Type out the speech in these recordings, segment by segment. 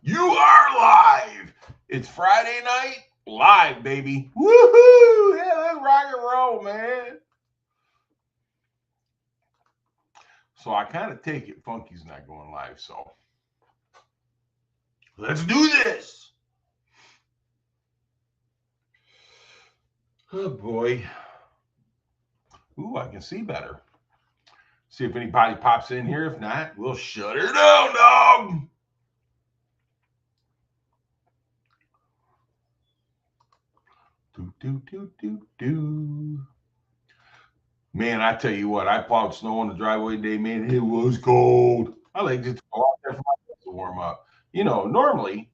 You are live. It's Friday night, live, baby. Woohoo! Yeah, let's rock and roll, man. So I kind of take it Funky's not going live, so let's do this. Oh boy. Ooh, I can see better. See if anybody pops in here. If not, we'll shut her down, dog. Do do do do do. Man, I tell you what, I plowed snow on the driveway today, man. It was cold. I like just to go out there for my legs to warm up. Normally,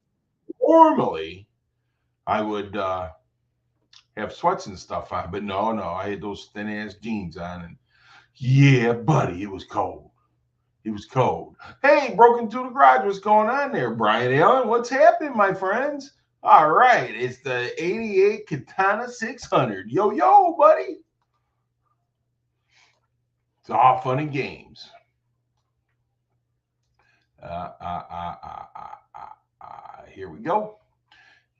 I would have sweats and stuff on, but no, I had those thin ass jeans on, and yeah, buddy, it was cold. It was cold. Hey, broken to the garage. What's going on there, Brian Allen? What's happening, my friends? All right, it's the 88 Katana 600. Yo, buddy. It's all fun and games. Here we go.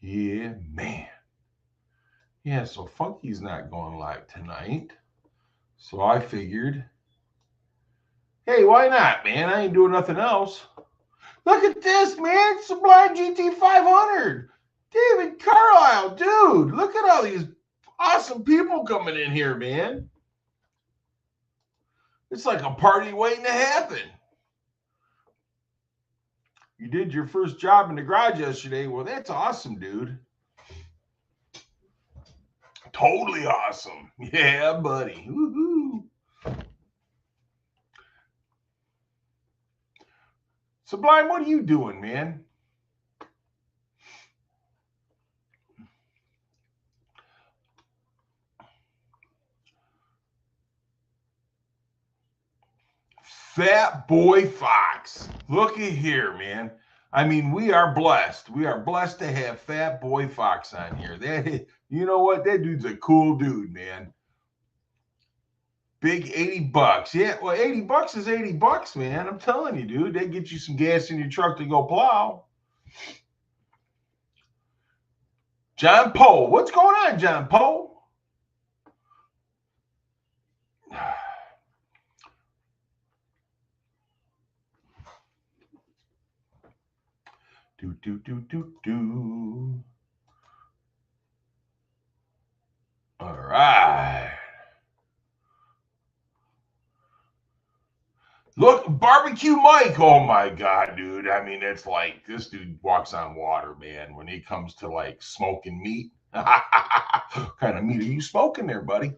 Yeah, man. Yeah, so Funky's not going live tonight. So I figured, hey, why not, man? I ain't doing nothing else. Look at this, man. Sublime GT 500. David Carlisle, dude. Look at all these awesome people coming in here, man. It's like a party waiting to happen. You did your first job in the garage yesterday. Well, that's awesome, dude. Totally awesome. Yeah, buddy. Woohoo. Sublime, what are you doing, man? Fat Boy Fox. Look at here, man. I mean, we are blessed. We are blessed to have Fat Boy Fox on here. You know what? That dude's a cool dude, man. Big $80. Yeah, well, $80 is $80, man. I'm telling you, dude. They get you some gas in your truck to go plow. John Poe. What's going on, John Poe? Do. All right. Look, Barbecue Mike. Oh my God, dude. I mean, it's like this dude walks on water, man, when he comes to like smoking meat. What kind of meat are you smoking there, buddy?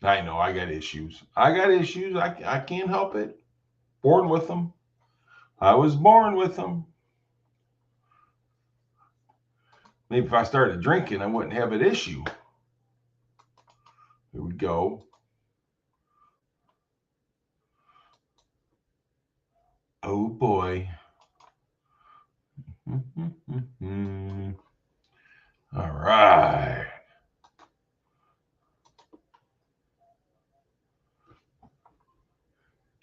I know I got issues. I can't help it. Born with them. I was born with them. Maybe if I started drinking, I wouldn't have an issue. Here we go. Oh boy. All right.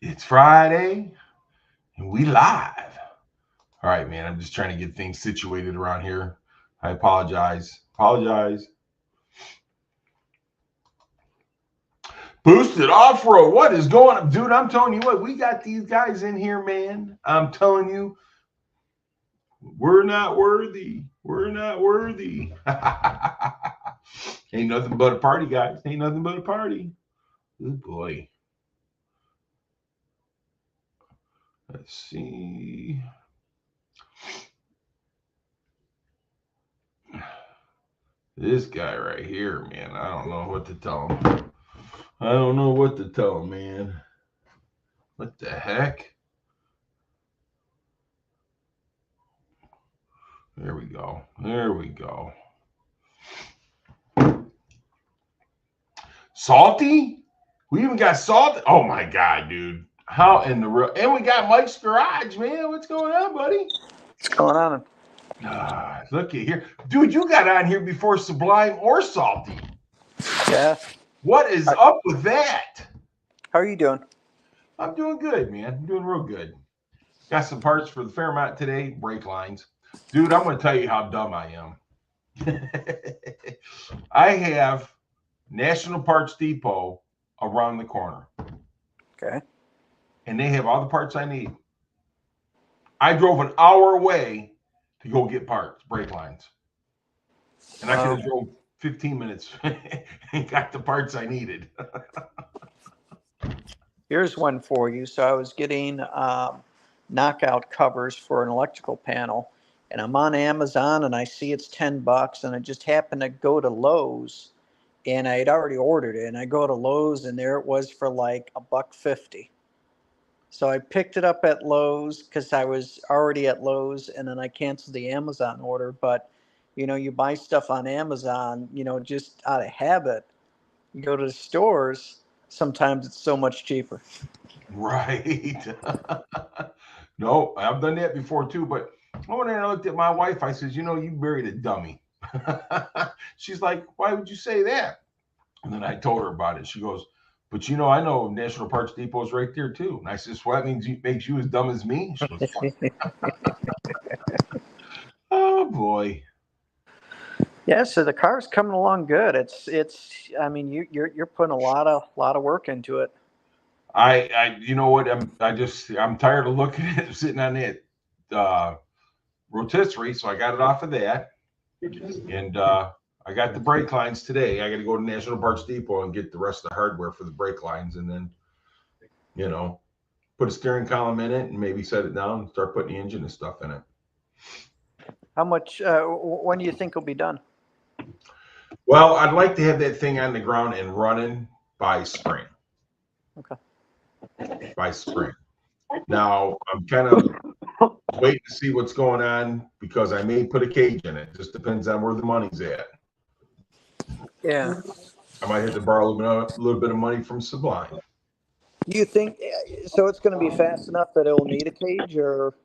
It's Friday and we live. All right, man. I'm just trying to get things situated around here. I apologize. Boosted off road. What is going on? Dude, I'm telling you what, we got these guys in here, man. I'm telling you, we're not worthy. We're not worthy. Ain't nothing but a party, guys. Ain't nothing but a party. Oh boy. Let's see. This guy right here, man. I don't know what to tell him. I don't know what to tell him, man. What the heck? There we go. There we go. Salty? We even got salt. Oh my God, dude. How in the real? And we got Mike's Garage, man. What's going on, buddy? What's going on? Look at here. Dude, you got on here before Sublime or Salty. Yeah. What is up with that? How are you doing? I'm doing good, man. I'm doing real good. Got some parts for the Fairmont today. Brake lines, dude. I'm going to tell you how dumb I am. I have National Parts Depot around the corner. Okay. And they have all the parts I need. I drove an hour away to go get parts, brake lines. And I could have drove 15 minutes and got the parts I needed. Here's one for you. So I was getting knockout covers for an electrical panel, and I'm on Amazon and I see it's $10, and I just happened to go to Lowe's, and I had already ordered it. And I go to Lowe's, and there it was for like $1.50. So I picked it up at Lowe's because I was already at Lowe's, and then I canceled the Amazon order. But, you know, you buy stuff on Amazon, you know, just out of habit. You go to the stores, sometimes it's so much cheaper. Right. No, I've done that before too. But when I looked at my wife, I says, you know, you married a dummy. She's like, why would you say that? And then I told her about it. She goes, but you know, I know National Parts Depot is right there too. And I says, well, that means it makes you as dumb as me. She goes, oh boy. Yeah, so the car's coming along good. It's. I mean, you're putting a lot of work into it. You know what? I'm tired of looking at it sitting on that rotisserie, so I got it off of that, and I got the brake lines today. I got to go to National Parts Depot and get the rest of the hardware for the brake lines, and then, you know, put a steering column in it and maybe set it down and start putting the engine and stuff in it. How much? When do you think it'll be done? Well, I'd like to have that thing on the ground and running by spring. Okay. By spring. Now, I'm kind of waiting to see what's going on because I may put a cage in it. Just depends on where the money's at. Yeah. I might have to borrow a little bit of money from Sublime. Do you think so? It's going to be fast enough that it'll need a cage, or?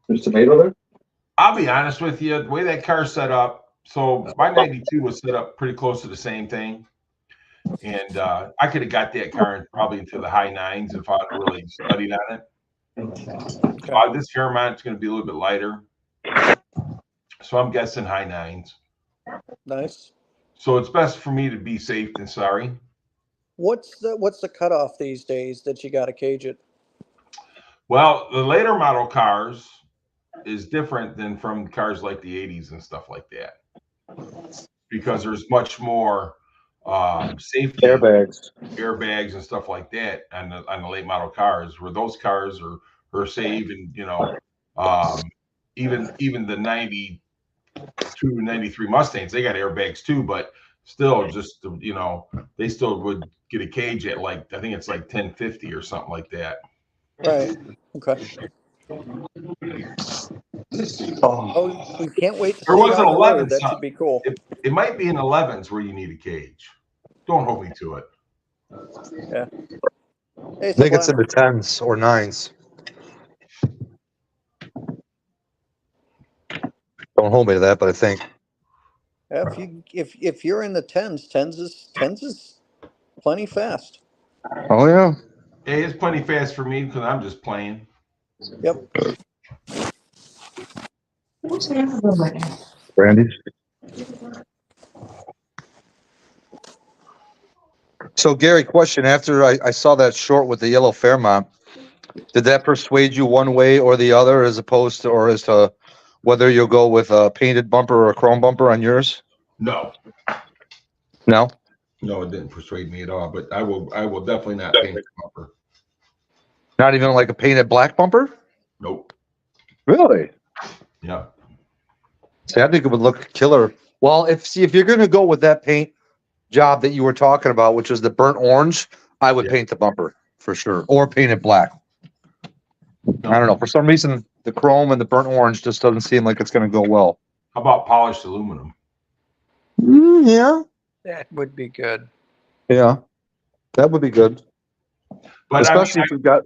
There's tomato there. I'll be honest with you. The way that car's set up, so my 92 was set up pretty close to the same thing. And I could have got that car probably into the high 9s if I'd really studied on it. Okay. This Fairmont's going to be a little bit lighter. So I'm guessing high 9s. Nice. So it's best for me to be safe than sorry. What's the cutoff these days that you got to cage it? Well, the later model cars is different than from cars like the 80s and stuff like that. Because there's much more safety airbags and stuff like that on the late model cars, where those cars are safe. And you know, even the 92, 93 Mustangs, they got airbags too, but still, just you know, they still would get a cage at like, I think it's like 1050 or something like that. Right. Okay. Oh, we can't wait to there see was an 11. That should be cool. It might be in 11s where you need a cage. Don't hold me to it. Yeah. Hey, I think it's in the 10s or 9s. Don't hold me to that, but I think. Yeah, if you're in the 10s is plenty fast. Oh yeah. Hey, it's plenty fast for me because I'm just playing. Yep. Brandy. So Gary, question: after I saw that short with the yellow Fairmont, did that persuade you one way or the other, as opposed to, or as to whether you'll go with a painted bumper or a chrome bumper on yours? No. No. No, it didn't persuade me at all. But I will definitely not paint the bumper. Not even like a painted black bumper? Nope. Really? Yeah. See, I think it would look killer. Well, if you're going to go with that paint job that you were talking about, which is the burnt orange, I would paint the bumper for sure, or paint it black. No. I don't know. For some reason, the chrome and the burnt orange just doesn't seem like it's going to go well. How about polished aluminum? Yeah. That would be good. Yeah. That would be good. But especially if we've got.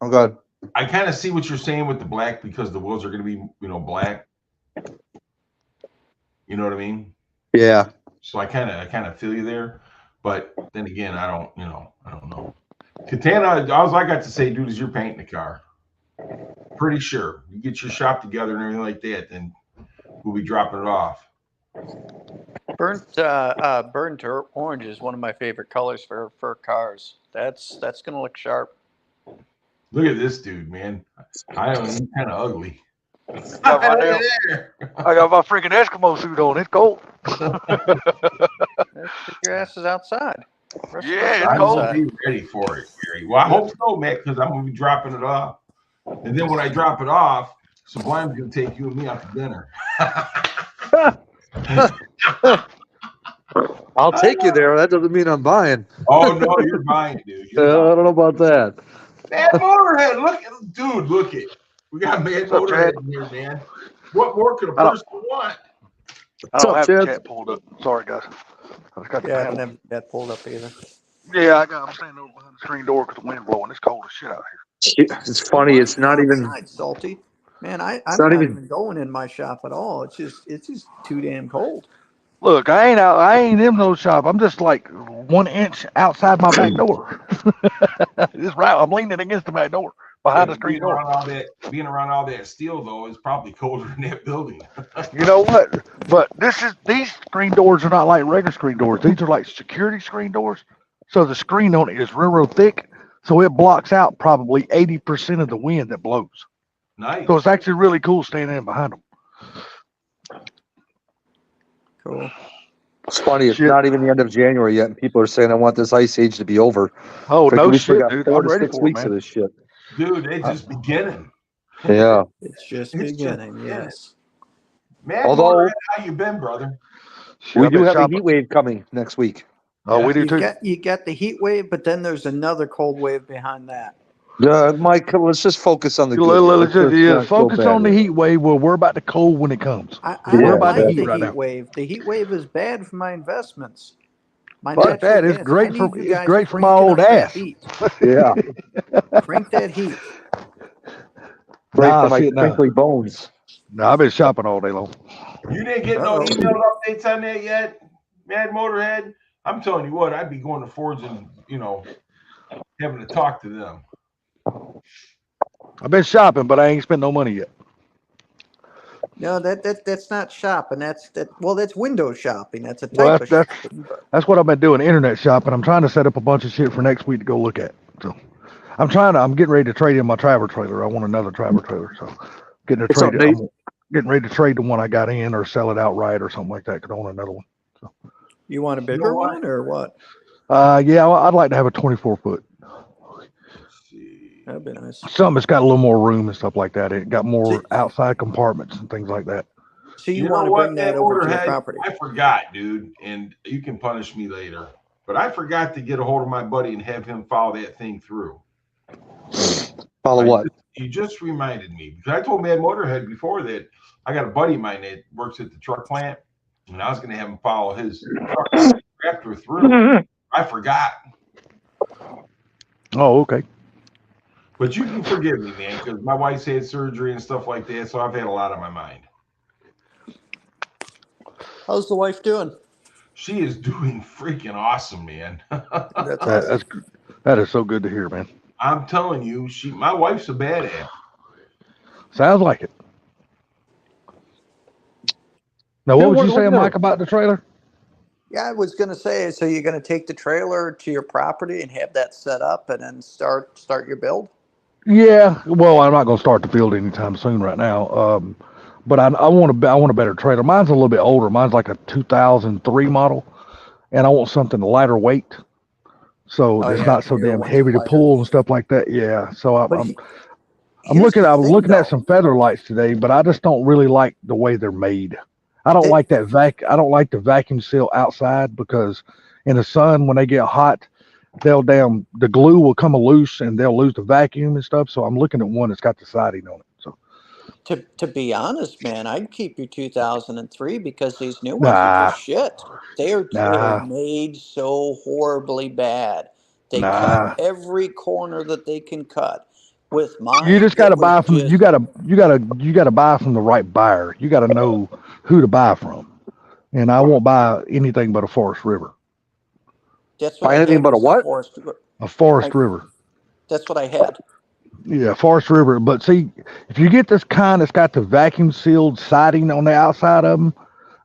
Oh, God. I kind of see what you're saying with the black because the wheels are going to be, you know, black. You know what I mean? Yeah. So I kind of feel you there, but then again, I don't know. Katana, all I got to say, dude, is you're painting the car. Pretty sure. You get your shop together and everything like that, then we'll be dropping it off. Burnt orange is one of my favorite colors for cars. That's gonna look sharp. Look at this dude, man. I don't know, he's kind of ugly. Yeah, right now. There. I got my freaking Eskimo suit on. It's cold. Get your asses outside. Yeah, it's I cold. will be ready for it, Gary. Well, I hope so, man, because I'm gonna be dropping it off. And then when I drop it off, Sublime's gonna take you and me out to dinner. I'll take you there. That doesn't mean I'm buying. Oh no, you're buying, dude. I don't know about that. Mad Motorhead, look at dude, look it. We got Mad What's up, Motorhead Chad? in here, man. What more could a I don't- person want? I don't up, have the Chad? chat pulled up. Sorry, guys. I just got the Yeah, I panel. don't have that pulled up either. Yeah, I'm standing over behind the screen door because the wind blowing. It's cold as shit out here. It's funny. It's not even. Outside, salty. Man, I'm not not even- even going in my shop at all. It's just too damn cold. Look, I ain't in no shop. I'm just like 1 inch outside my back door. Just right. I'm leaning against the back door behind the screen door. Being around all that steel though is probably colder than that building. You know what? But these screen doors are not like regular screen doors. These are like security screen doors. So the screen on it is real thick. So it blocks out probably 80% of the wind that blows. Nice. So it's actually really cool standing in behind them. Cool. It's funny. It's Shit. not even the end of January yet, and people are saying I want this ice age to be over. Oh, Freaking, no we still shit, got dude. 4 I'm to ready 6 for it, weeks of man. this shit. Dude, it's just beginning. Yeah. It's just It's just beginning. beginning. Yes. Man, Although- Motorhead, how you been, brother? Shit, We I've do been have a shopping. heat wave coming next week. Oh, we do too. You get the heat wave, but then there's another cold wave behind that. Mike, let's just focus on the good. Let's just, not go focus bad on the here. heat wave. Well, we're about the cold when it comes. I Yeah, don't about like the heat the right heat now. wave. The heat wave is bad for my investments. My Fuck natural that, it's gas. great I for- need you it's guys great for cranking my old up that ass. heat. Yeah. Crank that heat. Great Nah, for my shit, nah. crinkly bones. No, I've been shopping all day long. You didn't get no email updates on that yet, Mad Motorhead? I'm telling you what, I'd be going to Ford's and having to talk to them. I've been shopping, but I ain't spent no money yet. No, that's not shopping. That's window shopping. That's a type Well, of that's- shopping. But That's what I've been doing, internet shopping. I'm trying to set up a bunch of shit for next week to go look at. So I'm getting ready to trade in my travel trailer. I want another travel trailer. So getting What's up, Nate? I'm getting ready to trade the one I got in or sell it outright or something like that. Because I want another one. you want a know bigger what? one or what? Yeah, I'd like to have a 24 foot. Let's see. That'd be nice. Something that's got a little more room and stuff like that. It got more See- outside compartments and things like that. So you know want to what, bring that Mad over to your Motorhead? property? I forgot, dude, and you can punish me later. But I forgot to get a hold of my buddy and have him follow that thing through. Follow what? You just reminded me because I told Mad Motorhead before that I got a buddy of mine that works at the truck plant, and I was going to have him follow his truck Raptor through. I forgot, Oh, okay. but you can forgive me, man, because my wife's had surgery and stuff like that, so I've had a lot on my mind. How's the wife doing? She is doing freaking awesome, man. That's That is so good to hear, man. I'm telling you, my wife's a badass. Sounds like it. Now, what was you saying, Mike, about the trailer? Yeah, I was gonna say. So you're gonna take the trailer to your property and have that set up, and then start your build. Yeah, well, I'm not going to start the build anytime soon right now. But I want a better trailer. Mine's a little bit older. Mine's like a 2003 model, and I want something lighter weight, so Oh, it's yeah, not so your damn one's heavy to lighter. pull and stuff like that. Yeah, so But I'm here's looking. the I was thing, looking though. at some feather lights today, but I just don't really like the way they're made. I don't They- like that I don't like the vacuum seal outside because in the sun when they get hot, the glue will come loose and they'll lose the vacuum and stuff. So I'm looking at one that's got the siding on it. So To be honest, man, I'd keep your 2003 because these new ones are Nah. just shit. They're Nah. made so horribly bad. They Nah. cut every corner that they can cut. With mine, you just got to it was buy from just- you got to buy from the right buyer. You got to know who to buy from. And I won't buy anything but a Forest River. That's what Buy I anything had but a was what? Forest. A Forest I- River. That's what I had. Yeah, Forest River. But see, if you get this kind that's got the vacuum sealed siding on the outside of them,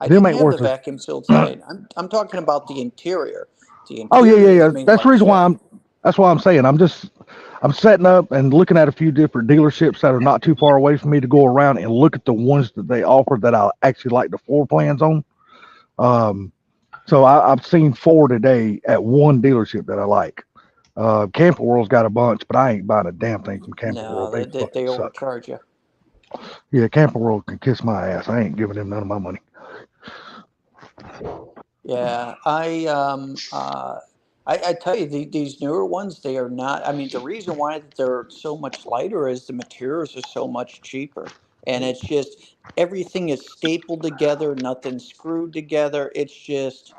I them can ain't have the worth it. vacuum sealed siding. I'm talking about the interior. The Oh yeah, yeah, interior yeah. is made That's the like reason shit. why that's why I'm saying I'm setting up and looking at a few different dealerships that are not too far away from me to go around and look at the ones that they offer that I actually like the floor plans on. So I've seen 4 today at one dealership that I like. Camper World's got a bunch, but I ain't buying a damn thing from Camper No, World. They they fucking suck. overcharge you. Yeah, Camper World can kiss my ass. I ain't giving them none of my money. Yeah, I tell you, these newer ones, they are not. I mean, the reason why they're so much lighter is the materials are so much cheaper, and it's just everything is stapled together, nothing screwed together. It's just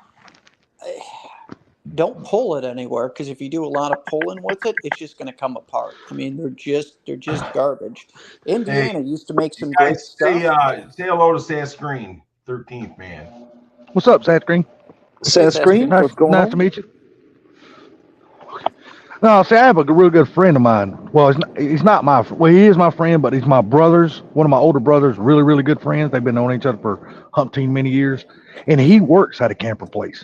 don't pull it anywhere because if you do a lot of pulling with it, it's just going to come apart. I mean, they're just garbage. Hey, Indiana used to make you some great guys say stuff. say hello to Sand Screen, 13th man. What's up, Sad Green? Hey, Sunscreen, Saskia. Nice, what's going nice to on? meet you. No, see, I have a real good friend of mine. Well, he's not my, well, he is my friend, but he's my brother's, one of my older brothers, really, really good friends. They've been knowing each other for umpteen many years. And he works at a camper place.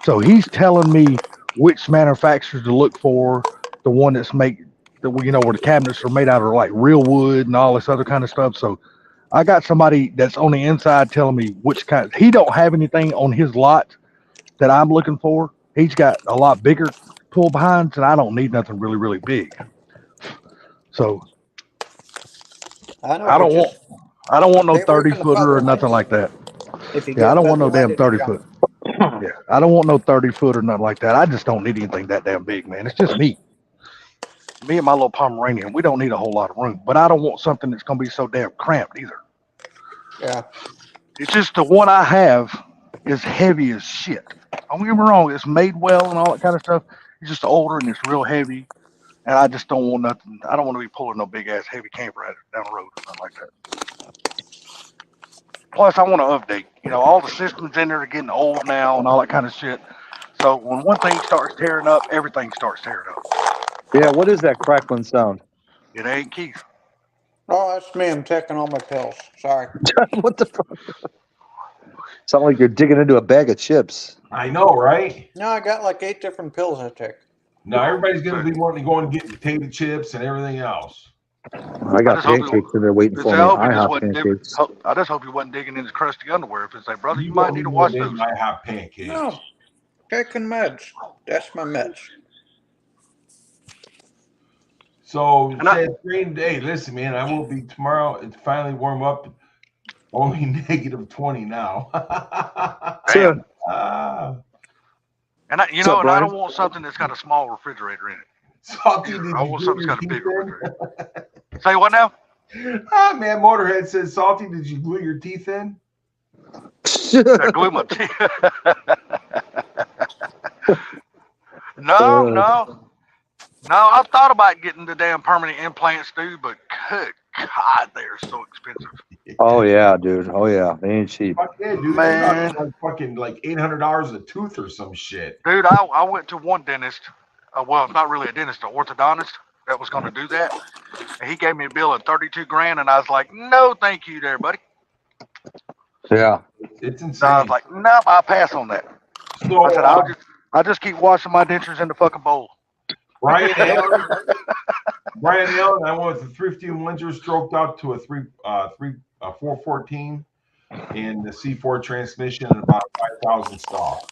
So he's telling me which manufacturers to look for, the one that's where the cabinets are made out of like real wood and all this other kind of stuff. So I got somebody that's on the inside telling me which kind. He don't have anything on his lot that I'm looking for. He's got a lot bigger pull behinds, and I don't need nothing really, really big. So I know, I but don't want just I don't want no stay away 30 from the footer or nothing Featherlights. like that. If you Yeah, get I a don't want no Featherlight, damn it's 30 junk. foot. Yeah, I don't want no 30 foot or nothing like that. I just don't need anything that damn big, man. It's just me. Me and my little Pomeranian, we don't need a whole lot of room, but I don't want something that's going to be so damn cramped either. Yeah. It's just the one I have is heavy as shit. Don't get me wrong, it's made well and all that kind of stuff. It's just older and it's real heavy. And I just don't want nothing. I don't want to be pulling no big ass heavy camper at it down the road or nothing like that. Plus, I want to update. All the systems in there are getting old now and all that kind of shit. So when one thing starts tearing up, everything starts tearing up. Yeah, what is that crackling sound? It ain't Keith. Oh, that's me. I'm taking all my pills. Sorry. What the fuck? Sound like you're digging into a bag of chips. I know, right? No, I got like 8 different pills I take. Now everybody's gonna So be wanting to go and get potato chips and everything else. I I got just hope pancakes in there waiting for I me. hope he just IHOP wasn't pancakes. I just hope he wasn't digging in his crusty underwear. If it's like, brother, you You might don't need to even know wash they those. might have pancakes. No, taking meds. That's my meds. So And I, said Green Day, listen, man, I will be tomorrow. It's finally warm up. Only -20 now. damn. Ah. And What's up, I Brian? don't want something that's got a small refrigerator in it. Salty, Either. did I you want glue something that's your got a teeth big in? refrigerator. Say what now? Ah, man, Motorhead says, Salty, did you glue your teeth in? I glue my teeth. No. I thought about getting the damn permanent implants, dude, but good God, they are so expensive. Oh yeah, dude. Oh yeah, they ain't cheap. Fuck yeah, dude. Man. Like fucking like $800 a tooth or some shit. Dude, I went to one dentist. Well, it's not really a dentist, an orthodontist that was going to do that. And he gave me a bill of 32 grand, and I was like, no, thank you there, buddy. Yeah. It's So I insane. was like, nope, I'll pass on that. So I said, I'll just keep washing my dentures in the fucking bowl. Brian Allen, I went with the Thrifty Windsor stroked up to a 414 and the C4 transmission and about 5,000 stall.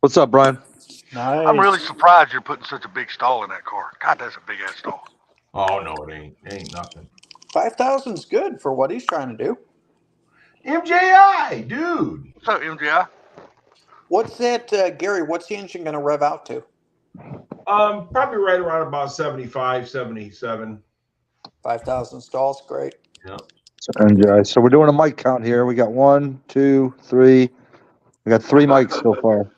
What's up, Brian? Nice. I'm really surprised you're putting such a big stall in that car. God, that's a big ass stall. Oh no, it ain't. It ain't nothing. 5,000's good for what he's trying to do. MJI, dude. What's up, MGI? What's that, Gary? What's the engine going to rev out to? Probably right around about 75, 77. 5,000 stalls, great. Yeah. So we're doing a mic count here. We got 1, 2, 3. We got 3 mics so far.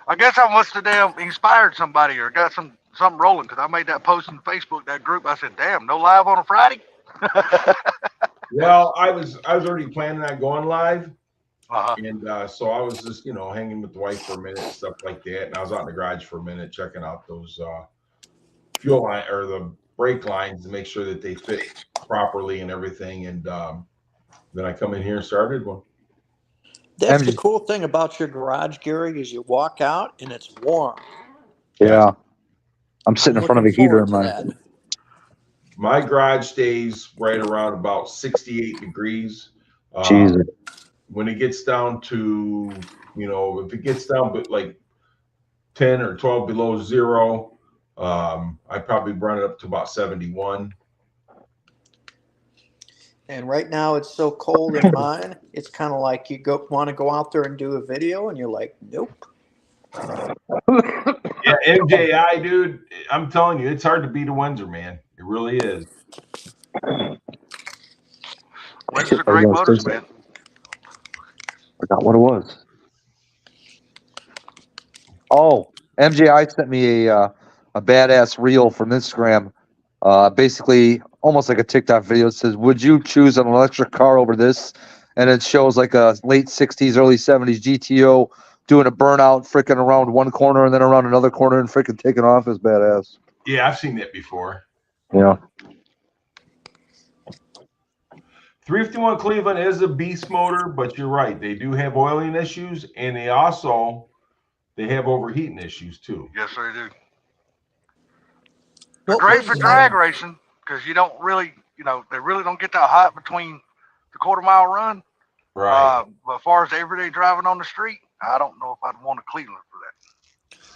I guess I must have damn inspired somebody or got something rolling because I made that post on Facebook, that group. I said, damn, no live on a Friday? Well, I was already planning on going live. Uh-huh. And so I was just, hanging with the wife for a minute, stuff like that. And I was out in the garage for a minute, checking out those fuel line or the brake lines to make sure that they fit properly and everything. And then I come in here and started one. That's the MG cool thing about your garage, Gary, is you walk out and it's warm. Yeah. I'm sitting in front of a looking heater in forward my. to that. My garage stays right around about 68 degrees. Jesus. When it gets down to, if it gets down but like 10 or 12 below zero, I probably run it up to about 71. And right now it's so cold in mine, it's kind of like you want to go out there and do a video, and you're like, nope. Yeah, MJI, dude, I'm telling you, it's hard to beat a Windsor, man. It really is. Windsor's a great motors, man. Forgot what it was. Oh, MJI sent me a badass reel from Instagram. Basically, almost like a TikTok video. It says, "Would you choose an electric car over this?" And it shows like a late '60s, early '70s GTO doing a burnout, freaking around one corner and then around another corner and freaking taking off. Is badass. Yeah, I've seen that before. Yeah. 351 Cleveland is a beast motor, but you're right. They do have oiling issues, and they have overheating issues too. Yes, they do. They're What great was for the- drag racing because you don't really, they really don't get that hot between the quarter-mile run. Right. But as far as everyday driving on the street, I don't know if I'd want a Cleveland for that.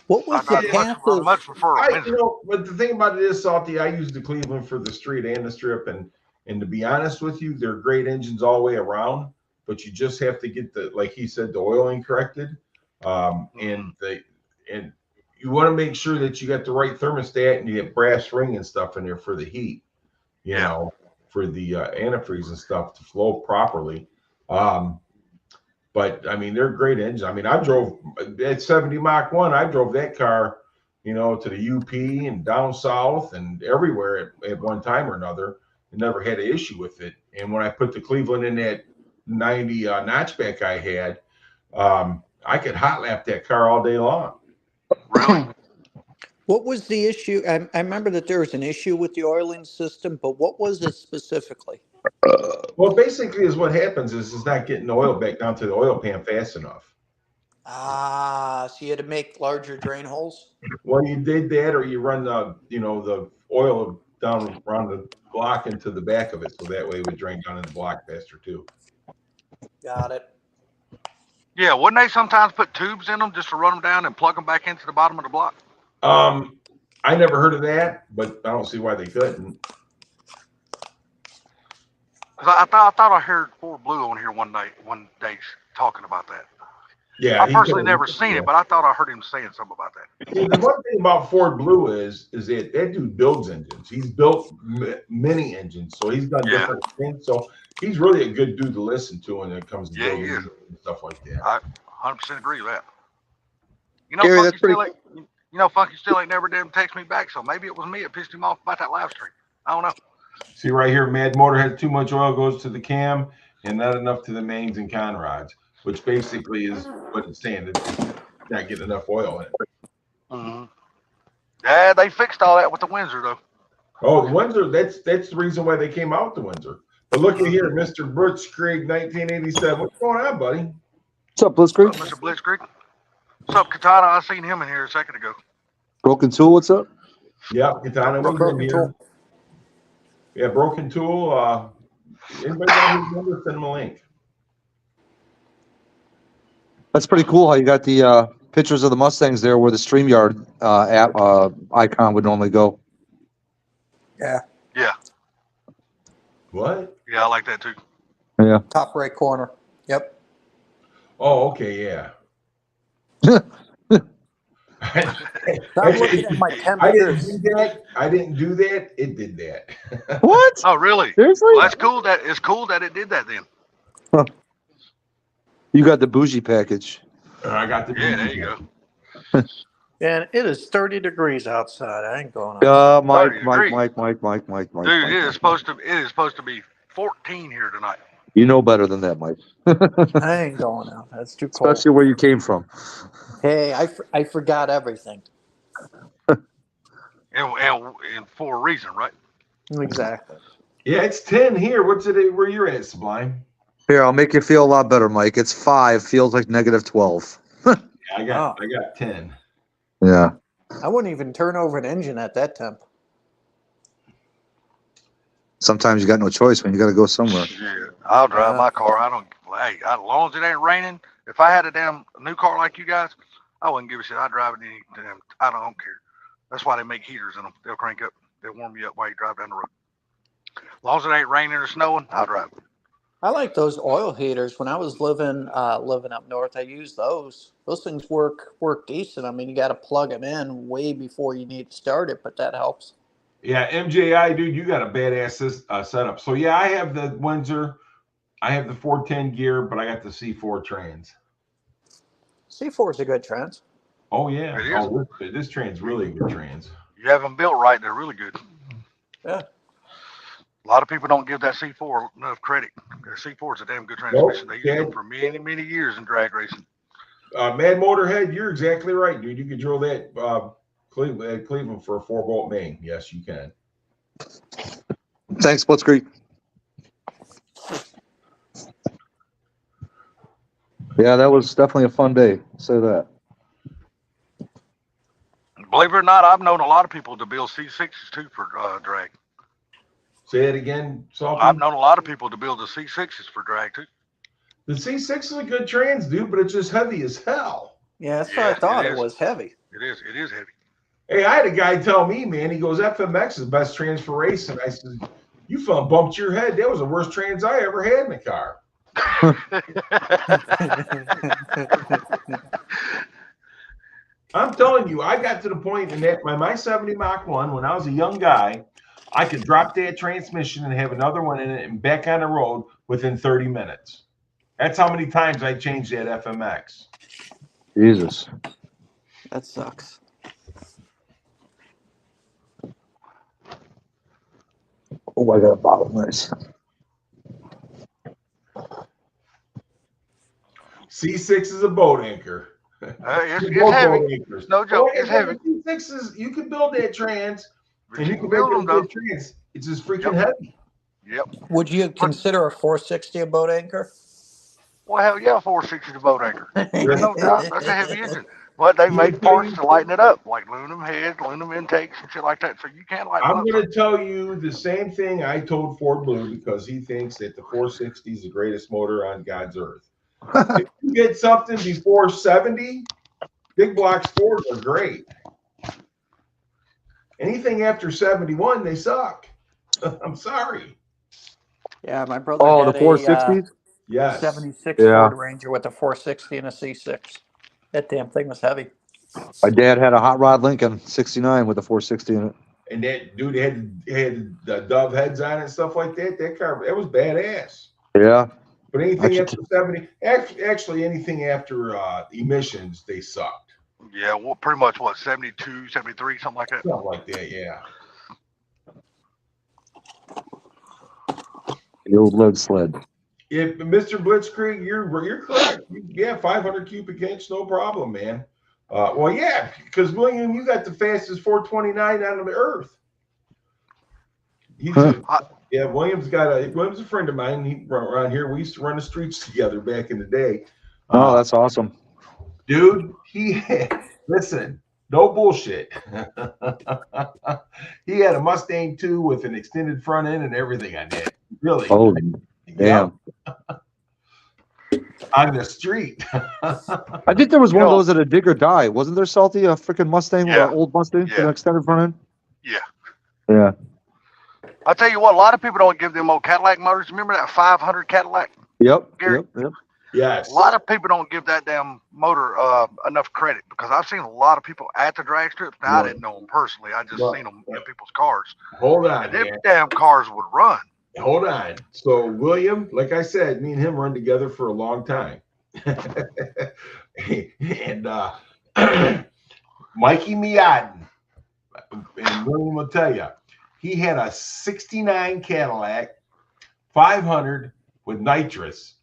What was the path I of? much prefer a Windsor. But the thing about it is, Salty, I use the Cleveland for the street and the strip, and to be honest with you, they're great engines all the way around. But you just have to get like he said, the oiling corrected, and you want to make sure that you got the right thermostat and you get brass ring and stuff in there for the heat, for the antifreeze and stuff to flow properly. But I mean, they're great engines. I mean, I drove at 70 Mach 1. I drove that car, to the UP and down south and everywhere at one time or another, and never had an issue with it. And when I put the Cleveland in that 90 notchback I had, I could hot lap that car all day long. Really? What was the issue? I remember that there was an issue with the oiling system, but what was it specifically? Well, basically, is what happens is it's not getting the oil back down to the oil pan fast enough. So you had to make larger drain holes? Well, you did that, or you run the oil down around the block into the back of it, so that way it would drain down in the block faster too. Got it. Yeah, wouldn't they sometimes put tubes in them just to run them down and plug them back into the bottom of the block? I never heard of that, but I don't see why they couldn't. I thought I heard Ford Blue on here one day talking about that. Yeah, I personally never seen it, but I thought I heard him saying something about that. The one thing about Ford Blue is that dude builds engines. He's built many engines, so he's done different things. So he's really a good dude to listen to when it comes to building and stuff like that. I 100% agree with that. Gary, Funky that's pretty- still ain't, Funky still ain't never did text me back, so maybe it was me that pissed him off about that live stream. I don't know. See right here, Mad Motor has too much oil goes to the cam and not enough to the mains and con rods, which basically is what it's saying. It's not getting enough oil in it. Mm-hmm. Yeah, they fixed all that with the Windsor though. Oh, the Windsor, that's the reason why they came out the Windsor. But look at here, Mr. Blitzkrieg, 1987. What's going on, buddy? What's up, Blitzkrieg? Mr. Blitzkrieg. What's up, Katana? I seen him in here a second ago. Broken Tool, what's up? Yeah, Katana was in Broken here. Tool. Yeah, Broken Tool. Anybody got his number? Send him a link. That's pretty cool how you got the pictures of the Mustangs there where the StreamYard app icon would normally go. Yeah. Yeah. What? Yeah, I like that too. Yeah. Top right corner. Yep. Oh, okay, yeah. Stop looking at my I didn't temperatures. do that. I didn't do that. It did that. What? Oh, really? Seriously? Well, that's cool. It's cool that it did that then. You got the bougie package. I got the. Yeah, there you go. And it is 30 degrees outside. I ain't going out. Mike. Dude, it is supposed to be 14 here tonight. You know better than that, Mike. I ain't going out. That's too cold. Especially where you came from. Hey, I forgot everything. and for a reason, right? Exactly. Yeah, it's 10 here. What's it where you're at, Sublime? Here, I'll make you feel a lot better, Mike. It's 5, feels like -12. Yeah, I got 10. Yeah. I wouldn't even turn over an engine at that temp. Sometimes you got no choice when you got to go somewhere. Yeah, I'll drive my car. I don't. Hey, as long as it ain't raining. If I had a damn new car like you guys, I wouldn't give a shit. I'd drive it any damn. I don't care. That's why they make heaters in them. They'll crank up. They'll warm you up while you drive down the road. As long as it ain't raining or snowing, I'll drive it. I like those oil heaters. When I was living up north, I used those. Those things work decent. I mean, you got to plug them in way before you need to start it, but that helps. Yeah, MJI, dude, you got a badass setup. So yeah, I have the Windsor, I have the 410 gear, but I got the C4 trans. C4 is a good trans. Oh yeah, It is. This trans really a good trans. You have them built right, they're really good. Yeah. A lot of people don't give that C4 enough credit. The C4 is a damn good transmission. They used it for many, many years in drag racing. Mad Motorhead, you're exactly right, dude. You can drill that Cleveland for a 4-bolt main. Yes, you can. Thanks, Blitzkrieg. Yeah, that was definitely a fun day. I'll say that. Believe it or not, I've known a lot of people to build C6s too for drag. Say it again, Salty. I've known a lot of people to build the C6s for drag too. The C6 is a good trans, dude, but it's just heavy as hell. Yeah, that's what I thought. It was heavy. It is heavy. Hey, I had a guy tell me, man, he goes, FMX is the best trans for racing. I said, you fell and bumped your head. That was the worst trans I ever had in the car. I'm telling you, I got to the point in that my 70 Mach 1, when I was a young guy, I could drop that transmission and have another one in it and back on the road within 30 minutes. That's how many times I changed that FMX. Jesus. That sucks. Oh, I got a bottle. Nice. C6 is a boat anchor. It's heavy. No joke. It's heavy. C6 is, you can build that trans, and you can build them though. Trans. It's just freaking heavy. Yep. Would you consider a 460 a boat anchor? Well, hell yeah, 460 is a boat anchor. There's no doubt. That's a heavy engine. But they make parts to lighten it up, like aluminum heads, aluminum intakes, and shit like that. So you can't lighten it up. I'm going to tell you the same thing I told Ford Blue, because he thinks that the 460 is the greatest motor on God's earth. If you get something before 70, big blocks Fords are great. Anything after 71, they suck. I'm sorry. Yeah, my brother Oh, had the 460s? Yes. 76 Yeah. Ford Ranger with a 460 and a C6. That damn thing was heavy. My dad had a hot rod Lincoln 69 with a 460 in it. And that dude had the dove heads on it and stuff like that. That car, that was badass. Yeah. But anything after 70, actually anything after emissions, they sucked. Yeah, well, pretty much what, 72, 73, something like that. Something like that, yeah. The old lead sled. Yeah, Mr. Blitzkrieg, you're correct. Yeah, 500 cubic inch, no problem, man. Well, yeah, because William, you got the fastest 429 on the earth. Yeah, William's a friend of mine. He around here. We used to run the streets together back in the day. Oh, that's awesome. Dude, listen, no bullshit. He had a Mustang 2 with an extended front end and everything on that. Really? Oh, damn. On the street. I think there was one of those at a dig or die. Wasn't there, Salty? A freaking Mustang, Yeah. an old Mustang with an extended front end? Yeah. Yeah. I'll tell you what, a lot of people don't give them old Cadillac motors. Remember that 500 Cadillac? Yep. Gary? Yep. Yes. A lot of people don't give that damn motor enough credit, because I've seen a lot of people at the drag strips. Now, I didn't know them personally. I just seen them in people's cars. Hold on, And them man. damn cars would run. Hold on. So William, like I said, me and him run together for a long time. And Mikey Miaden, and William will tell you, he had a 69 Cadillac 500 with nitrous.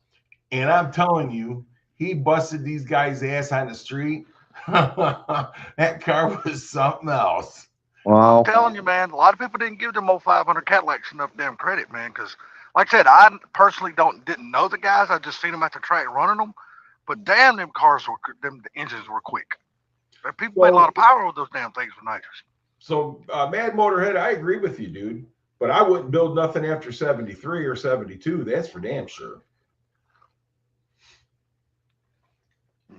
And I'm telling you, he busted these guys' ass on the street. That car was something else. Wow. I'm telling you, man, a lot of people didn't give them old 500 Cadillacs enough damn credit, man. Because, like I said, I personally didn't know the guys. I just seen them at the track running them. But damn, them the engines were quick. People made a lot of power with those damn things with nitrous. So, Mad Motorhead, I agree with you, dude. But I wouldn't build nothing after 73 or 72. That's for damn sure.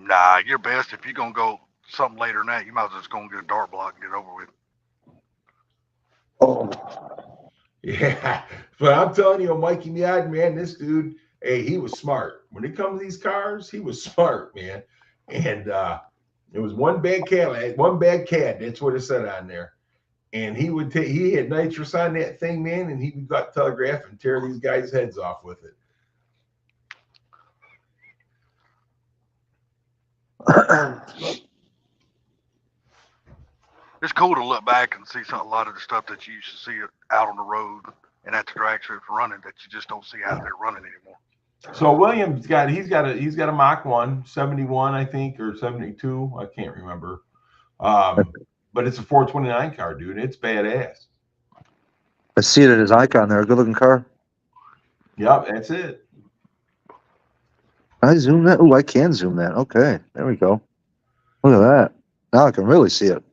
Nah, you're best if you're gonna go something later than that. You might as well just go and get a dart block and get it over with. Oh. Yeah, but I'm telling you, Mikey Miad, man, this dude, hey, he was smart. When it comes to these cars, he was smart, man. And it was one bad Cadillac, one bad CAD. That's what it said on there. And he had nitrous on that thing, man, and he would got telegraph and tear these guys' heads off with it. It's cool to look back and see a lot of the stuff that you used to see out on the road and at the drag strips running that you just don't see out there running anymore. So Williams he's got a Mach 1, 71, I think, or 72. I can't remember. But it's a 429 car, dude. It's badass. I see it in his icon there. Good looking car. Yep, that's it. I zoom that. Oh, I can zoom that. Okay, there we go. Look at that. Now I can really see it.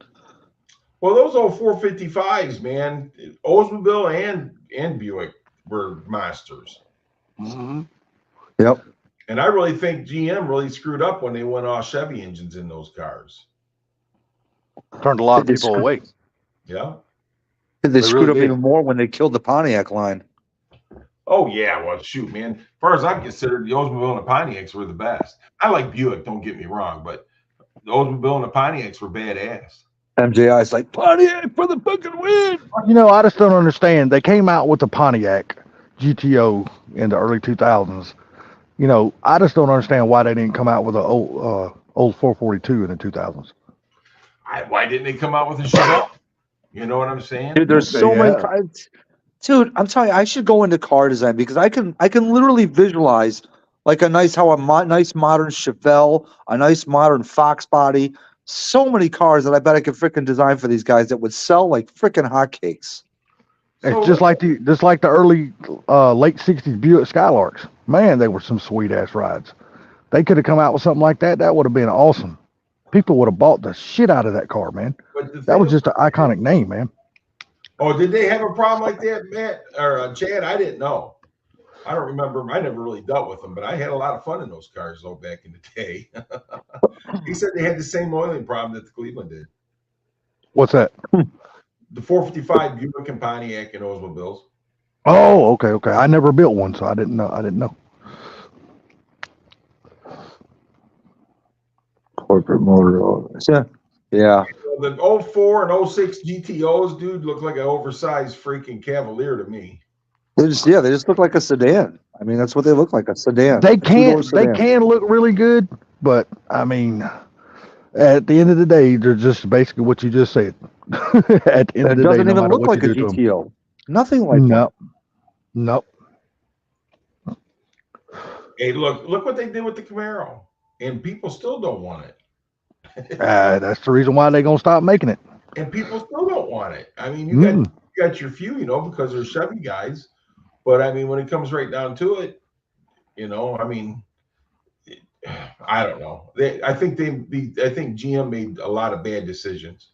Well, those old 455s, man, Oldsmobile and Buick were monsters. Mm-hmm. Yep. And I really think GM really screwed up when they went off Chevy engines in those cars. Turned a lot of people away. Yeah. They screwed really up did. even more when they killed the Pontiac line. Oh, yeah. Well, shoot, man. As far as I'm considered, the Oldsmobile and the Pontiacs were the best. I like Buick, don't get me wrong, but the Oldsmobile and the Pontiacs were badass. MJI is like, Pontiac for the fucking win. You know, I just don't understand. They came out with the Pontiac GTO in the early 2000s. You know, I just don't understand why they didn't come out with an old 442 in the 2000s. Why didn't they come out with a Chevelle? You know what I'm saying? Dude, there's so many cars. Dude, I'm telling you, I should go into car design because I can literally visualize like a nice modern Chevelle, a nice modern Fox body. So many cars that I bet I could freaking design for these guys that would sell like freaking hotcakes. It's just like the early late 60s Buick Skylarks. Man, they were some sweet ass rides. They could have come out with something like that. That would have been awesome. People would have bought the shit out of that car, man. That was just an iconic name, man. Oh, did they have a problem like that, Matt or Chad? I didn't know. I don't remember. I never really dealt with them, but I had a lot of fun in those cars though back in the day. He said they had the same oiling problem that the Cleveland did. What's that? The 455 Buick and Pontiac and Oldsmobiles. Oh, okay. I never built one, so I didn't know. Corporate motor. Yeah. The 04 and 06 GTOs, dude, look like an oversized freaking Cavalier to me. They just look like a sedan. I mean, that's what they look like, a sedan. They can look really good, but I mean, at the end of the day, they're just basically what you just said. At the end of the day, doesn't no even matter look what like a you do to them. GTO. Nothing like that. Nope. Hey, look what they did with the Camaro, and people still don't want it. That's the reason why they're gonna stop making it. And people still don't want it. I mean, you got your few, because they're Chevy guys, but I mean, when it comes right down to it, I mean, I don't know. I think GM made a lot of bad decisions.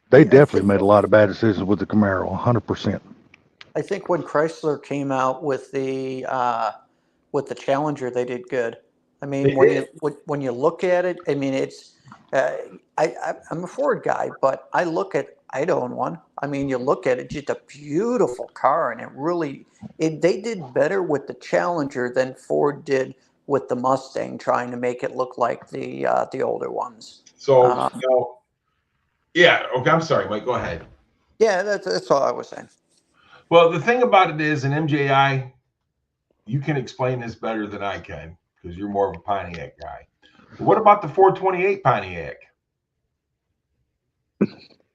They definitely made a lot of bad decisions with the Camaro, 100%. I think when Chrysler came out with the Challenger, they did good. I mean, when you look at it, I mean, it's I'm a Ford guy, but I'd own one. I mean, you look at it, just a beautiful car, and they did better with the Challenger than Ford did with the Mustang, trying to make it look like the older ones. So, yeah. Okay, I'm sorry, Mike. Go ahead. Yeah, that's all I was saying. Well, the thing about it is, in MJI, you can explain this better than I can because you're more of a Pontiac guy. What about the 428 Pontiac?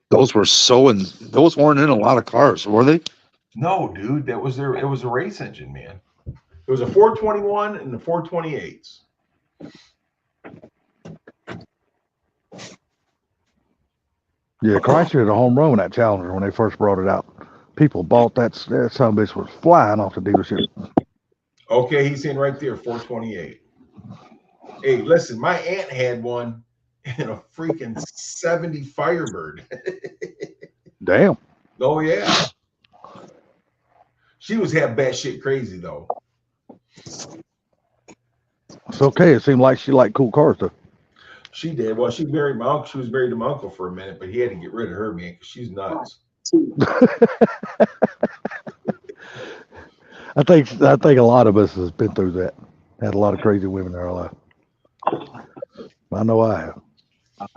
Those weren't in a lot of cars, were they? No, dude, it was a race engine, man. It was a 421 and the 428s. Yeah, Chrysler hit a home run with that Challenger when they first brought it out. People bought that son of a bitch was flying off the dealership. Okay, he's saying right there, 428. Hey, listen, my aunt had one in a freaking 70 Firebird. Damn. Oh yeah. She was half batshit crazy though. It's okay. It seemed like she liked cool cars though. She did. Well, she married my uncle. She was married to my uncle for a minute, but he had to get rid of her, man, because she's nuts. I think a lot of us has been through that. Had a lot of crazy women in our life. I know I have.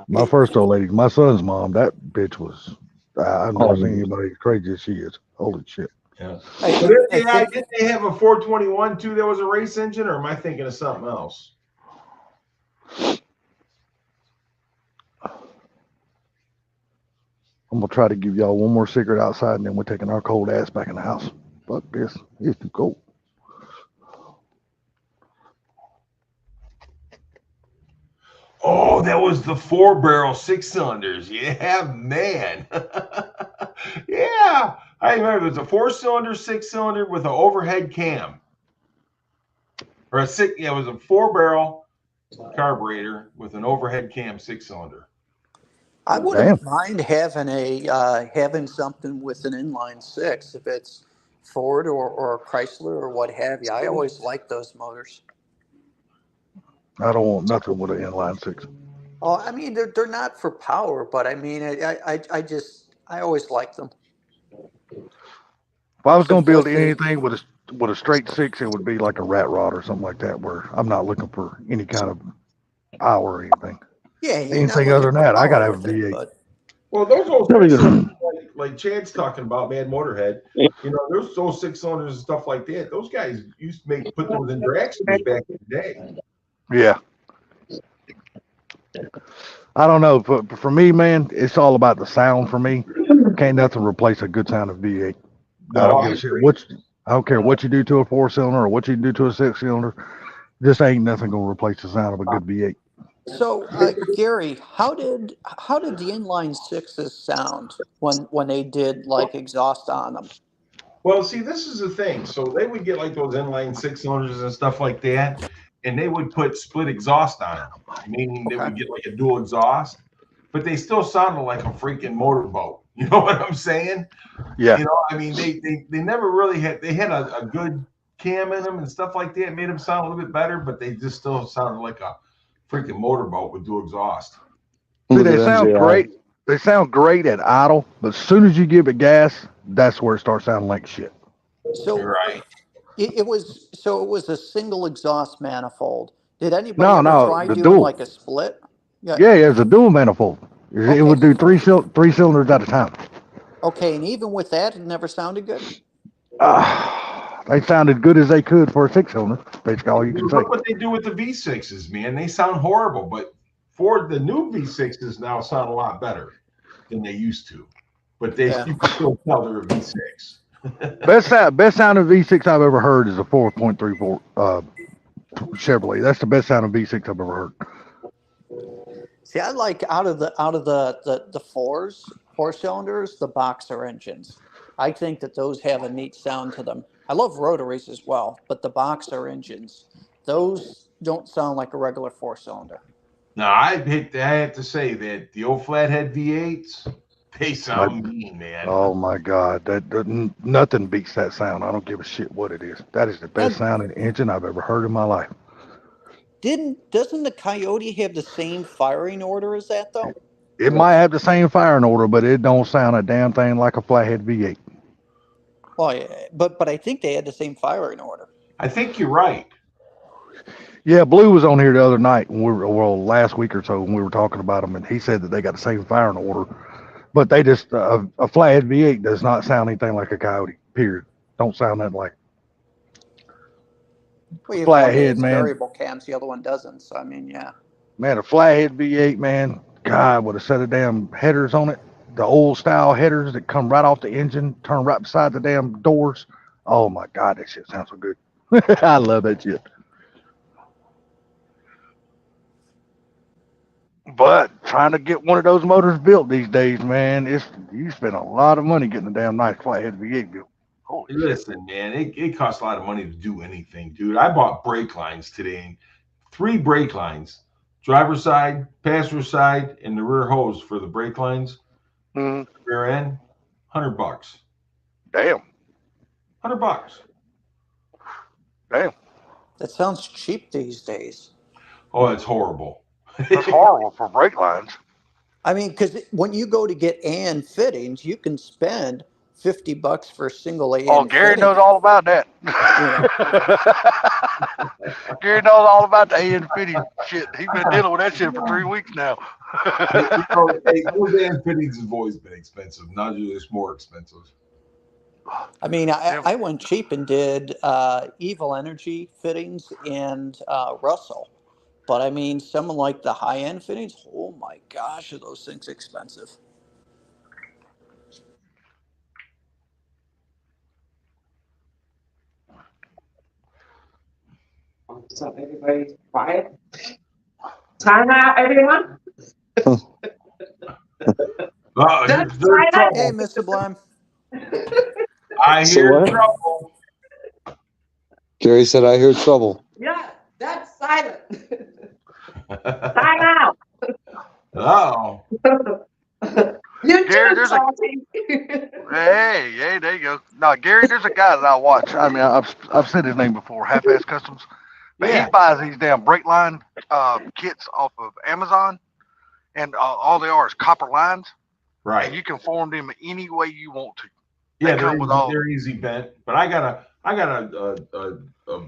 My first old lady, my son's mom, that bitch was. I've never seen anybody as crazy as she is. Holy shit. Yeah. I- So I think- didn't they have a 421 too that was a race engine, or am I thinking of something else? I'm gonna try to give y'all one more cigarette outside, and then we're taking our cold ass back in the house. Fuck this. It's too cold. Oh, that was the 4-barrel 6-cylinders. Yeah, man. Yeah, I remember it was a 4-cylinder 6-cylinder with an overhead cam. Or a six, yeah, it was a 4-barrel carburetor with an overhead cam 6-cylinder. I wouldn't mind having having something with an inline six if it's Ford or Chrysler or what have you. I always like those motors. I don't want nothing with an inline six. Oh, I mean they're not for power, but I mean I always like them. If I was gonna build Simplicity. anything with a straight six, it would be like a rat rod or something like that, where I'm not looking for any kind of power or anything. Yeah, you're not Anything other looking than for that, I gotta power have a with it, V8. but Well, those old Really good. 6-cylinders, like Chad's talking about, Mad Motorhead, you know, there's those 6-cylinders and stuff like that. Those guys used to put those in dragsters back in the day. Yeah. I don't know. For me, man, it's all about the sound for me. Can't nothing replace a good sound of V8. I No, don't I give a shit agree. I don't care what you do to a 4-cylinder or what you do to a 6-cylinder. This ain't nothing gonna replace the sound of a good V8. so Gary, how did the inline sixes sound when they did like exhaust on them? Well, see, this is the thing. So they would get like those inline 6-cylinders and stuff like that, and they would put split exhaust on them, meaning they Okay. would get like a dual exhaust, but they still sounded like a freaking motorboat. You know what I'm saying? Yeah. You know, I mean, they never really had, they had a good cam in them and stuff like that, made them sound a little bit better, but they just still sounded like a freaking motorboat with dual exhaust. See, Look they at sound MJI. great. They sound great at idle, but as soon as you give it gas, that's where it starts sounding like shit. So You're right. it was a single exhaust manifold. Did anybody No, ever no, try the doing dual. like a split? Yeah, it's a dual manifold. It Okay. would do three cylinders at a time. Okay, and even with that, it never sounded good. They sounded good as they could for a 6-cylinder. Basically, all you can say. Look what they do with the V6s, man. They sound horrible, but Ford, the new V6s now sound a lot better than they used to. But Yeah. you can still tell they're a V6. Best sounding V6 I've ever heard is a 4.34 Chevrolet. That's the best sounding V6 I've ever heard. See, I like out of the four cylinders, the boxer engines. I think that those have a neat sound to them. I love rotaries as well, but the boxer engines, those don't sound like a regular 4-cylinder. Now, I have to say that the old flathead V8s, they sound mean, man. Oh my God, nothing beats that sound. I don't give a shit what it is. That is the best sounding engine I've ever heard in my life. Doesn't the Coyote have the same firing order as that though? It might have the same firing order, but it don't sound a damn thing like a flathead V8. Well, yeah, but I think they had the same firing order. I think you're right. Yeah, Blue was on here the other night when last week or so when we were talking about them, and he said that they got the same firing order, but they just a flathead V8 does not sound anything like a Coyote. Period. Don't sound that like. Well, you have one that Flathead, has man. variable cams, the other one doesn't. So I mean, yeah. Man, a flathead V8, man. God, with a set of damn headers on it, the old style headers that come right off the engine, turn right beside the damn doors. Oh my God, that shit sounds so good. I love that shit. But trying to get one of those motors built these days, man, you spend a lot of money getting a damn nice flathead V8 built. Holy shit. Listen, man, it costs a lot of money to do anything, dude. I bought brake lines today, 3 brake lines, driver's side, passenger side, and the rear hose for the brake lines, Mhm. rear end, $100. Damn. $100. Damn. That sounds cheap these days. Oh, it's horrible. That's horrible for brake lines. I mean, because when you go to get AN fittings, you can spend $50 for a single AN Oh, Gary fitting. knows all about that. Gary knows all about the AN fitting shit. He's been dealing with that shit for 3 weeks now. Those AN fittings have always been expensive. Now it's more expensive. I mean, I went cheap and did Evil Energy fittings and Russell. But I mean, someone like the high-end fittings, oh my gosh, are those things expensive. So everybody quiet. Time out, everyone. There's trouble. Hey, Mr. Blime. I So hear what? trouble. Gary said, I hear trouble. Yeah, that's silent. Time out. Oh. You Gary, too, there's a- Salty. Hey, there you go. No, Gary, there's a guy that I watch. I mean, I've said his name before, Half-Ass Customs. But Yeah. he buys these damn brake line kits off of Amazon, and all they are is copper lines, and Right. you can form them any way you want to. Yeah, come with all- they're easy bent. But I got a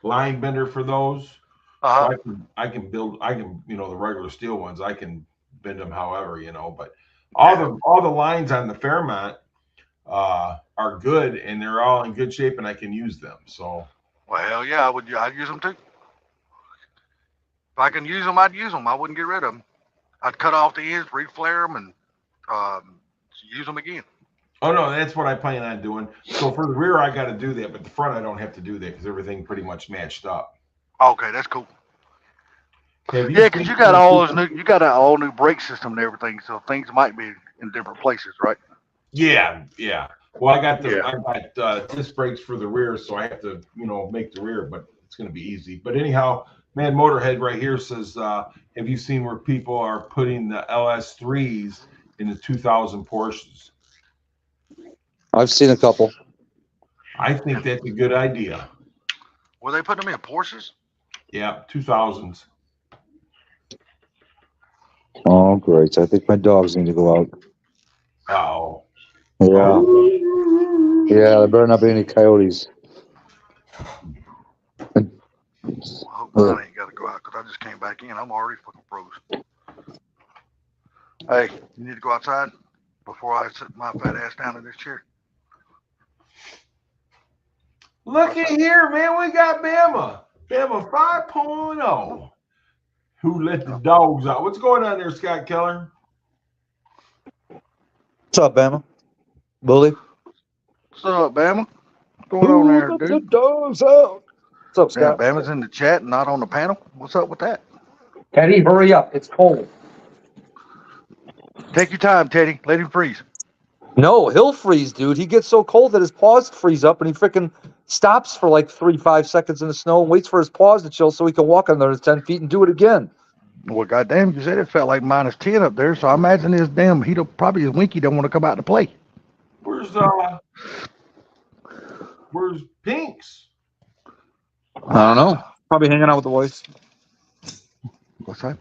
line bender for those. Uh-huh. I can build, the regular steel ones, I can bend them however, but all the lines on the Fairmont are good, and they're all in good shape, and I can use them. So Well, hell yeah, I'd use them too. If I can use them, I'd use them. I wouldn't get rid of them. I'd cut off the ends, reflare them, and use them again. oh no, that's what I plan on doing. So for the rear, I got to do that, but the front, I don't have to do that because everything pretty much matched up. Okay, that's cool. Have Yeah, because seen- you got all those new, you got an all new brake system and everything, so things might be in different places, right? Yeah. Well, I got Yeah. I got disc brakes for the rear, so I have to, make the rear, but it's going to be easy. But anyhow, Mad Motorhead right here says, have you seen where people are putting the LS3s in the 2000 Porsches? I've seen a couple. I think that's a good idea. Were they putting them in Porsches? Yeah, 2000s. Oh, great. I think my dogs need to go out. Oh. Yeah. Yeah, there better not be any coyotes. I hope mine ain't got to go out because I just came back in. I'm already fucking froze. Hey, you need to go outside before I sit my fat ass down in this chair. Look at here, man. We got Bama. Bama 5.0. Who let the dogs out? What's going on there, Scott Keller? What's up, Bama? Bully? What's up, Bama? What's going on there, Let the dude? dogs out. What's up, Yeah, Scott? Bama's in the chat and not on the panel. What's up with that? Teddy, hurry up. It's cold. Take your time, Teddy. Let him freeze. No, he'll freeze, dude. He gets so cold that his paws freeze up and he freaking stops for like 3-5 seconds in the snow and waits for his paws to chill so he can walk another 10 feet and do it again. Well, goddamn, you said it felt like -10 up there, so I imagine his damn probably his winky don't want to come out to play. Where's Pinks? I don't know. Probably hanging out with the boys. What's that?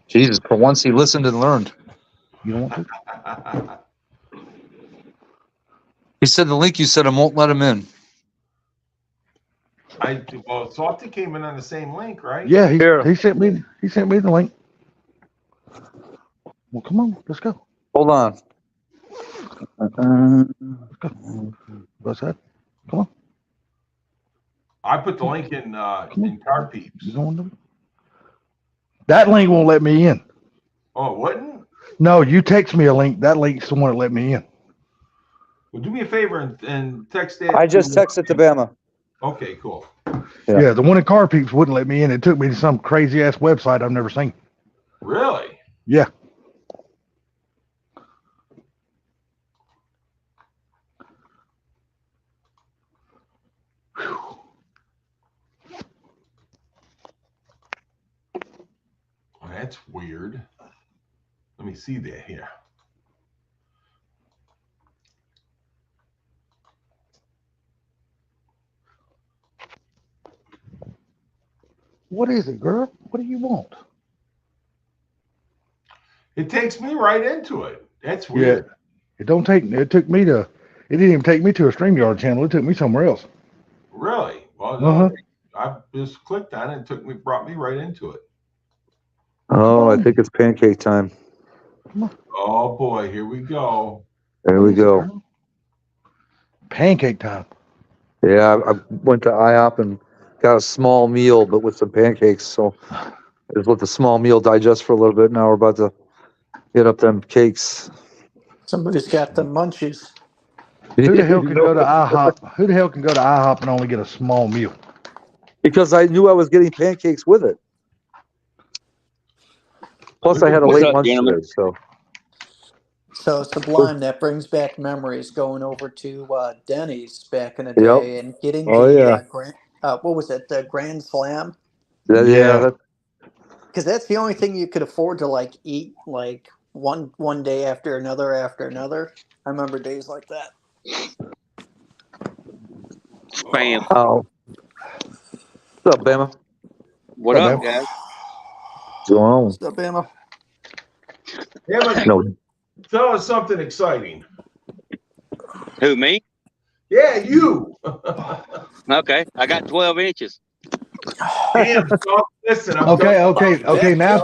Jesus, for once he listened and learned. You don't want to? He said the link you sent him won't let him in. Salty came in on the same link, right? Yeah, Here. he sent me the link. Well, come on, let's go. Hold on. What's that? I put the link in Car Peeps. You don't want to? That link won't let me in. Oh, it wouldn't? No, you text me a link. That link's the one that let me in. Well, do me a favor and text that. I just texted to Bama. Okay, cool. Yeah. Yeah, the one in Car Peeps wouldn't let me in. It took me to some crazy ass website I've never seen. Really? Yeah. Well, that's weird. Let me see that here. What is it, girl? What do you want? It takes me right into it. That's weird. It don't take. It took me to. It didn't even take me to a StreamYard channel. It took me somewhere else. Really? Well, Uh-huh. no, I just clicked on it and brought me right into it. Oh, I think it's pancake time. Oh boy, here we go. There we go. Pancake time. Yeah, I went to IHOP and got a small meal, but with some pancakes. So I just let the small meal digest for a little bit. Now we're about to get up them cakes. Somebody's got the munchies. Who the hell can go to IHOP? Who the hell can go to IHOP and only get a small meal? Because I knew I was getting pancakes with it. Plus, I had a What's late up, lunch gentlemen? today, so So Sublime, that brings back memories going over to Denny's back in the day and getting Oh, the yeah. what was it, the Grand Slam? yeah, Yeah. Because that's the only thing you could afford to like eat like one day after another after another. I remember days like that. Spam. Oh, what's up, Bama? What What's up, up, man? guys? What's going on? What's up, Bama? Yeah, but No, tell us something exciting. Who, me? Yeah, you. Okay, I got 12 inches. Damn, Soft, listen, I'm Okay. Now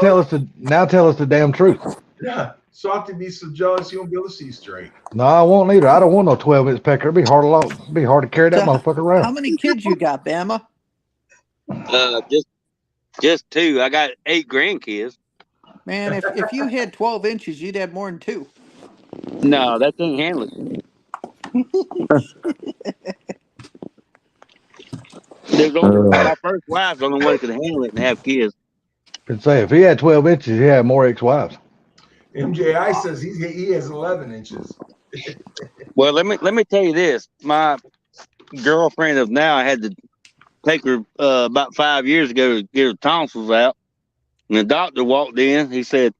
tell us the damn truth. Yeah, Softy be so jealous you won't be able to see straight. No, I won't either. I don't want no 12-inch pecker. It'd be hard to carry that So, motherfucker around. How many kids you got, Bama? Just 2. I got 8 grandkids. Man, if you had 12 inches, you'd have more than 2. No, that can't handle it. There's only my first wife's the only one that could handle it and have kids. Could say if he had 12 inches, he had more ex-wives. MJI says he has 11 inches. Well, let me tell you this. My girlfriend of now, I had to take her about 5 years ago to get her tonsils out. And the doctor walked in. He said,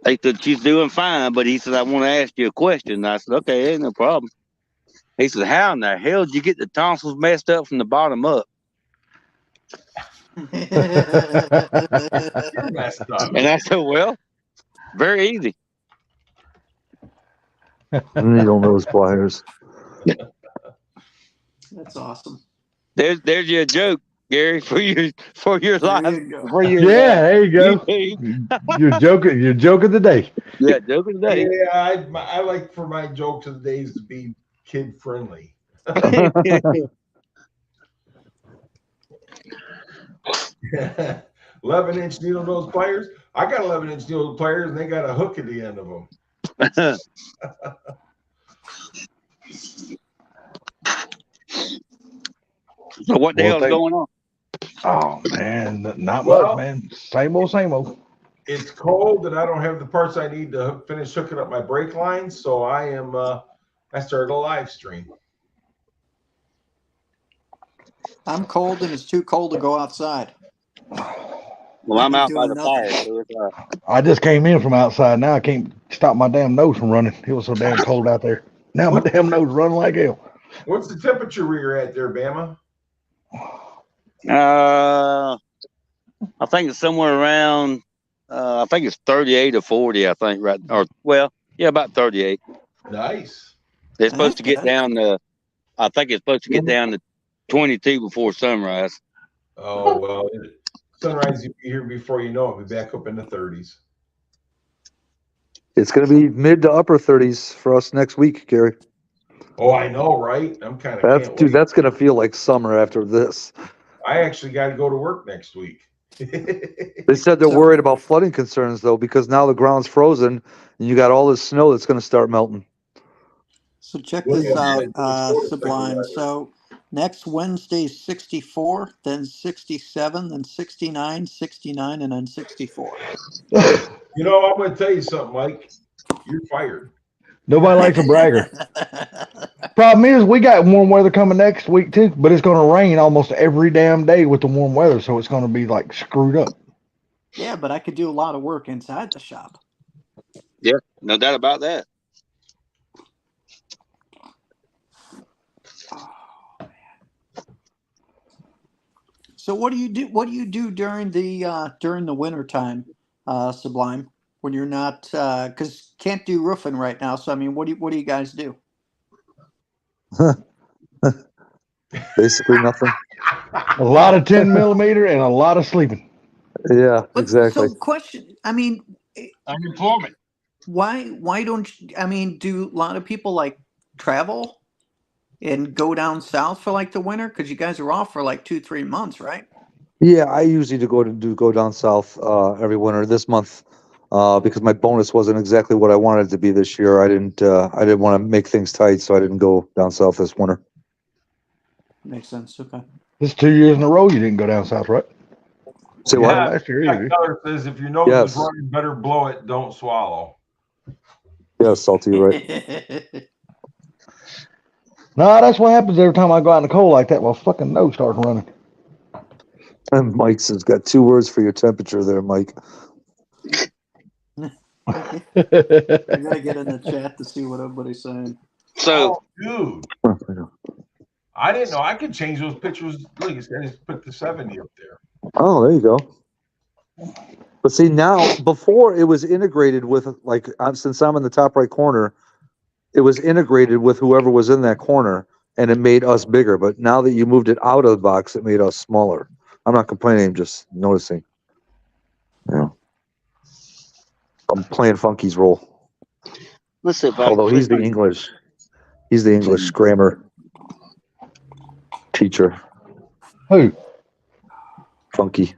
they said, she's doing fine, but he said, I want to ask you a question. And I said, okay, ain't no problem. He said, how in the hell did you get the tonsils messed up from the bottom up? You're messed up. And I said, well, very easy. needle nose pliers. That's awesome. There's your joke, Gary, for your There life. you go. For your Yeah, there you go. YouTube. You're joking today. Yeah, joke of the day. Yeah, I like for my jokes of the days to be kid friendly. 11-inch needle nose pliers. I got 11-inch needle pliers, and they got a hook at the end of them. So what the Well, hell's going on? Oh man, not Well- much, man. Same old, same old. It's cold, and I don't have the parts I need to finish hooking up my brake lines. So I am. I started a live stream. I'm cold and it's too cold to go outside. Well, I'm out by Doing the nothing. fire. So it's, I just came in from outside. Now I can't stop my damn nose from running. It was so damn cold out there. Now my damn nose running like hell. What's the temperature where you're at there, Bama? I think it's somewhere around. I think it's 38 or 40. I think right, or well, yeah, about 38. Nice. It's supposed to get Okay. down to. I think it's supposed to get down to 22 before sunrise. Oh well, sunrise will be here before you know it. We'll be back up in the 30s. It's going to be mid to upper 30s for us next week, Gary. Oh, I know, right? I'm kind of. That's going to feel like summer after this. I actually got to go to work next week. They said they're worried about flooding concerns, though, because now the ground's frozen and you got all this snow that's going to start melting. So check Well, this yeah, out, it's Sublime. right. So Next Wednesday, 64, then 67, then 69, 69, and then 64. You know, I'm going to tell you something, Mike. You're fired. Nobody likes a bragger. Problem is, we got warm weather coming next week too, but it's going to rain almost every damn day with the warm weather, so it's going to be like screwed up. Yeah, but I could do a lot of work inside the shop. Yeah, no doubt about that. So what do you do? What do you do during the winter time, Sublime? When you're not, because can't do roofing right now. So I mean, what do you guys do? Basically nothing. A lot of 10 millimeter and a lot of sleeping. Yeah, But, exactly. So question, I mean, Unemployment. why don't you, I mean, do a lot of people like travel and go down south for like the winter? Because you guys are off for like 2-3 months, right? Yeah, I usually go down south every winter. This month, because my bonus wasn't exactly what I wanted it to be this year, I didn't want to make things tight, so I didn't go down south this winter. Makes sense. Okay. This is 2 years in a row you didn't go down south, right? Say Yeah. what? Last year, Jack either. Keller says if your nose Yes. is running, better blow it, don't swallow. Yeah, salty, right? No, that's what happens every time I go out in the cold like that. My fucking nose starts running. And Mike's has got 2 words for your temperature there, Mike. I gotta get in the chat to see what everybody's saying. So, Oh, dude, I didn't know I could change those pictures. Look, it's going to put the 70 up there. Oh, there you go. But see, now, before it was integrated with, like, since I'm in the top right corner, it was integrated with whoever was in that corner, and it made us bigger. But now that you moved it out of the box, it made us smaller. I'm not complaining, I'm just noticing. Yeah. I'm playing Funky's role. let's see if I Although he's the English grammar teacher. Who? Funky.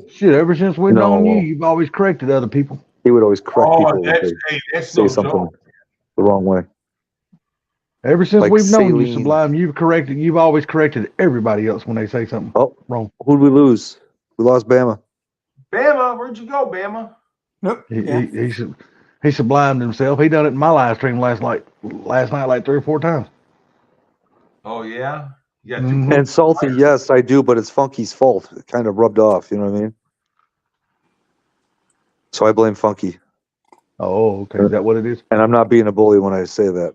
Shit, ever since we've No. known you, you've always corrected other people. He would always correct Oh, people if that's, they hey, that's say no something joke. the wrong way. Ever since Like we've known you, saline. Sublime, you've always corrected everybody else when they say something Oh, wrong. who'd we lose? We lost Bama. Bama, where'd you go, Bama? Nope. He, Yeah. he sublimed himself. He done it in my live stream last night like 3 or 4 times. Oh, yeah? You got Mhm. And salty, yes, I do, but it's Funky's fault. It kind of rubbed off, you know what I mean? So I blame Funky. Oh, okay. Is that what it is? And I'm not being a bully when I say that.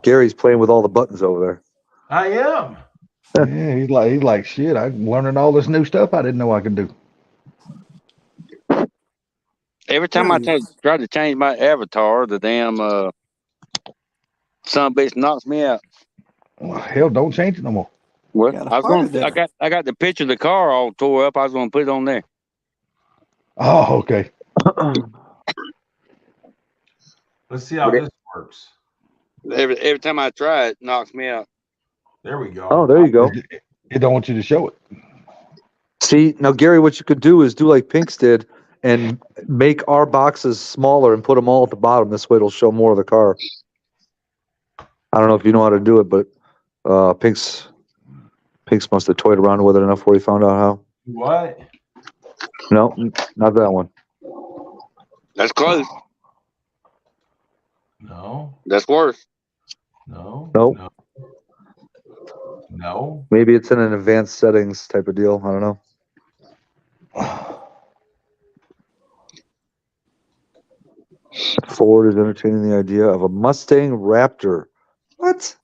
Gary's playing with all the buttons over there. I am. Yeah, he's like shit. I'm learning all this new stuff I didn't know I could do. every time I try to change my avatar, the damn son of a bitch knocks me out. Well, hell, don't change it no more. Well, Got a I was part going. of it. I got the picture of the car all tore up. I was going to put it on there. Oh, okay. Let's see how this works. Every time I try it, it knocks me out. There we go. Oh, there you go. It don't want you to show it. See, now, Gary, what you could do is do like Pinks did and make our boxes smaller and put them all at the bottom. This way it'll show more of the car. I don't know if you know how to do it, but Pinks must have toyed around with it enough where he found out how. What? No, not that one. That's close. No. That's worse. No. Nope. No. No. Maybe it's in an advanced settings type of deal. I don't know. Ford is entertaining the idea of a Mustang Raptor. What?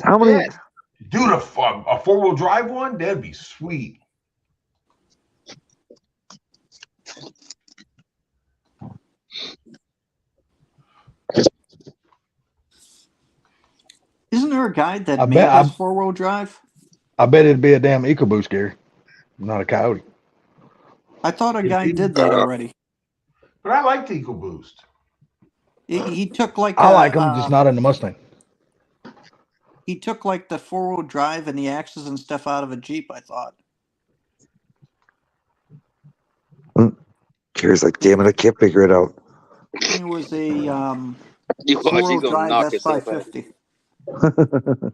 How many? Yeah. Dude, a 4-wheel drive one? That'd be sweet. Isn't there a guy that I made bet this 4-wheel drive? I bet it'd be a damn EcoBoost, Gary, not a Coyote. I thought a guy did that already. But I like the EcoBoost. He took like I like them, just not in the Mustang. he took like the 4-wheel drive and the axles and stuff out of a Jeep. I thought. Gary's like, damn it, I can't figure it out. It was a You watch, you 4-wheel gonna drive knock yourself out. S550.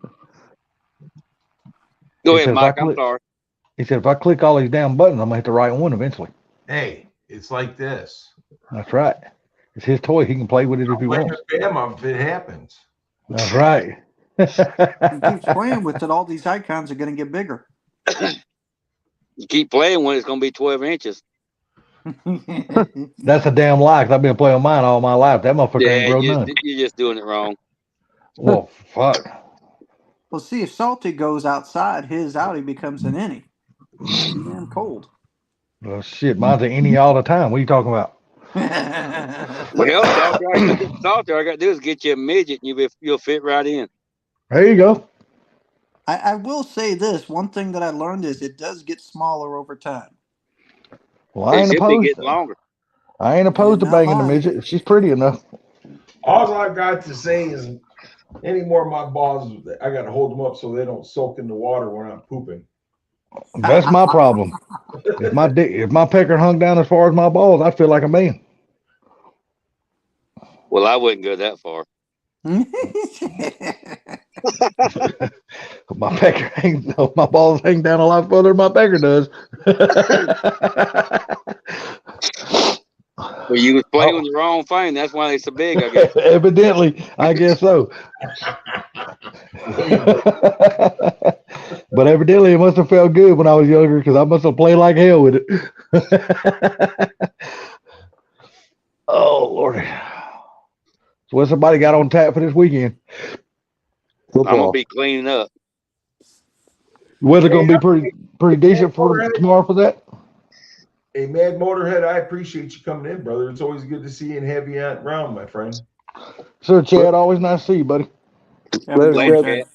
Go He ahead, said, Mike. I'm sorry. he said, if I click all these damn buttons, I'm gonna hit the right one eventually. Hey, it's like this. That's right. It's his toy. He can play with it if he Play wants. with Bama if it happens. That's right. He keeps playing with it. All these icons are going to get bigger. You keep playing when it's going to be 12 inches. That's a damn lie, 'cause I've been playing mine all my life. That motherfucker ain't Yeah, grown none. you're just doing it wrong. Well, fuck. Well, see, if Salty goes outside, his outie becomes an innie. It's too damn cold. Well, shit, mine's an innie all the time. What are you talking about? Well, Salty, all I got to do is get you a midget and you'll fit right in. There you go. I will say this. One thing that I learned is it does get smaller over time. Well, I It ain't should be opposed. getting longer. I ain't opposed to Not banging the mine. midget if she's pretty enough. All I've got to say is any more of my balls, I got to hold them up so they don't soak in the water when I'm pooping. That's my problem. If my pecker hung down as far as my balls, I'd feel like a man. Well, I wouldn't go that far. My pecker my balls hang down a lot further than my pecker does. Well, you was playing with the wrong thing. That's why they're so big, I guess. Evidently, I guess so. But evidently, it must have felt good when I was younger because I must have played like hell with it. Oh, Lordy. So what somebody got on tap for this weekend? I'm going to be cleaning up. Weather going to be pretty decent for tomorrow for that? Hey, Mad Motorhead, I appreciate you coming in, brother. It's always good to see you and have you around, my friend. Sir, Chad, always nice to see you, buddy. Later, Chad.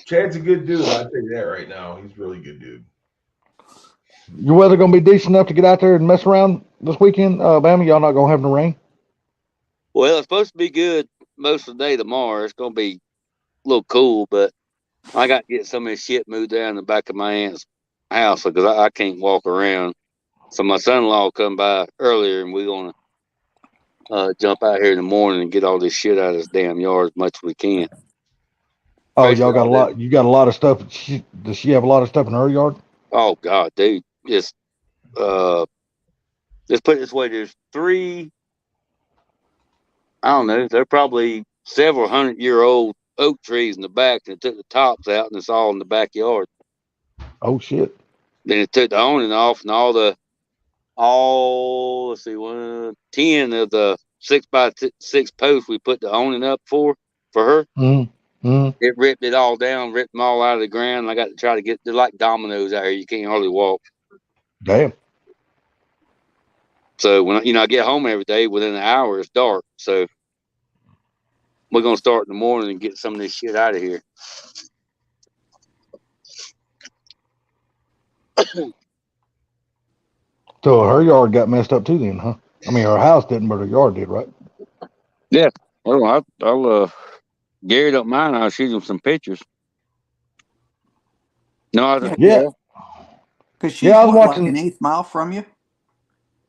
Chad's a good dude. I'll tell you that right now. He's a really good dude. Your weather going to be decent enough to get out there and mess around this weekend, Bama? Y'all not going to have no rain? Well, it's supposed to be good most of the day tomorrow. It's going to be a little cool, but I got to get some of this shit moved down the back of my aunt's house because I can't walk around. So my son-in-law come by earlier, and we're going to jump out here in the morning and get all this shit out of this damn yard as much as we can. Oh, y'all got a lot. You got a lot of stuff. Does she have a lot of stuff in her yard? Oh God, dude! Just let's put it this way: there's 3. I don't know. They're probably several 100-year-old oak trees in the back, and it took the tops out, and it's all in the backyard. Oh shit! Then it took the awning off, and let's see, 10 of the 6x6 posts we put the awning up for her. Mm-hmm. It ripped it all down, ripped them all out of the ground. And I got to try to they're like dominoes out here. You can't hardly walk. Damn. So when I get home every day, within an hour, it's dark. So we're going to start in the morning and get some of this shit out of here. So her yard got messed up too then, huh? I mean, her house didn't, but her yard did, right? Yeah. Well, I'll Gary don't mind. I'll shoot him some pictures. No, Yeah. Because she's I was like watching an 1/8 mile from you?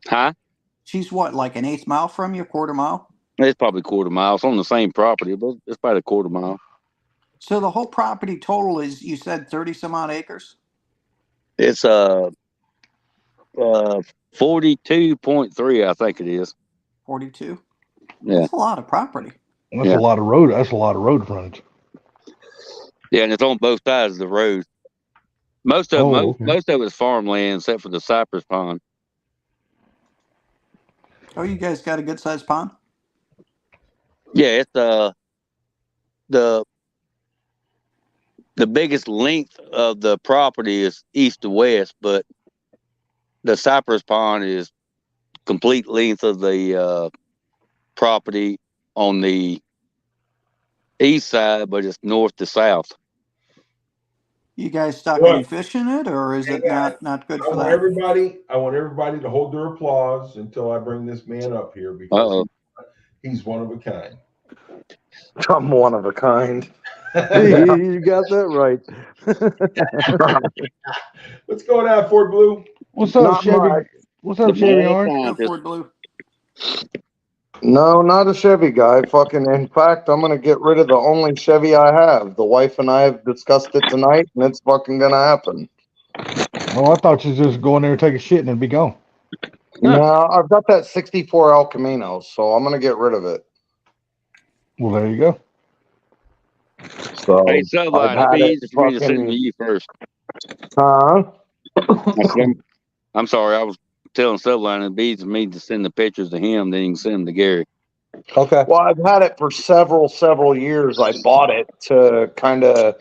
Huh? She's like an 1/8 mile from you, 1/4 mile? It's probably 1/4 mile. It's on the same property, but it's about a 1/4 mile. So the whole property total is, you said 30 some odd acres? It's 42.3, I think it is. 42? Yeah. That's a lot of property. That's a lot of road. That's a lot of road frontage. Yeah, and it's on both sides of the road. Most of it's farmland except for the cypress pond. Oh, you guys got a good sized pond? Yeah, it's the biggest length of the property is east to west, but the cypress pond is complete length of the property on the east side, but it's north to south. You guys stock any fish in it, or is it not good for that? I want everybody to hold their applause until I bring this man up here because he's one of a kind. I'm one of a kind. You got that right. What's going on, Fort Blue? What's up, Chevy? What's up, Chevy Orange? Fort Blue. No, not a Chevy guy. Fucking, in fact, I'm gonna get rid of the only Chevy I have. The wife and I have discussed it tonight, and it's fucking gonna happen. Oh, I thought you just go in there and take a shit and it'd be gone. No, I've got that 64 El Camino, so I'm gonna get rid of it. Well, there you go. So Hey, Sublime, it'd had be it easy for me to send fucking- to you first. Huh? I'm sorry, I was telling Sublime it'd be easy for me to send the pictures to him, then you can send them to Gary. Okay. Well, I've had it for several years. I bought it to kind of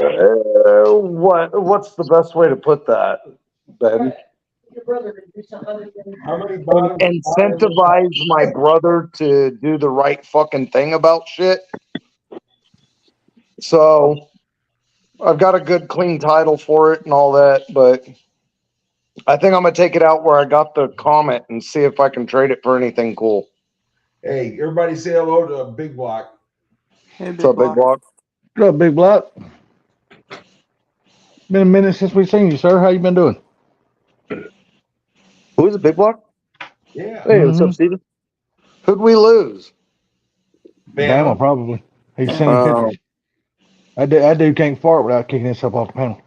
what's the best way to put that, Ben? Your brother to do something other than. How many bottom- Incentivize my brother to do the right fucking thing about shit. So I've got a good clean title for it and all that, but I think I'm gonna take it out where I got the Comet and see if I can trade it for anything cool. Hey, everybody say hello to Big Block. Hey, What's up, Big Block? What's up, Big Block? Been a minute since we've seen you, sir. How you been doing? Who is it, Big Block? Yeah. Hey, what's up, Steven? Who'd we lose? Bama, probably. He's sending Oh. pictures. That dude can't fart without kicking himself off the panel.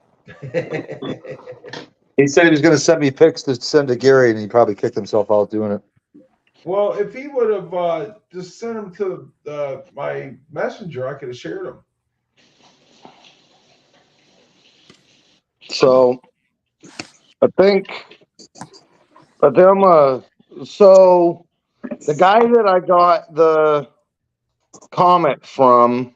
He said he was gonna send me pics to send to Gary, and he probably kicked himself out doing it. Well, if he would have just sent them to my messenger, I could have shared them. So I think I'm so the guy that I got the Comet from,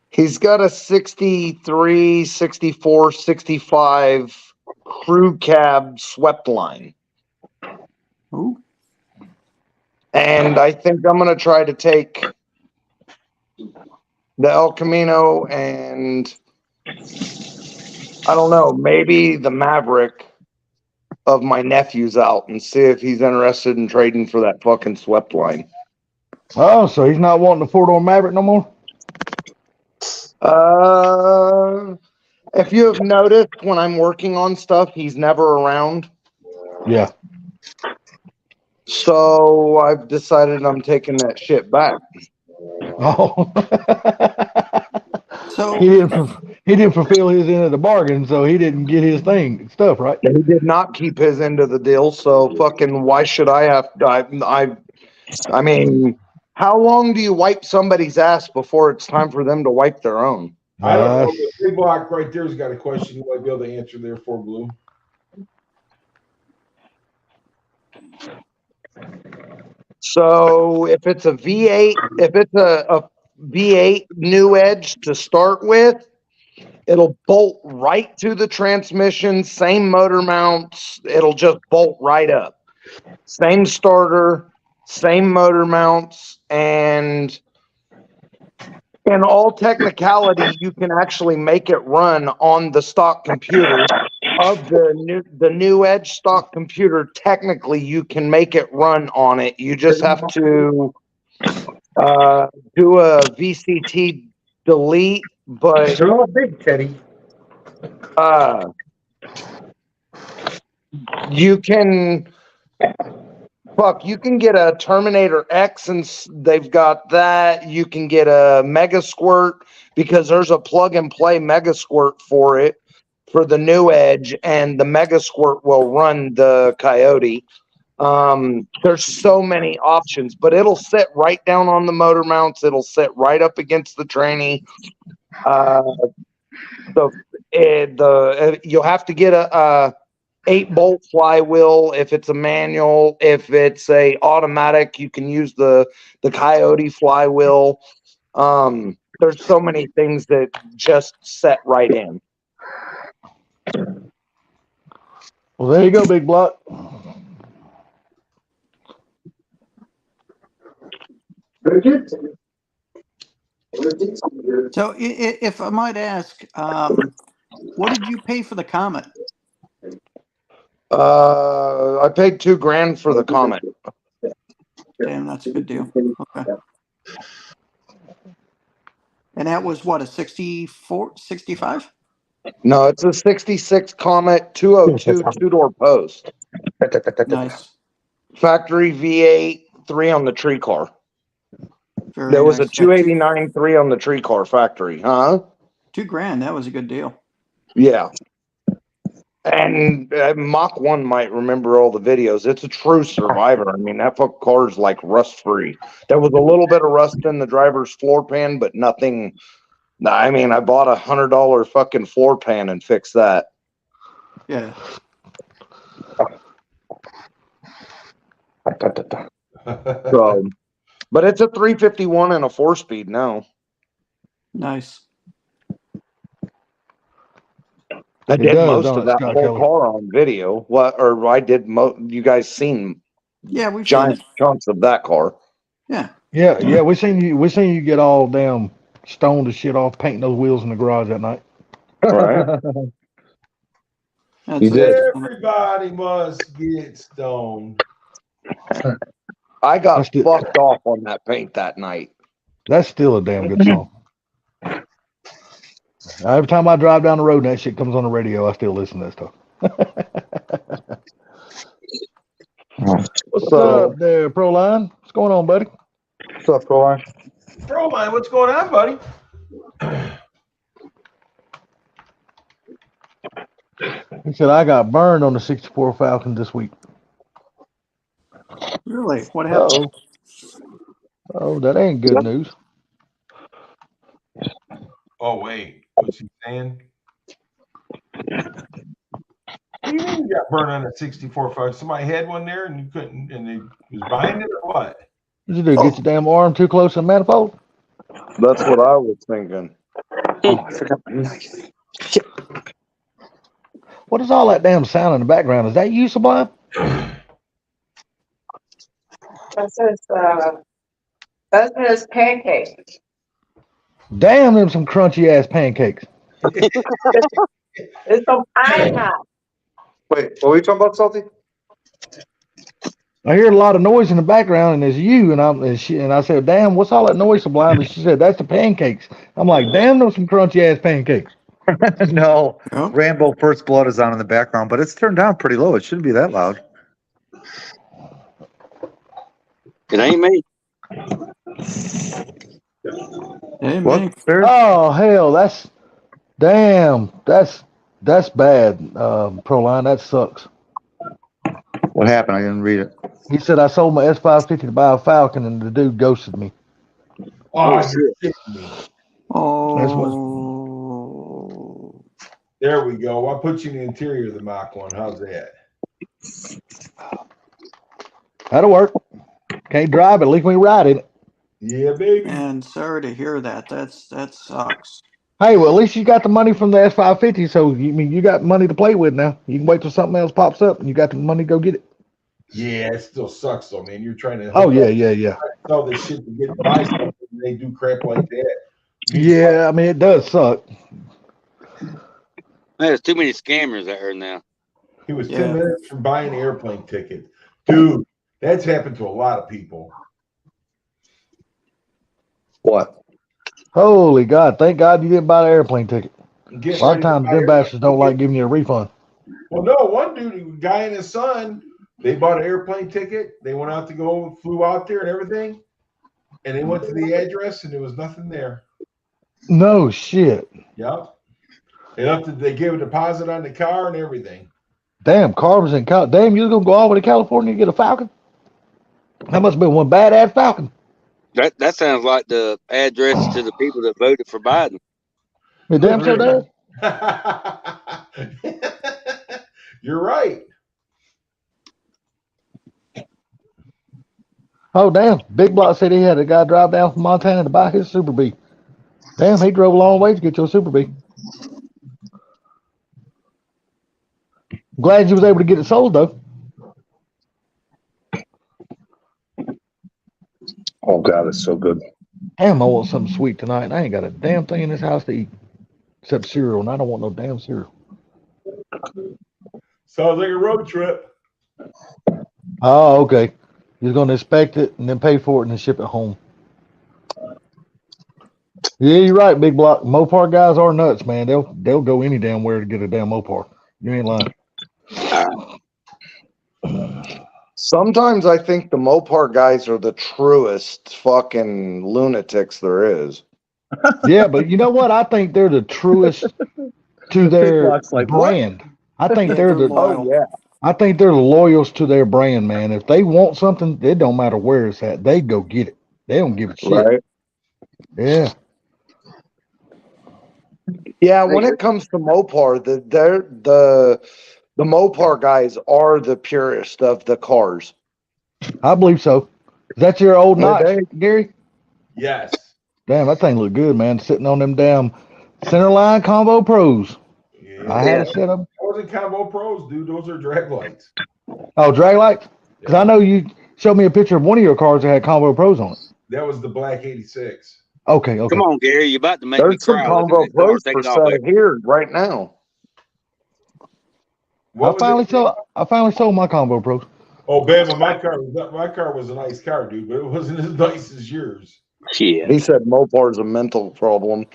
he's got a 63, 64, 65 crew cab swept line. Ooh. And I think I'm going to try to take the El Camino and I don't know, maybe the Maverick of my nephew's out and see if he's interested in trading for that fucking swept line. Oh, so he's not wanting the 4-door Maverick no more? If you have noticed, when I'm working on stuff, he's never around. Yeah. So I've decided I'm taking that shit back. Oh. So he didn't fulfill his end of the bargain, so he didn't get his stuff, right? He did not keep his end of the deal, so fucking why should I have? I mean, how long do you wipe somebody's ass before it's time for them to wipe their own? I don't know. Big Block right there's got a question you might be able to answer there for Blue. So if it's a V8, if it's a V8 new edge to start with, it'll bolt right to the transmission, same motor mounts, it'll just bolt right up. Same starter, same motor mounts, and in all technicality, you can actually make it run on the stock computer of the new Edge stock computer. Technically, you can make it run on it. You just have to do a VCT delete, but big Teddy. you can you can get a Terminator X and they've got that. You can get a Mega Squirt because there's a plug and play Mega Squirt for it for the new Edge, and the Mega Squirt will run the Coyote. There's so many options, but it'll sit right down on the motor mounts. It'll sit right up against the tranny. You'll have to get a 8-bolt flywheel if it's a manual. If it's a automatic, you can use the Coyote flywheel. There's so many things that just set right in. Well, there you go, Big Block. Very good. So if I might ask, what did you pay for the Comet? I paid $2,000 for the Comet. Damn, that's a good deal. Okay. And that was what, a 64, 65? No, it's a 66 Comet 202 two-door post. Nice. Factory V8 3 on the tree car. Very There was a nice. 289 3 on the tree car factory, huh? $2,000. That was a good deal. Yeah. And Mach 1 might remember all the videos. It's a true survivor. I mean, that fucking car's like rust free. There was a little bit of rust in the driver's floor pan, but nothing. I mean, I bought $100 fucking floor pan and fixed that. Yeah. So, but it's a 351 and a 4-speed now. Nice. I It did does, most don't of it, that Scott whole Kelly? car on video. What? Or I did. You guys seen Yeah, we've seen giant it. chunks of that car? Yeah. Yeah, we seen you get all damn stoned to shit off painting those wheels in the garage that night. Right. That's You did. Everybody must get stoned. I got Let's do- fucked off on that paint that night. That's still a damn good song. Every time I drive down the road and that shit comes on the radio, I still listen to that stuff. What's So- up there, Proline? What's going on, buddy? What's up, Troy? Proline, what's going on, buddy? He said I got burned on the 64 Falcon this week. Really? What happened? Oh, that ain't good news. Oh, wait. What's he saying? What do you mean you got burned on a 64 Falcon? Somebody had one there and you couldn't, and they was buying it or what? What'd you do? Get your damn arm too close to the manifold? That's what I was thinking. What is all that damn sound in the background? Is that you, Sublime? That's his pancakes. Damn, them some crunchy ass pancakes. It's some pie. Wait, what were you talking about, Salty? I hear a lot of noise in the background, and it's you. And I said, "Damn, what's all that noise, Sublime?" And she said, "That's the pancakes." I'm like, "Damn, those some crunchy ass pancakes." No, Oh. Rambo First Blood is on in the background, but it's turned down pretty low. It shouldn't be that loud. It ain't me. Hey, What? man. There? Oh hell, that's bad, Proline. That sucks. What happened? I didn't read it. He said I sold my S550 to buy a Falcon, and the dude ghosted me. Oh, you're kidding me. Oh. There we go. I'll put you in the interior of the Mach 1. How's that? That'll work. Can't drive it. At least we ride in it. Yeah, baby. Man, sorry to hear that. That sucks. Hey, well, at least you got the money from the S550, so you got money to play with now. You can wait till something else pops up, and you got the money to go get it. Yeah, it still sucks though, man. You're trying to Oh yeah. sell this shit to get to buy something, and they do crap like that. Yeah, I mean it does suck. There's too many scammers out here now. He was Yeah. 10 minutes from buying an airplane ticket. Dude, that's happened to a lot of people. What? Holy God! Thank God you didn't buy the airplane ticket. Getting A lot ready of to times buy them airplane bastards don't ticket. like giving you a refund. Well, no, one dude, a guy and his son, they bought an airplane ticket. They went out to go, flew out there and everything. And they went to the address and there was nothing there. No shit. Yep. They gave a deposit on the car and everything. Damn, Carver's in Cal. Damn, you was gonna go all the way to California to get a Falcon? That must have been one badass Falcon. That sounds like the address to the people that voted for Biden. It damn sure does. You're right. Oh damn! Big Block said he had a guy drive down from Montana to buy his Super Bee. Damn, he drove a long way to get your Super Bee. Glad you was able to get it sold though. Oh God, it's so good. Damn, I want something sweet tonight. And I ain't got a damn thing in this house to eat except cereal, and I don't want no damn cereal. Sounds like a road trip. Oh, okay. You're gonna inspect it and then pay for it and then ship it home. Yeah, you're right, Big Block. Mopar guys are nuts, man. They'll go any damn where to get a damn Mopar. You ain't lying. Sometimes I think the Mopar guys are the truest fucking lunatics there is. Yeah, but you know what? I think they're the truest to their Block's like, what? brand. I think Yeah, they're they're the loyal. Oh yeah. I think they're the loyals to their brand, man. If they want something, it don't matter where it's at. They go get it. They don't give a shit. Right. Yeah. Yeah, when it comes to Mopar, the Mopar guys are the purest of the cars. I believe so. Is that your old Yeah, notch, Gary? Yes. Damn, that thing look good, man. Sitting on them damn Centerline Combo Pros. Yeah. I had it set up. Those wasn't Combo Pros, dude. Those are drag lights. Oh, drag lights? Because I know you showed me a picture of one of your cars that had Combo Pros on it. That was the black 86. Okay, okay. Come on, Gary, you're about to make me There's some cry. looking Combo at this car. Pros Take for it off sale there. here right now. What was it? I finally sold my Combo Pros. Oh, Bama, my car was a nice car, dude, but it wasn't as nice as yours. Shit. He said Mopar's a mental problem.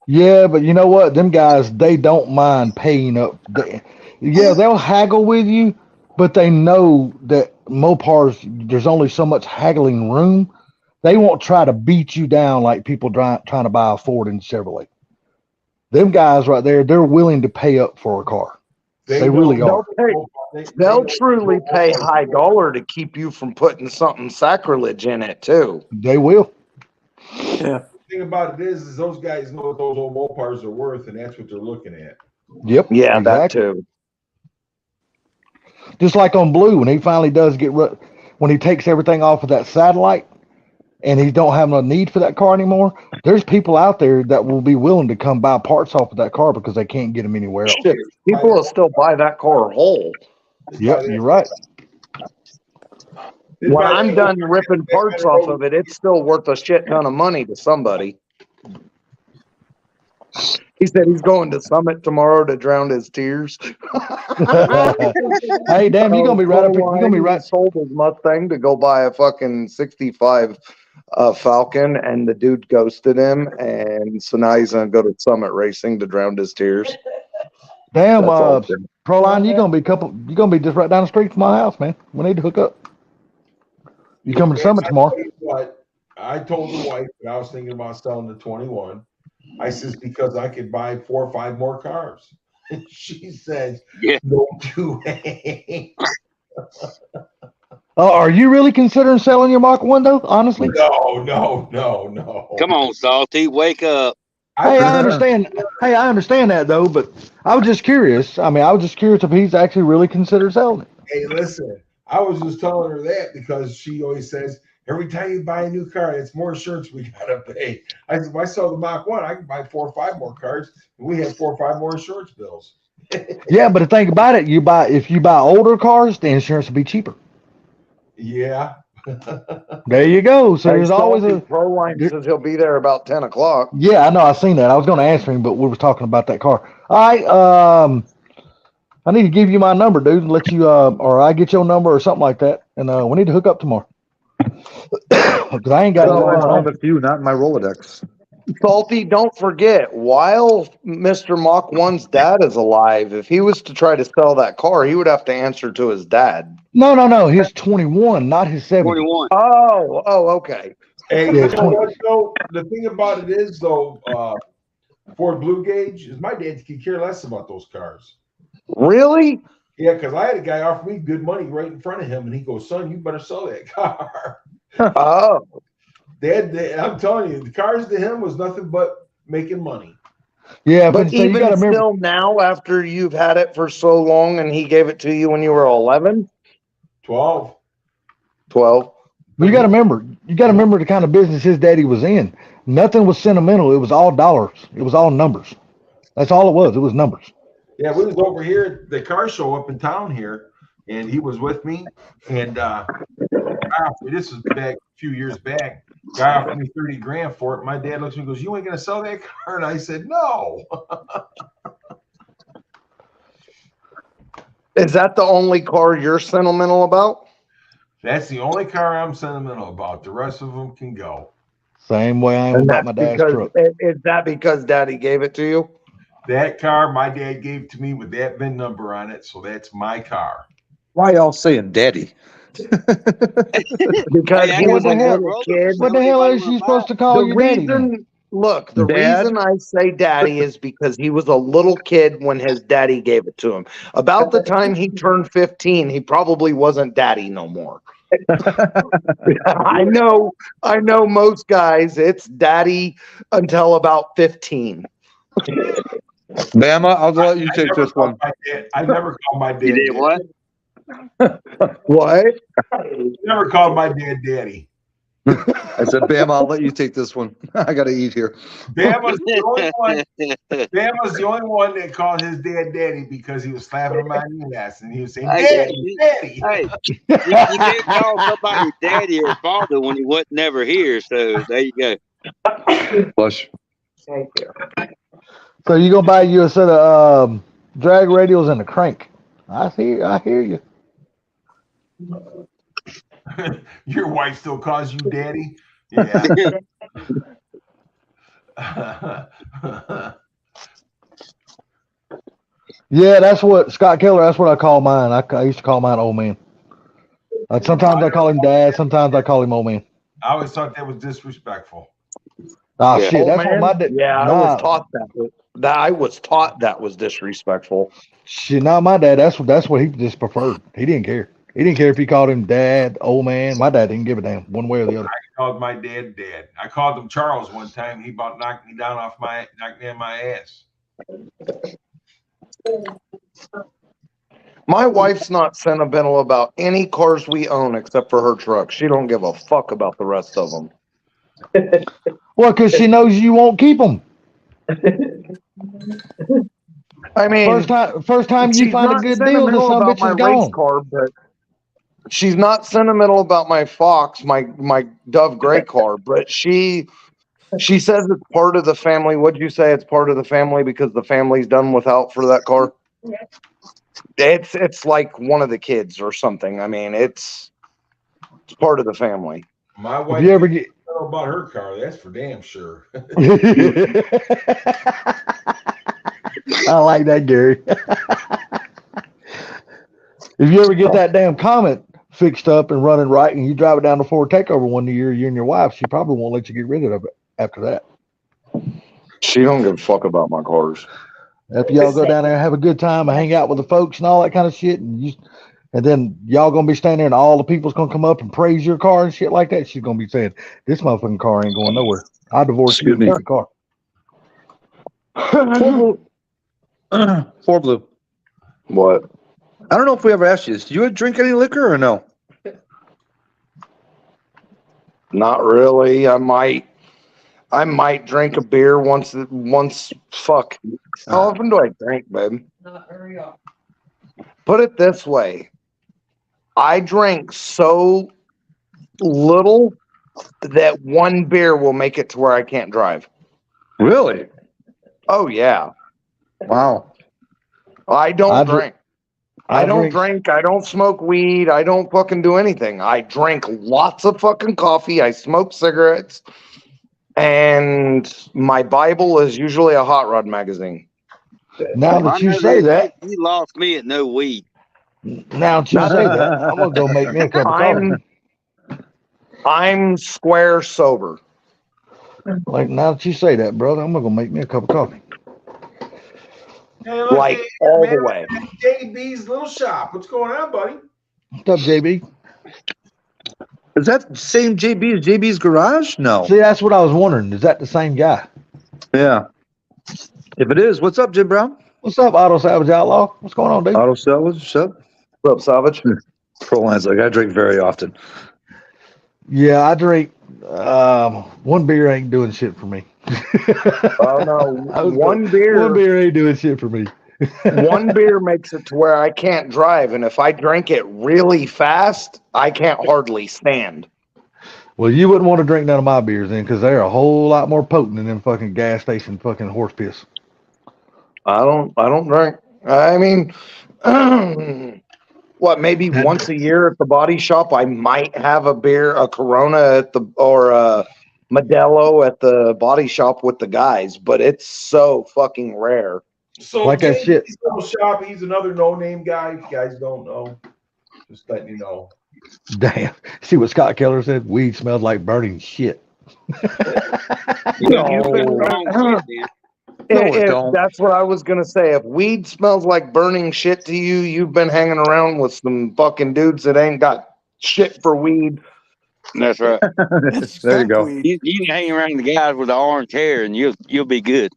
Yeah, but you know what? Them guys, they don't mind paying up. They'll haggle with you, but they know that Mopars, there's only so much haggling room. They won't try to beat you down like people trying to buy a Ford and Chevrolet. Them guys right there, they're willing to pay up for a car. They really are. They'll truly pay high dollar to keep you from putting something sacrilege in it too. They will. Yeah. The thing about it is those guys know what those old Mopars are worth, and that's what they're looking at. Yep. Yeah, that exactly. too. Just like on Blue, when he finally does when he takes everything off of that satellite and he don't have no need for that car anymore, there's people out there that will be willing to come buy parts off of that car because they can't get them anywhere else. Shit, people will still buy that car whole. Yep, you're right. When I'm done ripping parts off of it, it's still worth a shit ton of money to somebody. He said he's going to Summit tomorrow to drown his tears. Hey, damn, you're gonna be right up. You're gonna be right. He sold his Mustang to go buy a fucking '65 Falcon, and the dude ghosted him, and so now he's gonna go to Summit Racing to drown his tears. Damn, That's all. Proline, you're gonna be just right down the street from my house, man. We need to hook up. You coming to Summit tomorrow? What I told the wife that I was thinking about selling the 21. I says because I could buy 4 or 5 more cars. And she says, Yeah. "No, you ain't." Are you really considering selling your Mach 1 though? Honestly? No. Come on, Salty, wake up. Hey, I understand. Hey, I understand that though, but I was just curious. I mean, I was just curious if he's actually really considered selling it. Hey, listen, I was just telling her that because she always says, every time you buy a new car, it's more insurance we gotta pay. I said, if I sell the Mach 1, I can buy 4 or 5 more cars, and we have 4 or 5 more insurance bills. Yeah, but the thing about it, if you buy older cars, the insurance will be cheaper. Yeah. There you go. So there's always a Proline says he'll be there about 10 o'clock. Yeah, I know. I seen that. I was going to answer him, but we were talking about that car. All right. I need to give you my number, dude, and let you, or I get your number or something like that, and we need to hook up tomorrow. Because I ain't got No, I no. found a few, not in my Rolodex. Salty, don't forget, while Mr. Mach 1's dad is alive, if he was to try to sell that car, he would have to answer to his dad. No. He's 21, not his 70. 21. Oh, okay. Hey, Yeah, you it's know what, though? The thing about it is, though, Ford Blue Gauge is my dad could care less about those cars. Really? Yeah, because I had a guy offer me good money right in front of him, and he goes, "Son, you better sell that car." Oh. I'm telling you, the cars to him was nothing but making money. Yeah, But so you even got to remember. still now, after you've had it for so long and he gave it to you when you were 11? 12. 12? You got to remember. You got to remember the kind of business his daddy was in. Nothing was sentimental. It was all dollars. It was all numbers. That's all it was. It was numbers. Yeah, we was over here at the car show up in town here, and he was with me. And this was back a few years back. Guy offered me 30 grand for it. My dad looks at me and goes, "You ain't gonna sell that car?" And I said, "No." Is that the only car you're sentimental about? That's the only car I'm sentimental about. The rest of them can go. Same way I am And about that's my dad's because, truck. is that because daddy gave it to you? That car my dad gave to me with that VIN number on it, so that's my car. Why y'all saying daddy? Because Hey, I he got was a my little brother, kid. so What the hell anybody is wanna you supposed buy to call The your daddy then? reason, look, the Dad? reason I say daddy is because he was a little kid when his daddy gave it to him. About the time he turned 15, he probably wasn't daddy no more. I know most guys, it's daddy until about 15. Bama, I'll let you I take never this called one. my dad. I never called my dad. You did daddy. what? What? I never called my dad daddy. I said, Bama, I'll let you take this one. I gotta eat here. Bama's the only one. Bama's the only one that called his dad daddy because he was slapping him on the ass and he was saying, Hey, "Daddy, you- daddy." Hey, you can't call somebody daddy or father when he wasn't never here. So there you go. Flush. Thank you. So you gonna buy you a set of drag radials and a crank? I hear you. Your wife still calls you daddy? Yeah. Yeah, that's what Scott Keller. That's what I call mine. I used to call mine old man. Sometimes I call him dad. Sometimes I call him old man. I always thought that was disrespectful. Oh Yeah. shit, Oh, that's what man. my dad. Yeah, I Nah, was taught that. I was taught that was disrespectful. shit, not my dad. That's what he just preferred. He didn't care. He didn't care if he called him dad, old man. My dad didn't give a damn one way or the other. I called my dad dad. I called him Charles one time. He about knocked me down knocked me on my ass. My wife's not sentimental about any cars we own except for her truck. She don't give a fuck about the rest of them. Well, because she knows you won't keep them. I mean, First time you she's find a not good deal, the sentimental son of a about bitch my is race gone. car, but she's not sentimental about my Fox, my Dove Gray car. But she says it's part of the family. What'd you say? It's part of the family because the family's done without for that car. Yeah. It's like one of the kids or something. I mean, it's part of the family. My If wife you ever didn't get, know about her car. That's for damn sure. I like that, Gary. If you ever get that damn Comet fixed up and running right, and you drive it down to Ford Takeover one year, you and your wife, she probably won't let you get rid of it after that. She don't give a fuck about my cars. After y'all go down there and have a good time and hang out with the folks and all that kind of shit, and then y'all gonna be standing there and all the people's gonna come up and praise your car and shit like that. She's gonna be saying, "This motherfucking car ain't going nowhere. I divorce you and Excuse keep the car." Four blue. What? I don't know if we ever asked you this. Do you drink any liquor or no? Not really. I might drink a beer once. Fuck. How often do I drink, babe? Not very often. Put it this way. I drink so little that one beer will make it to where I can't drive. Really? Oh yeah. Wow. I don't I dr- drink. I don't drink. I don't smoke weed. I don't fucking do anything. I drink lots of fucking coffee. I smoke cigarettes. And my Bible is usually a hot rod magazine. Now I that you know say that, you lost me at no weed. now that you say that, I'm gonna go make me a cup of coffee. I'm square sober. Like now that you say that, brother, I'm gonna go make me a cup of coffee. Hey, look, Like hey, all man, the way. JB's little shop. What's going on, buddy? What's up, JB? Is that the same JB as JB's Garage? No. See, that's what I was wondering. Is that the same guy? Yeah. If it is, what's up, Jim Brown? What's up, Auto Salvage Outlaw? What's going on, dude? Auto Salvage, what's up? What's up, Savage? Proline's like, I drink very often. Yeah, I drink. One beer ain't doing shit for me. Oh no, one beer ain't doing shit for me. one beer makes it to where I can't drive, and if I drink it really fast, I can't hardly stand. Well, you wouldn't want to drink none of my beers then, because they're a whole lot more potent than them fucking gas station fucking horse piss. I don't drink. I mean, what, maybe once a year at the body shop I might have a beer, a Corona or a Modelo at the body shop with the guys, but it's so fucking rare. So Like that shit. JB's little shop. He's another no-name guy. If you guys don't know. Just letting you know. Damn. See what Scott Keller said? Weed smells like burning shit. You've been wrong shit, man. No, it don't. That's what I was gonna say. If weed smells like burning shit to you, you've been hanging around with some fucking dudes that ain't got shit for weed. That's right. There you go. You can hang around the guys with the orange hair, and you'll be good.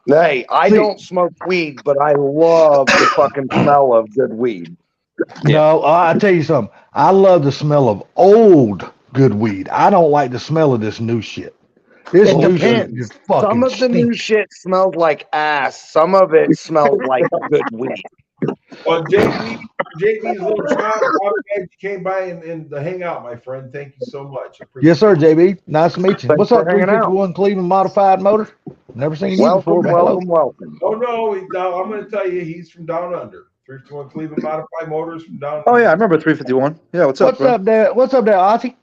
Hey, I don't smoke weed, but I love the fucking smell of good weed. No, I tell you something. I love the smell of old good weed. I don't like the smell of this new shit. This It new shit depends. is fucking Some of the new stinks. shit smells like ass. Some of it smells like good weed. Well, JB's little child, I'm glad you came by and to hang out, my friend. Thank you so much. Yes, sir, JB. Nice to meet you. Thanks What's for up, hanging out. 351 Cleveland Modified Motor? Never seen you before. Welcome, welcome. Oh no, I'm going to tell you, he's from down under. 351 Cleveland Modified Motors from down. Oh yeah, I remember 351. Yeah, what's up? What's up there? What's up there, Ozzy?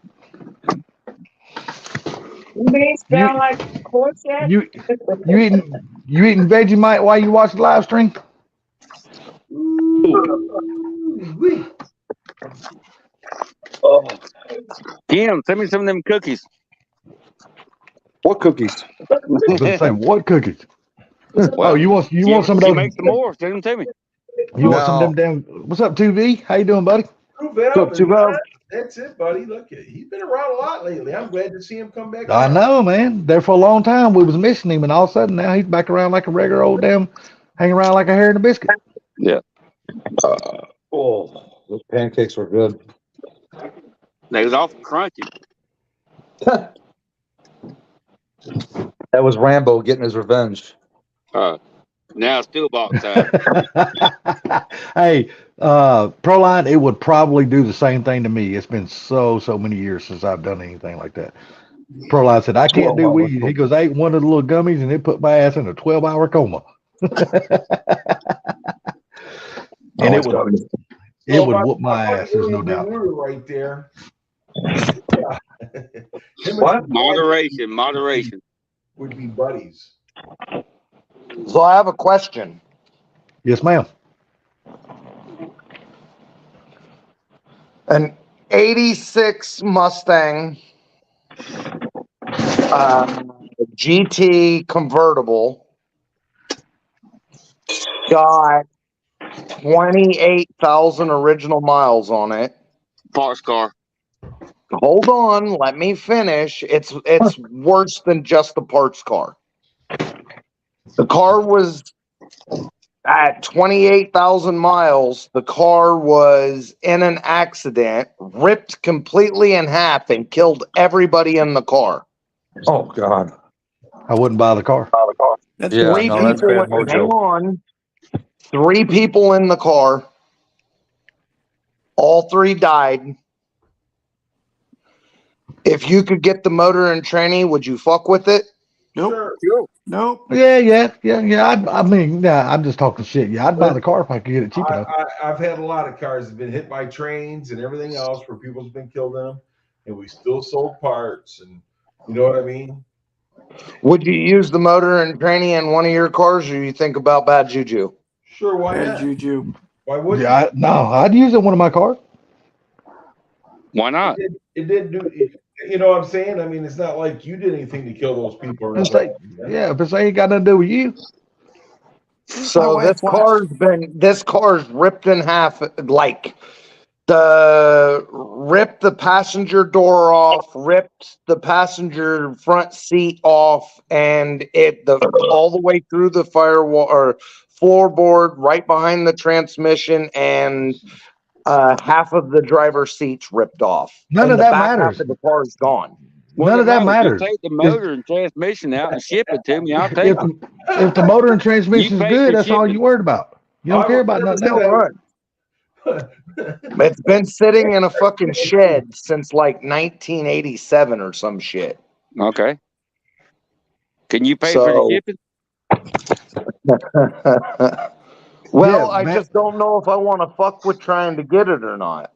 You mean smell like horse yet? You eating Vegemite while you watch the live stream? Kim, send me some of them cookies. What cookies? I was gonna say, what cookies? Oh, you want some of You those? make some more. Send them to me. You want some of them damn? What's up, 2V? How you doing, buddy? That's it, buddy. Look, he's been around a lot lately. I'm glad to see him come back. I around. know, man. There for a long time, we was missing him, and all of a sudden now he's back around like a regular old damn, hanging around like a hare in a biscuit. Yeah. Oh, those pancakes were good. They was awful crunchy. That was Rambo getting his revenge. Now it's still box time. Hey, Proline, it would probably do the same thing to me. It's been so many years since I've done anything like that. Proline said, I can't do weed. He goes, I ate one of the little gummies and it put my ass in a 12-hour coma. And it would whoop my ass, there's no doubt. We were right there. What? Moderation. Would be buddies. So I have a question. Yes, ma'am. An 86 Mustang GT convertible got 28,000 original miles on it. Parts car. Hold on, let me finish. It's worse than just a parts car. The car was at 28,000 miles. The car was in an accident, ripped completely in half, and killed everybody in the car. Oh God. I wouldn't buy the car. That's Yeah, Three no, that's people. bad mojo. Hang on. 3 people in the car. All 3 died. If you could get the motor and tranny, would you fuck with it? Nope. Sure. Nope. Yeah. I mean, yeah, I'm just talking shit. Yeah, I'd buy the car if I could get it cheap enough. I've had a lot of cars that have been hit by trains and everything else where people's been killed in them, and we still sold parts. And you know what I mean? Would you use the motor and tranny in one of your cars, or you think about bad juju? Sure, why Bad not? juju. Why wouldn't Yeah, I'd use it in one of my cars. Why not? it did do it, you know what I'm saying? I mean, it's not like you did anything to kill those people. Or It's like, yeah, if it ain't got nothing to do with you. So My wife this car's ripped in half, like ripped the passenger door off, ripped the passenger front seat off, and all the way through the firewall or floorboard, right behind the transmission, and half of the driver's seat's ripped off. None And of the that back matters. half of the car's gone. None of that Just matters. Take the motor and transmission out and ship it to me. I'll take it. If the motor and transmission is pay good, for that's all shipping. you worried about. You don't care about nothing Still else. run. It's been sitting in a fucking shed since like 1987 or some shit. Okay. Can you pay for the So- shipping? Well, Yeah, I man. just don't know if I want to fuck with trying to get it or not.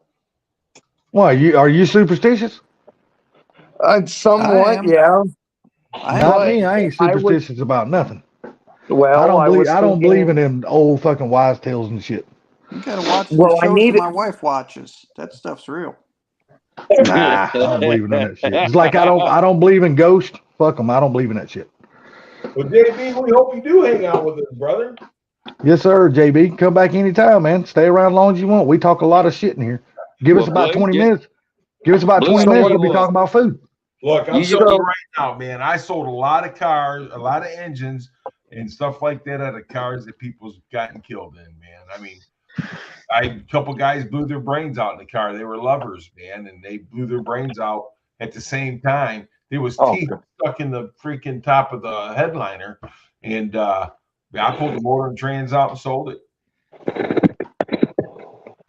Why, are you superstitious? Somewhat, am. yeah. Not me. I ain't I would- superstitious about nothing. Well, I don't was believe thinking- in them old fucking wise tales and shit. You gotta watch Well, the I shows need that it. my wife watches. That stuff's real. Nah, I don't believe in that shit. It's like I don't believe in ghosts. Fuck them. I don't believe in that shit. Well, JB, we hope you do hang out with us, brother. Yes, sir, JB. Come back anytime, man. Stay around as long as you want. We talk a lot of shit in here. Give us Well, about Blue, 20 just- minutes. Give us about Blue, 20 tell minutes. you We'll be what. talking about food. Look, I'm You telling you go- right now, man. I sold a lot of cars, a lot of engines, and stuff like that out of cars that people's gotten killed in, man. I mean, a couple guys blew their brains out in the car. They were lovers, man, and they blew their brains out at the same time. There was Oh, teeth stuck in the freaking top of the headliner, and I pulled the motor and trans out and sold it.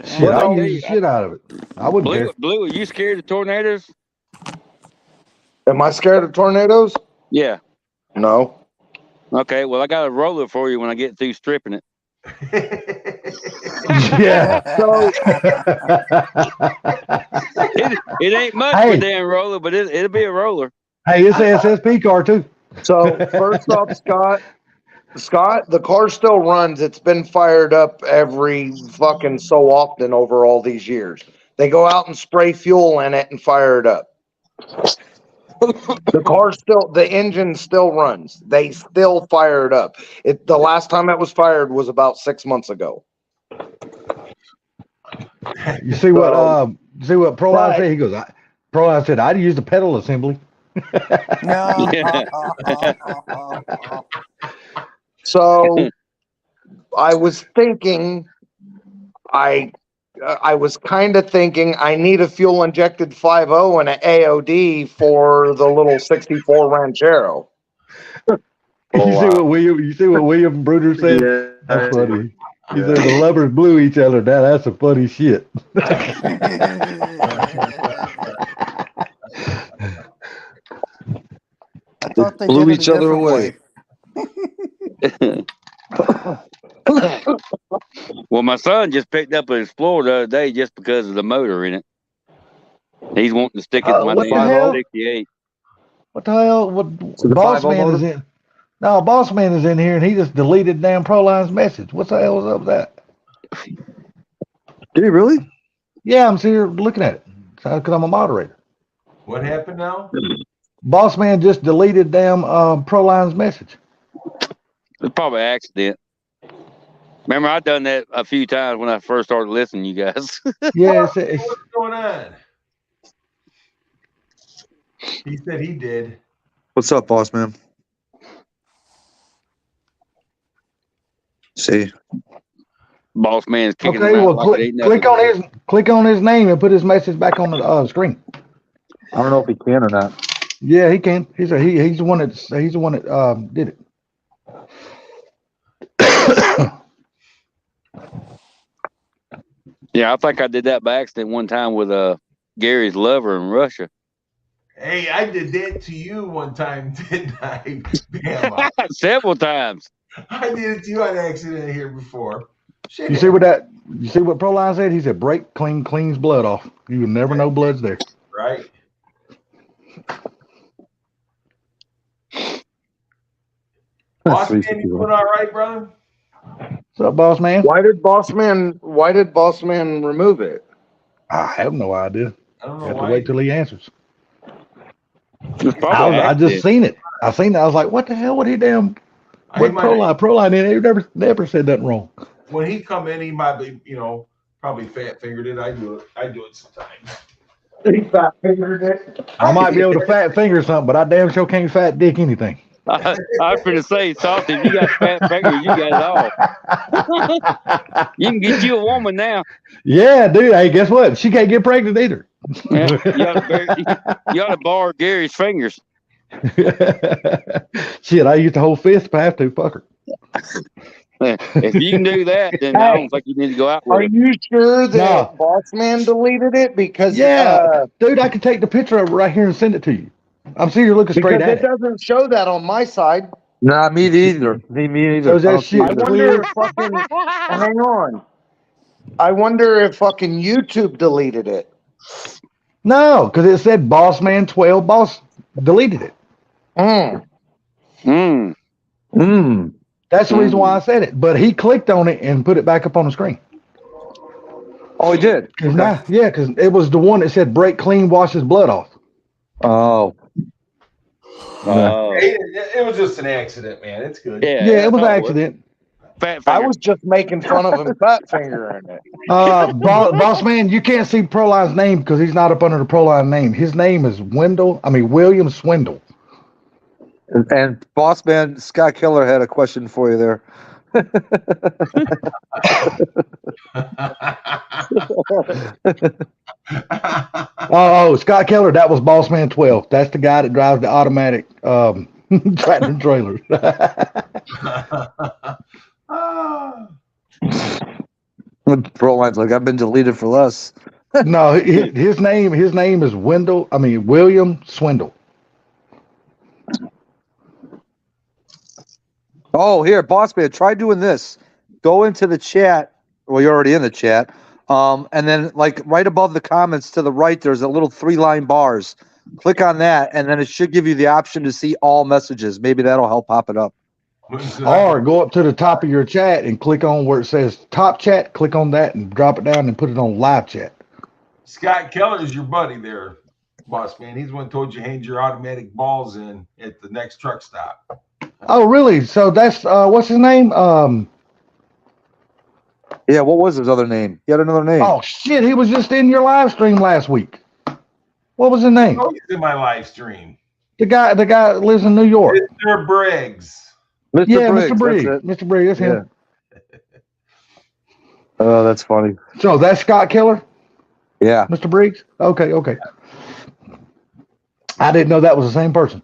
Shit, Well, I use the shit out of it. I wouldn't care. Blue, are you scared of tornadoes? Am I scared of tornadoes? Yeah. No. Okay. Well, I got a roller for you when I get through stripping it. Yeah. So It ain't much Hey. for a damn roller, but it'll be a roller. Hey, it's an SSP car too. So first off, Scott, the car still runs. It's been fired up every fucking so often over all these years. They go out and spray fuel in it and fire it up. The engine still runs. They still fire it up. The last time it was fired was about 6 months ago. You see what Proline Right. said? He goes, Proline said, I'd use the pedal assembly. No. So I was thinking, I was kind of thinking I need a fuel injected 5.0 and an AOD for the little 64 Ranchero. You see what William Bruder said? That's funny. He said the lovers blew each other. Now that's some funny shit. I thought they Blew did it each a other different away. way. Well, my son just picked up an Explorer the other day just because of the motor in it. He's wanting to stick it in my What the damn hell? 68. What the hell? What So the Boss 5.0 Man motor? is in? No, Boss Man is in here and he just deleted damn Proline's message. What the hell is up with that? Did he really? Yeah, I'm sitting here looking at it. Because I'm a moderator. What happened now? Boss Man just deleted damn Proline's message. It's probably an accident. Remember, I done that a few times when I first started listening to you guys. Yeah, it's What's going on? He said he did. What's up, boss man? See, Boss man's kicking okay. him out Well, like it ain't click on his name and put his message back on the screen. I don't know if he can or not. Yeah, he can. He's the one that did it. Yeah, I think I did that by accident one time with Gary's lover in Russia. Hey, I did that to you one time, didn't I? Bama. Several times. I did it to you on accident here before. Shit. You see what Proline said? He said break cleans blood off. You would never know blood's there. Right. Boss man, you doing all right, brother? What's up, Boss Man? Why did Boss Man remove it? I have no idea. I don't You know have to why. wait till he answers. It's probably an I just accident. seen it. I seen it. I was like, what the hell? What he damn? What Proline in? He never said nothing wrong. When he come in, he might be, probably fat fingered it. I do it sometimes. He fat fingered it. I might be able to fat finger something, but I damn sure can't fat dick anything. I was going to say, Salty, if you got fat fingers, you got it all. You can get you a woman now. Yeah, dude. Hey, guess what? She can't get pregnant either. Yeah, you ought to borrow Gary's fingers. Shit, I used to hold fist if I have to. Fuck her. If you can do that, then I don't think you need to go out Are with her. you sure that No. Boss Man deleted it? Because Yeah, dude, I can take the picture of it right here and send it to you. I'm sitting here looking straight because at it it. doesn't show that on my side. Nah, me neither. Me neither. So is that I don't see shit it. I wonder clear? if fucking hang on. I wonder if fucking YouTube deleted it. No, because it said Boss Man 12 Boss deleted it. Mm. That's the reason why I said it. But he clicked on it and put it back up on the screen. Oh, he did. Cause now, yeah, because it was the one that said break clean, wash his blood off. Oh, It was just an accident, man. It's good. Yeah, it was an that's all accident. Fat I finger. was just making fun of him, fat fingering it. Boss man, you can't see Proline's name because he's not up under the Proline name. His name is William Swindle. and boss man Scott Keller had a question for you there. Oh, Scott Keller, that was Boss Man 12. That's the guy that drives the automatic tractor and trailers. Proline's like, I've been deleted for less. No, his name is William Swindle. Oh, here, boss man, try doing this. Go into the chat. Well, you're already in the chat. And then, like, right above the comments to the right, there's a little 3-line bars. Click on that, and then it should give you the option to see all messages. Maybe that'll help pop it up. Or go up to the top of your chat and click on where it says top chat. Click on that and drop it down and put it on live chat. Scott Keller's your buddy there, boss man. He's the one who told you hand your automatic balls in at the next truck stop. Oh, really? So that's what's his name? Yeah, what was his other name? He had another name. Oh shit, he was just in your live stream last week. What was his name? Oh, he's in my live stream. The guy that lives in New York. Mr. Briggs. Mr. Yeah, Briggs, Mr. Briggs. that's it. Mr. Briggs, that's him. Oh, that's funny. So that's Scott Keller, Yeah. Mr. Briggs? Okay. I didn't know that was the same person.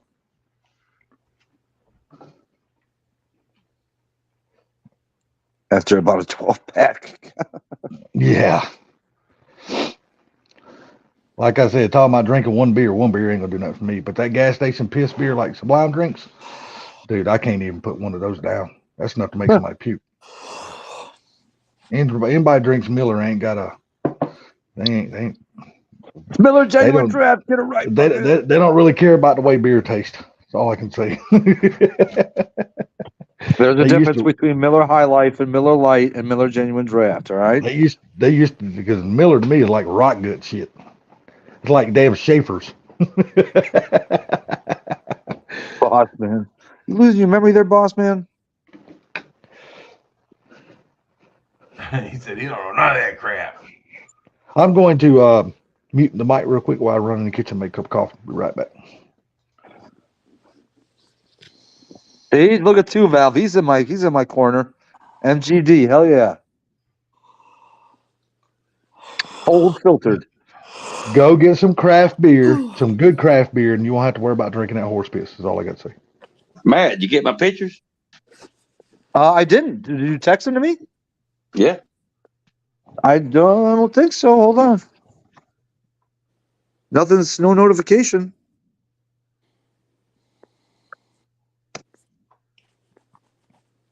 After about a 12-pack. Yeah. Like I said, talking about drinking one beer ain't gonna do nothing for me. But that gas station piss beer like Sublime drinks, dude, I can't even put one of those down. That's enough to make somebody puke. Anybody drinks Miller ain't got a. They ain't. Miller Genuine don't- Draft, get it right. They don't really care about the way beer tastes. That's all I can say. There's a They used difference to- between Miller High Life and Miller Light and Miller Genuine Draft, all right? They used to, because Miller to me is like rock gut shit. It's like David Schaefer's. Boss man. You losing your memory there, boss man? He said he don't know none of that crap. I'm going to mute the mic real quick while I run in the kitchen and make a cup of coffee. Be right back. Hey, look at two Valve. He's in my corner. MGD, hell yeah. Old filtered. Go get some craft beer, some good craft beer, and you won't have to worry about drinking that horse piss. Is all I got to say. Matt, did you get my pictures? I didn't. Did you text them to me? Yeah. I don't think so. Hold on. Nothing's no notification.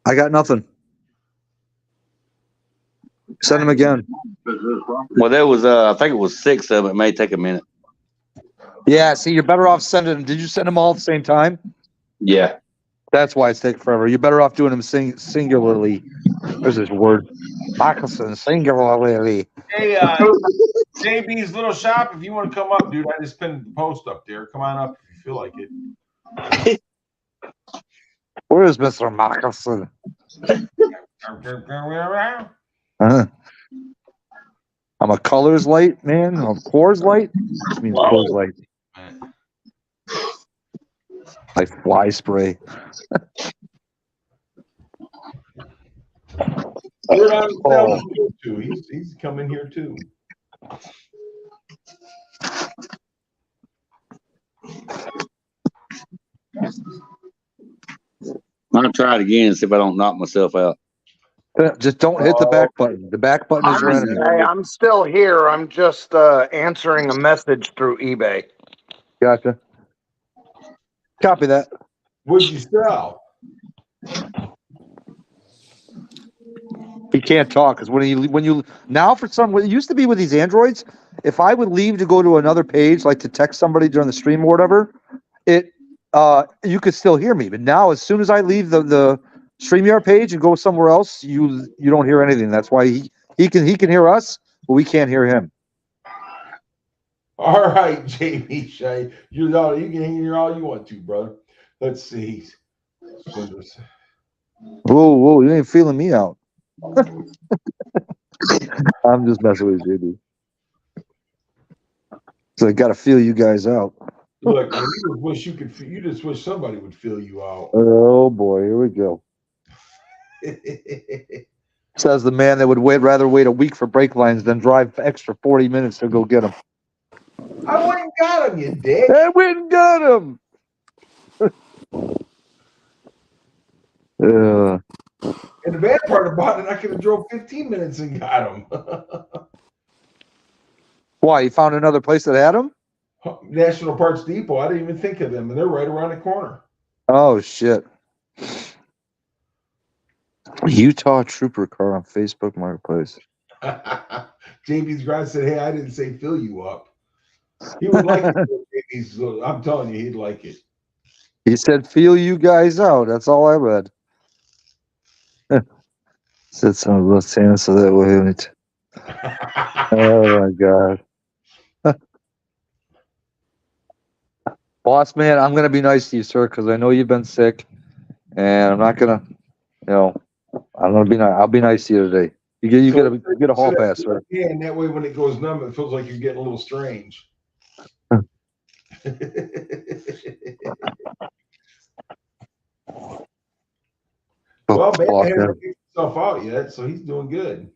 I got nothing. Send them again. Well, there was I think it was 6 of them. It may take a minute. Yeah, see, you're better off sending them. Did you send them all at the same time? Yeah. That's why it's taking forever. You're better off doing them singularly. There's this word. Moccasin, singularly. Hey, JB's Little Shop, if you want to come up, dude, I just pinned the post up there. Come on up if you feel like it. Where is Mr. Moccasin? I'm a Colors Light man. I'm a Coors Light. I mean Coors Light. Like fly spray. Oh. He's coming here too. I'm gonna try it again and see if I don't knock myself out. Just don't hit the back button. The back button is your enemy. Hey, I'm still here. I'm just answering a message through eBay. Gotcha. Copy that. What'd you sell? He can't talk because when you now for some what it used to be with these Androids, if I would leave to go to another page, like to text somebody during the stream or whatever, you could still hear me. But now as soon as I leave the StreamYard page and go somewhere else, you don't hear anything. That's why he can hear us, but we can't hear him. All right, Jamie Shay. You can hear all you want to, brother. Let's see. Whoa, you ain't feeling me out. I'm just messing with you, dude. So I got to feel you guys out. Look, man, you just wish you could. You just wish somebody would fill you out. Oh boy, here we go. Says the man that would rather wait a week for brake lines than drive extra 40 minutes to go get them. I went and got him, you dick. I went and got him. And the bad part about it, I could have drove 15 minutes and got him. Why? You found another place that had them? National Parts Depot. I didn't even think of them, and they're right around the corner. Oh shit! Utah Trooper car on Facebook Marketplace. JB's Grind said, "Hey, I didn't say fill you up." He would like it. So I'm telling you, he'd like it. He said, "Feel you guys out." That's all I read. Said some of those things so that way. Oh my god. Boss man, I'm gonna be nice to you, sir, because I know you've been sick, and I'm not gonna, I'm gonna be nice. I'll be nice to you today. You get a hall pass, sir. Yeah, and that way when it goes numb, it feels like you're getting a little strange. Well, man hasn't picked himself out yet, so he's doing good.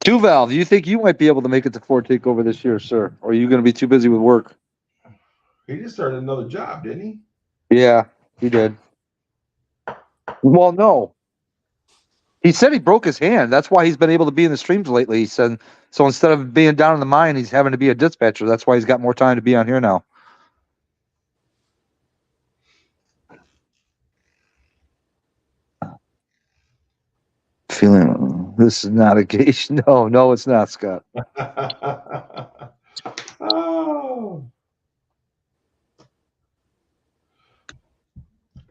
Duval, do you think you might be able to make it to Ford Takeover this year, sir? Or are you going to be too busy with work? He just started another job, didn't he? Yeah, he did. Well, no. He said he broke his hand. That's why he's been able to be in the streams lately. He said, so instead of being down in the mine, he's having to be a dispatcher. That's why he's got more time to be on here now. Feeling this is not a gauge. No, it's not, Scott. Oh.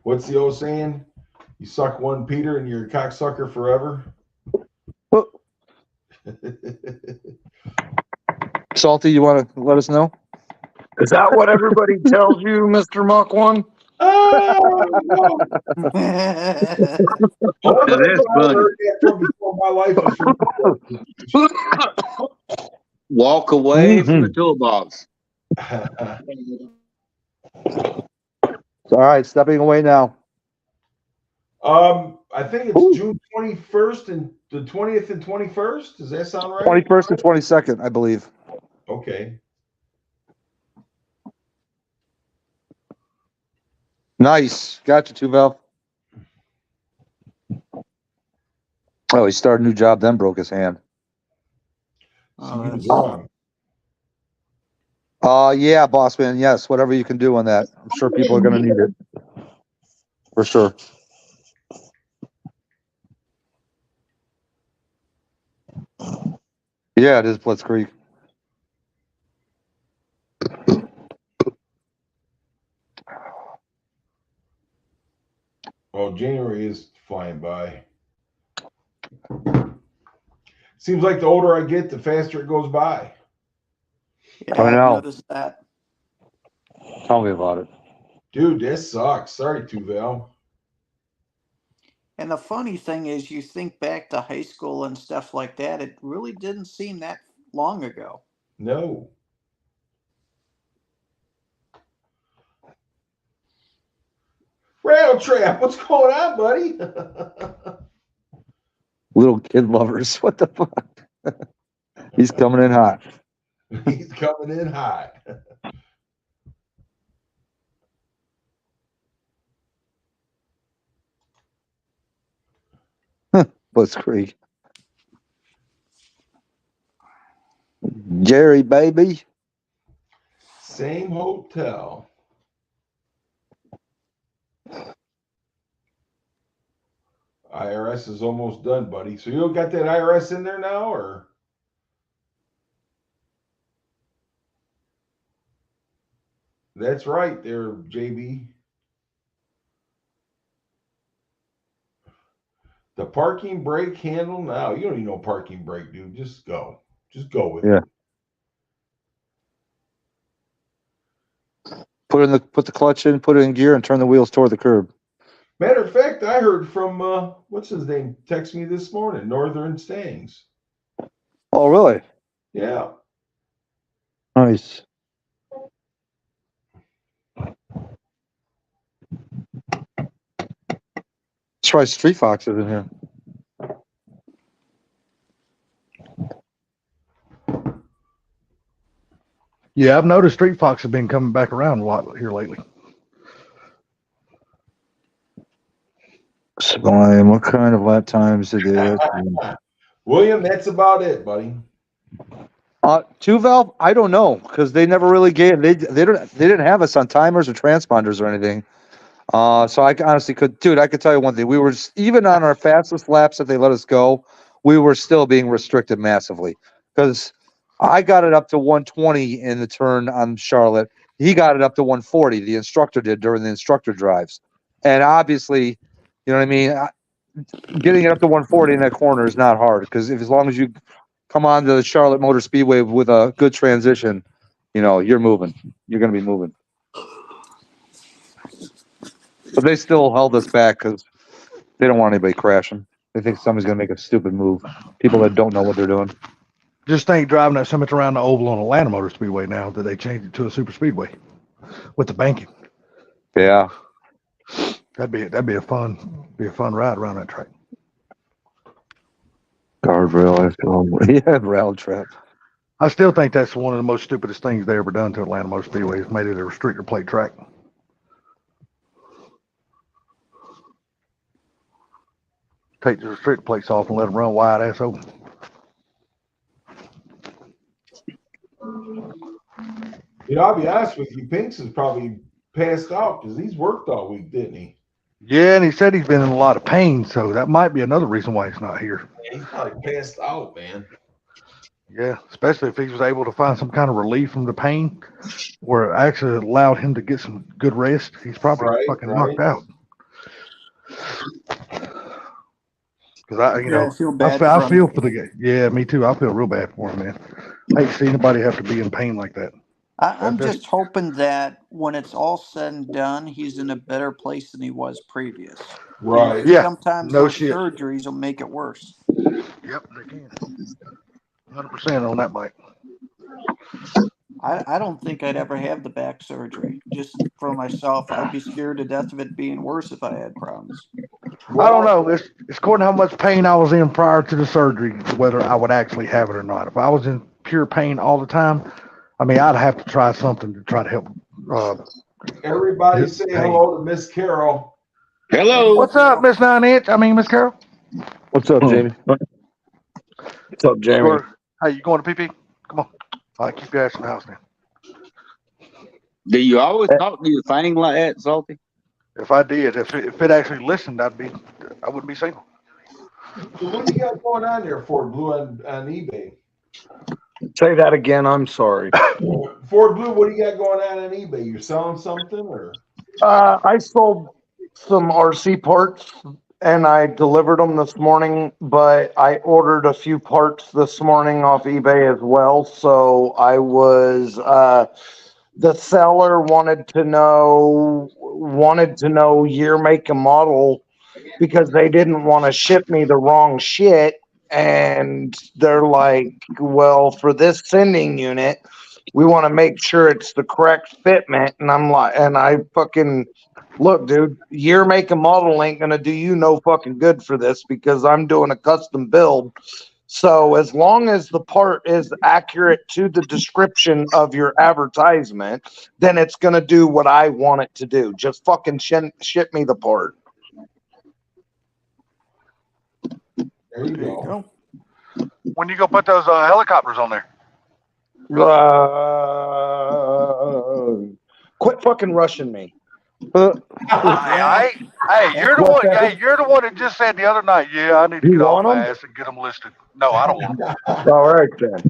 What's the old saying? You suck one Peter and you're a cocksucker forever. Salty, you want to let us know? Is that what everybody tells you, Mr. Muck One? Oh, no. That's funny. My life Walk away from the toolbox. All right, stepping away now. I think it's June 21st and the 20th and 21st. Does that sound right? 21st and 22nd, I believe. Okay. Nice. Gotcha, Tuval. Oh, he started a new job, then broke his hand. Yeah, boss man. Yes, whatever you can do on that. I'm sure people are going to need it. For sure. Yeah, it is Blitz Creek. Oh, January is flying by. Seems like the older I get, the faster it goes by. Yeah, I know. I've noticed that. Tell me about it. Dude, that sucks. Sorry, Tuval. And the funny thing is, you think back to high school and stuff like that, it really didn't seem that long ago. No. Rail Trap, what's going on, buddy? Little kid lovers. What the fuck? He's coming in hot. He's coming in hot. Blitz Creek. Jerry, baby. Same hotel. IRS is almost done, buddy. So you got that IRS in there now, or? That's right there, JB. The parking brake handle now. You don't need no parking brake, dude. Just go. Just go with Yeah. it. Put the clutch in, put it in gear, and turn the wheels toward the curb. Matter of fact, I heard from what's his name? Text me this morning. Northern Stangs. Oh, really? Yeah. Nice. That's why Street Fox is in here. Yeah, I've noticed Street Fox have been coming back around a lot here lately. Sublime. What kind of lap times did they? William, that's about it, buddy. Two valve. I don't know because they never really gave. They didn't have us on timers or transponders or anything. So I honestly could, dude. I could tell you one thing. We were even on our fastest laps that they let us go, we were still being restricted massively because I got it up to 120 in the turn on Charlotte. He got it up to 140. The instructor did during the instructor drives, and obviously, you know what I mean. Getting it up to 140 in that corner is not hard because as long as you come on to the Charlotte Motor Speedway with a good transition, you know you're moving. You're going to be moving. But they still held us back because they don't want anybody crashing. They think somebody's going to make a stupid move. People that don't know what they're doing. Just think driving that so much around the oval on Atlanta Motor Speedway now that they changed it to a super speedway with the banking. Yeah. That'd be a fun ride around that track. Guardrail, I feel. Yeah, rail trap. I still think that's one of the most stupidest things they ever done to Atlanta Motor Speedway is made it a restrictor plate track. Take the restrictor plates off and let them run wide ass open. You know, I'll be honest with you, Pinks is probably passed out because he's worked all week, didn't he? Yeah, and he said he's been in a lot of pain, so that might be another reason why he's not here. He's probably passed out, man. Yeah, especially if he was able to find some kind of relief from the pain where it actually allowed him to get some good rest. He's probably fucking knocked out. Because I feel bad. I feel for the guy. Yeah, me too. I feel real bad for him, man. I hate to see anybody have to be in pain like that. I'm just hoping that when it's all said and done, he's in a better place than he was previous. Right. Yeah. Sometimes No those shit. surgeries will make it worse. Yep, they can. 100% on that, Mike. I don't think I'd ever have the back surgery. Just for myself, I'd be scared to death of it being worse if I had problems. I don't know. It's according to how much pain I was in prior to the surgery, whether I would actually have it or not. If I was in pure pain all the time, I mean, I'd have to try something to try to help. Everybody say hello to Miss Carol. Hello. What's up, Miss 9-inch? I mean, Miss Carol. What's up, Jamie? What's up, Jamie? Hey, you going to pee-pee? Come on. All right, keep your ass in the house now. Do you always talk to your thing like that, Salty? If I did, if it actually listened, I wouldn't be single. So what do you got going on there, Ford Blue, on eBay? Say that again. I'm sorry. Ford Blue, what do you got going on eBay? You're selling something, or? I sold some RC parts and I delivered them this morning, but I ordered a few parts this morning off eBay as well. So I was, the seller wanted to know year, make, and model because they didn't want to ship me the wrong shit. And they're like, well, for this sending unit, we want to make sure it's the correct fitment. And I'm like, and I fucking, look, dude, year, make, and model ain't going to do you no fucking good for this because I'm doing a custom build. So as long as the part is accurate to the description of your advertisement, then it's going to do what I want it to do. Just fucking ship me the part. There you go. When you go put those helicopters on there? Quit fucking rushing me. Hey, you're the one. Hey, you're the one that just said the other night. Yeah, I need to get off my ass and get them listed. No, I don't want them. All right then.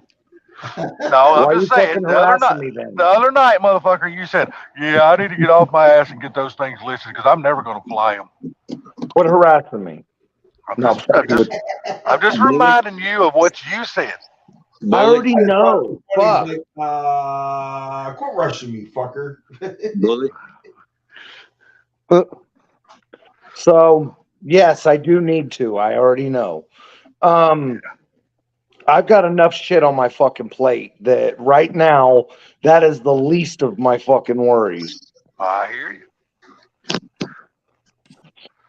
No, I'm just saying. The other night, motherfucker, you said, "Yeah, I need to get off my ass and get those things listed because I'm never going to fly them." Quit harassing me. No, I'm just reminding you of what you said. I already know. Fuck. Like, quit rushing me, fucker. Bully. So yes, I do need to. I already know. I've got enough shit on my fucking plate that right now that is the least of my fucking worries. I hear you.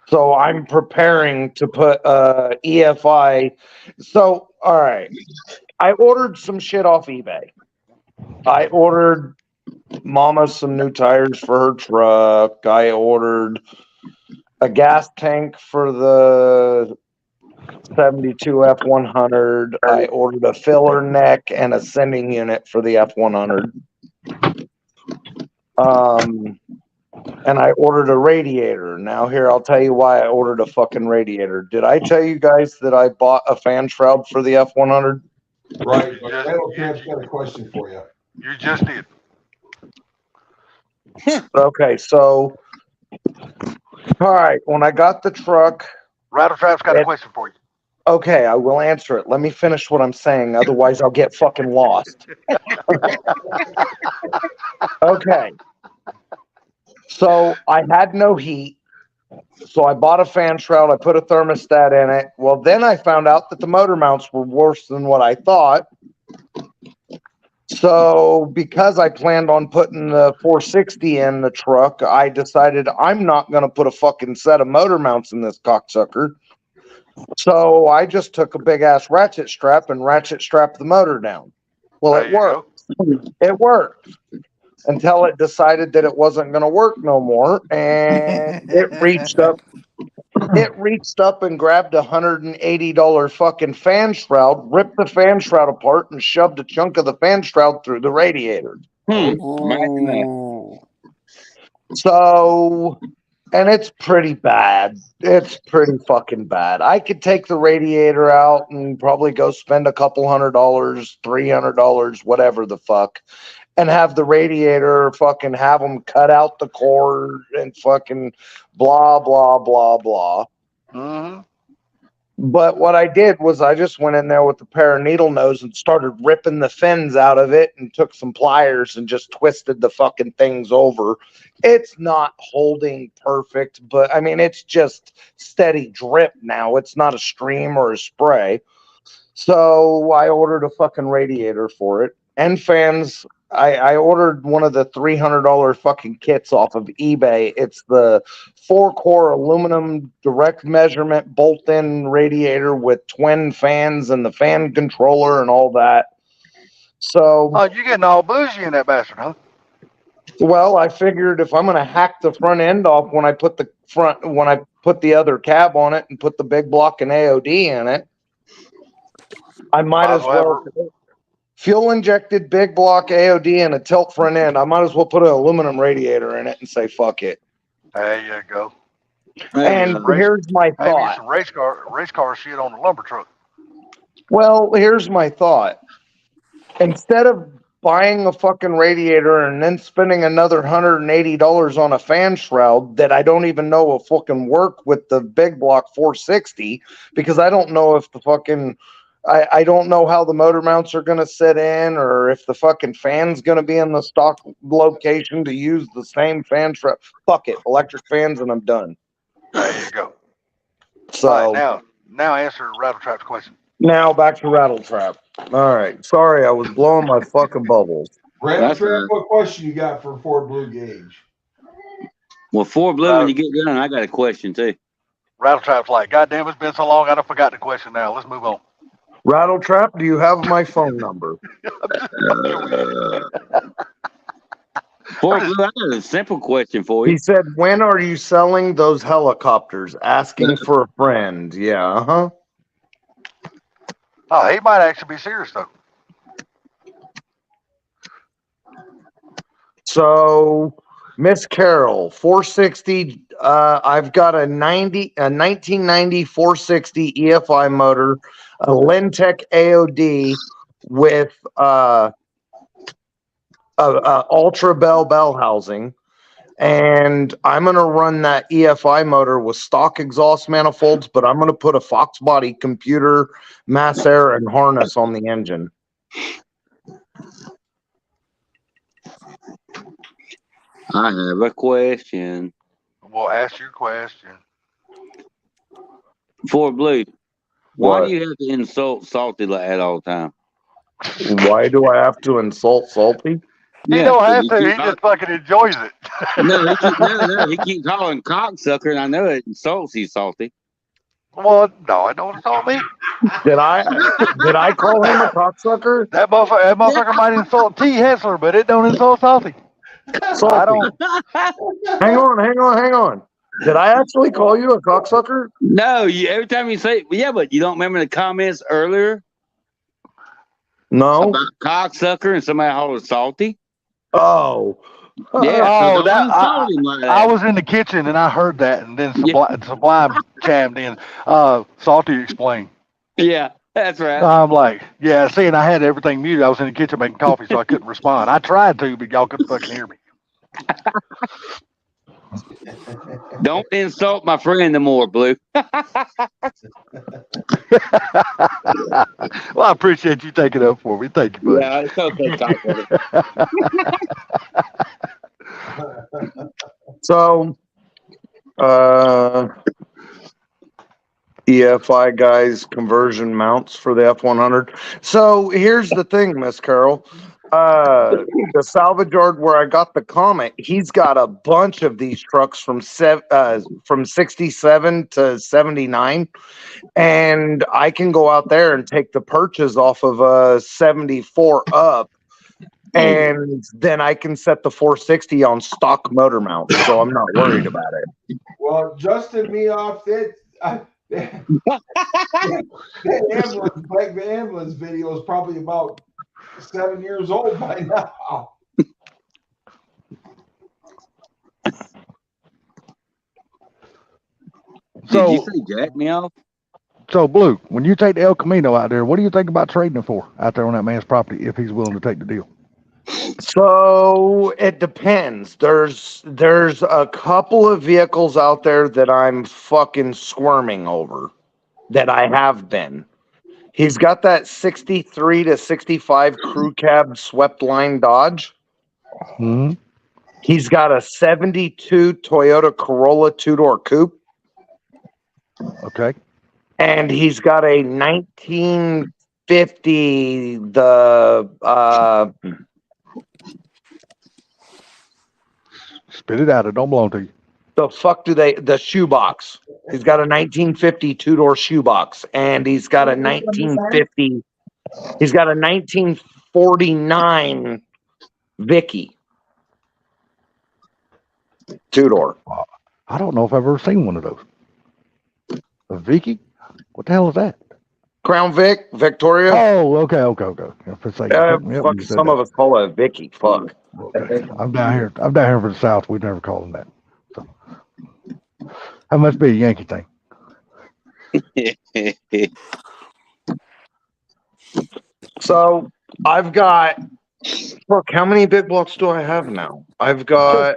So I'm preparing to put EFI. So all right, I ordered some shit off eBay. I ordered Mama some new tires for her truck. I ordered a gas tank for the 72 F100. I ordered a filler neck and a sending unit for the F100. And I ordered a radiator. Now here, I'll tell you why I ordered a fucking radiator. Did I tell you guys that I bought a fan shroud for the F100? Right. I've got a question for you. You just did. Okay, so all right, when I got the truck, Rattletrap's got a question for you. okay, I will answer it. Let me finish what I'm saying, otherwise I'll get fucking lost. Okay. So I had no heat. So I bought a fan shroud. I put a thermostat in it. Well, then I found out that the motor mounts were worse than what I thought. So because I planned on putting the 460 in the truck, I decided I'm not going to put a fucking set of motor mounts in this cocksucker. So I just took a big ass ratchet strap and ratchet strapped the motor down. Well, it worked. It worked until it decided that it wasn't going to work no more, and it reached up and grabbed $180 fucking fan shroud, ripped the fan shroud apart, and shoved a chunk of the fan shroud through the radiator. So, and it's pretty bad. It's pretty fucking bad. I could take the radiator out and probably go spend a couple $100, $300, whatever the fuck, and have the radiator fucking have them cut out the cord and fucking blah, blah, blah, blah. Mm-hmm. But what I did was I just went in there with a pair of needle nose and started ripping the fins out of it and took some pliers and just twisted the fucking things over. It's not holding perfect, but I mean, it's just steady drip now. It's not a stream or a spray. So I ordered a fucking radiator for it and fans. I ordered one of the $300 fucking kits off of eBay. It's the 4-core aluminum direct measurement bolt-in radiator with twin fans and the fan controller and all that. So, oh, you getting all bougie in that bastard, huh? Well, I figured if I'm going to hack the front end off when I put the other cab on it and put the big block and AOD in it, I might as well. Fuel injected big block AOD and a tilt front end. I might as well put an aluminum radiator in it and say fuck it. There you go. And here's my thought. Some race car shit on the lumber truck. Well, here's my thought. Instead of buying a fucking radiator and then spending another $180 on a fan shroud that I don't even know will fucking work with the big block 460, because I don't know if the fucking I don't know how the motor mounts are going to sit in, or if the fucking fan's going to be in the stock location to use the same fan shroud. Fuck it, electric fans, and I'm done. There you go. So now answer Rattletrap's question. Now back to Rattletrap. All right, sorry, I was blowing my fucking bubbles. Rattletrap, what question you got for Ford Blue Gauge? Well, Ford Blue, when you get done, I got a question too. Rattletrap's like, God damn, it's been so long, I done forgot the question now. Let's move on. Rattletrap, do you have my phone number? Ford Blue, I got a simple question for you. He said, when are you selling those helicopters? Asking for a friend. Yeah, uh-huh. Oh, he might actually be serious, though. So, Miss Carol, 460, I've got a 1990 460 EFI motor, a Lentec AOD with ultra bell housing, and I'm gonna run that EFI motor with stock exhaust manifolds, but I'm gonna put a Fox body computer, mass air, and harness on the engine. I have a question Well, ask your question. for Blue. Why What? do you have to insult Salty like that all the time? Why do I have to insult Salty? He don't have but to. He just fucking enjoys it. he keeps calling cocksucker, and I know it insults you, Salty. Well, no, I don't insult me. Did I call him a cocksucker? That motherfucker might insult T. Hessler, but it don't insult Salty. Salty. I don't. Hang on. Did I actually call you a cocksucker? No, every time you say, yeah, but you don't remember the comments earlier No. about cocksucker and somebody called it Salty? Oh. Yeah, Oh, I was was in the kitchen and I heard that, and then Sublime chimed in. Salty explained. Yeah, that's right. I'm like, yeah, see, and I had everything muted. I was in the kitchen making coffee, so I couldn't respond. I tried to, but y'all couldn't fucking hear me. Don't insult my friend no more, Blue. Well, I appreciate you taking up for me. Thank you, buddy. Yeah, it's okay, cocksucker. So, EFI guys conversion mounts for the F100. So here's the thing, Miss Carol. The salvage yard where I got the Comet, he's got a bunch of these trucks from 67 to 79, and I can go out there and take the purchase off of a 74 up, and then I can set the 460 on stock motor mount, so I'm not worried about it. Well, Justin me off that. The ambulance video is probably about 7 years old by now. Did you say jack me off? So, Blue, when you take the El Camino out there, what do you think about trading it for out there on that man's property if he's willing to take the deal? So it depends. There's a couple of vehicles out there that I'm fucking squirming over, that I have been. He's got that 63 to 65 crew cab swept line Dodge. Mm-hmm. He's got a 72 Toyota Corolla two-door coupe. Okay. And he's got a 1950, Spit it out. It don't belong to you. the shoebox. He's got a 1950 two-door shoebox, and he's got a 1949 Vicky two-door. I don't know if I've ever seen one of those. A Vicky? What the hell is that? Crown Vic, Victoria. Oh, okay. For a second. Yep, Fuck, some of us call it a Vicky. Fuck. Okay. I'm down here for the South. We never call them that. So. That must be a Yankee thing. So I've got, look, how many big blocks do I have now? I've got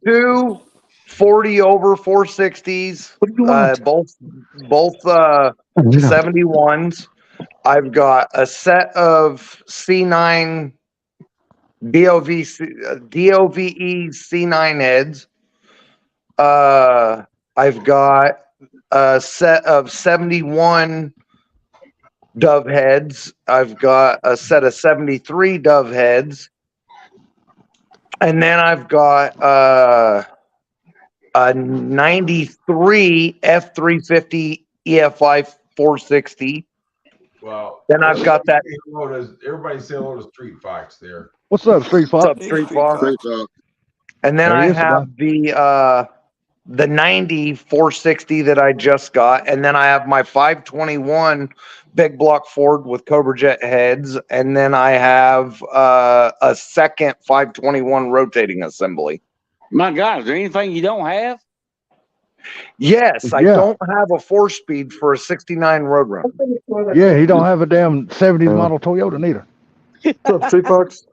two 40 over 460s, both 71s. I've got a set of C9 DOVE C9 heads. I've got a set of 71 Dove heads. I've got a set of 73 Dove heads. And then I've got a 93 F350 EFI 460. Well, then I've got that. Everybody say hello to Street Fox there. What's up, Street Fox? What's up, Street Fox? And then I have the 90 460 that I just got, and then I have my 521 big block Ford with Cobra Jet heads, and then I have a second 521 rotating assembly. My God, is there anything you don't have? Yes, I don't have a 4-speed for a 69 Roadrunner. Yeah, he don't have a damn 70s model Toyota neither. What's up, Street Fox?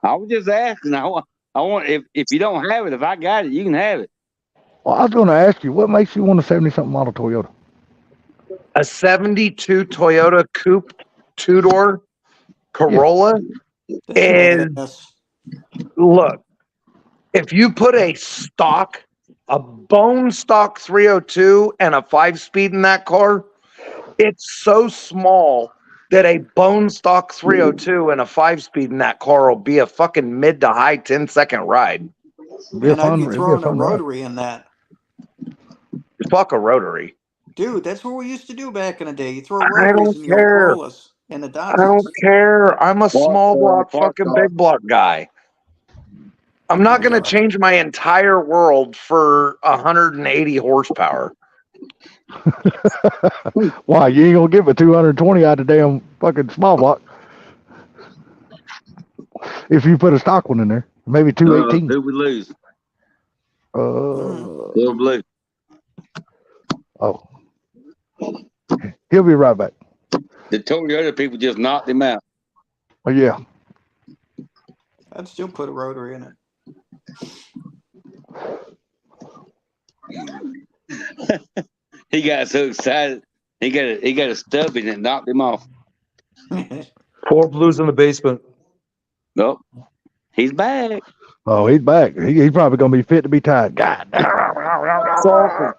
I was just asking. I want if you don't have it, if I got it, you can have it. Well, I was going to ask you, what makes you want a 70-something model Toyota? A 72 Toyota Coupe two-door Corolla is, Yes. look, if you put a bone stock 302 and a 5-speed in that car, it's so small that a bone stock 302 and a 5-speed in that car will be a fucking mid to high 10-second ride. Man, I'd be throwing a rotary in that. Fuck a rotary. Dude, that's what we used to do back in the day. You throw I rotaries don't in your care. Corollas and the I don't Datsuns. care. I'm a small block fucking Park big block guy. I'm not going to change my entire world for 180 horsepower. Why, you ain't going to give it 220 out of damn fucking small block. If you put a stock one in there, maybe 218. Who would lose? Little Blue. Oh. He'll be right back. The Toyota people just knocked him out. Oh, yeah. I'd still put a rotary in it. He got so excited. He got a stub in it and knocked him off. 4 Blues in the basement. Nope. He's back. Oh, he's back. He's probably going to be fit to be tied. God. Salty.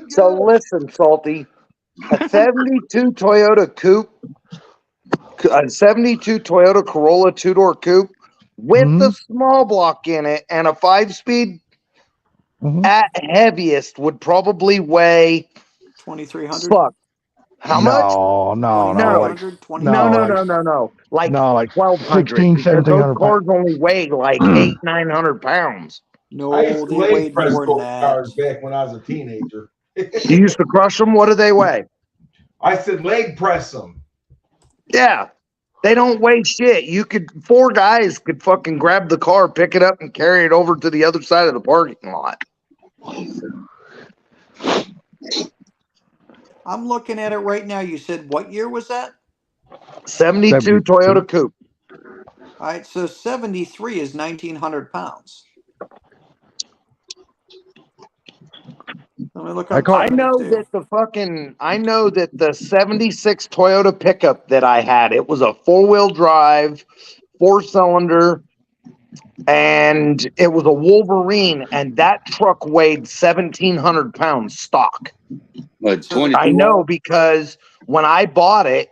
So listen, Salty. A 72 Toyota Coupe, a 72 Toyota Corolla two-door coupe with the small block in it and a 5-speed at heaviest would probably weigh 2,300. Fuck. How much? No. Like 1,200. 1,700 Those cars only weigh like 800-900 pounds. No, I used they to leg weighed press more those than that. cars back when I was a teenager. You used to crush them? What do they weigh? I said leg press them. Yeah. They don't weigh shit. 4 guys could fucking grab the car, pick it up, and carry it over to the other side of the parking lot. I'm looking at it right now. You said what year was that? 72 Toyota Coupe. All right, so 73 is 1,900 pounds. Let me look up. I know that the 76 Toyota pickup that I had, it was a 4-wheel drive, 4-cylinder, and it was a Wolverine, and that truck weighed 1,700 pounds stock. What, I know because when I bought it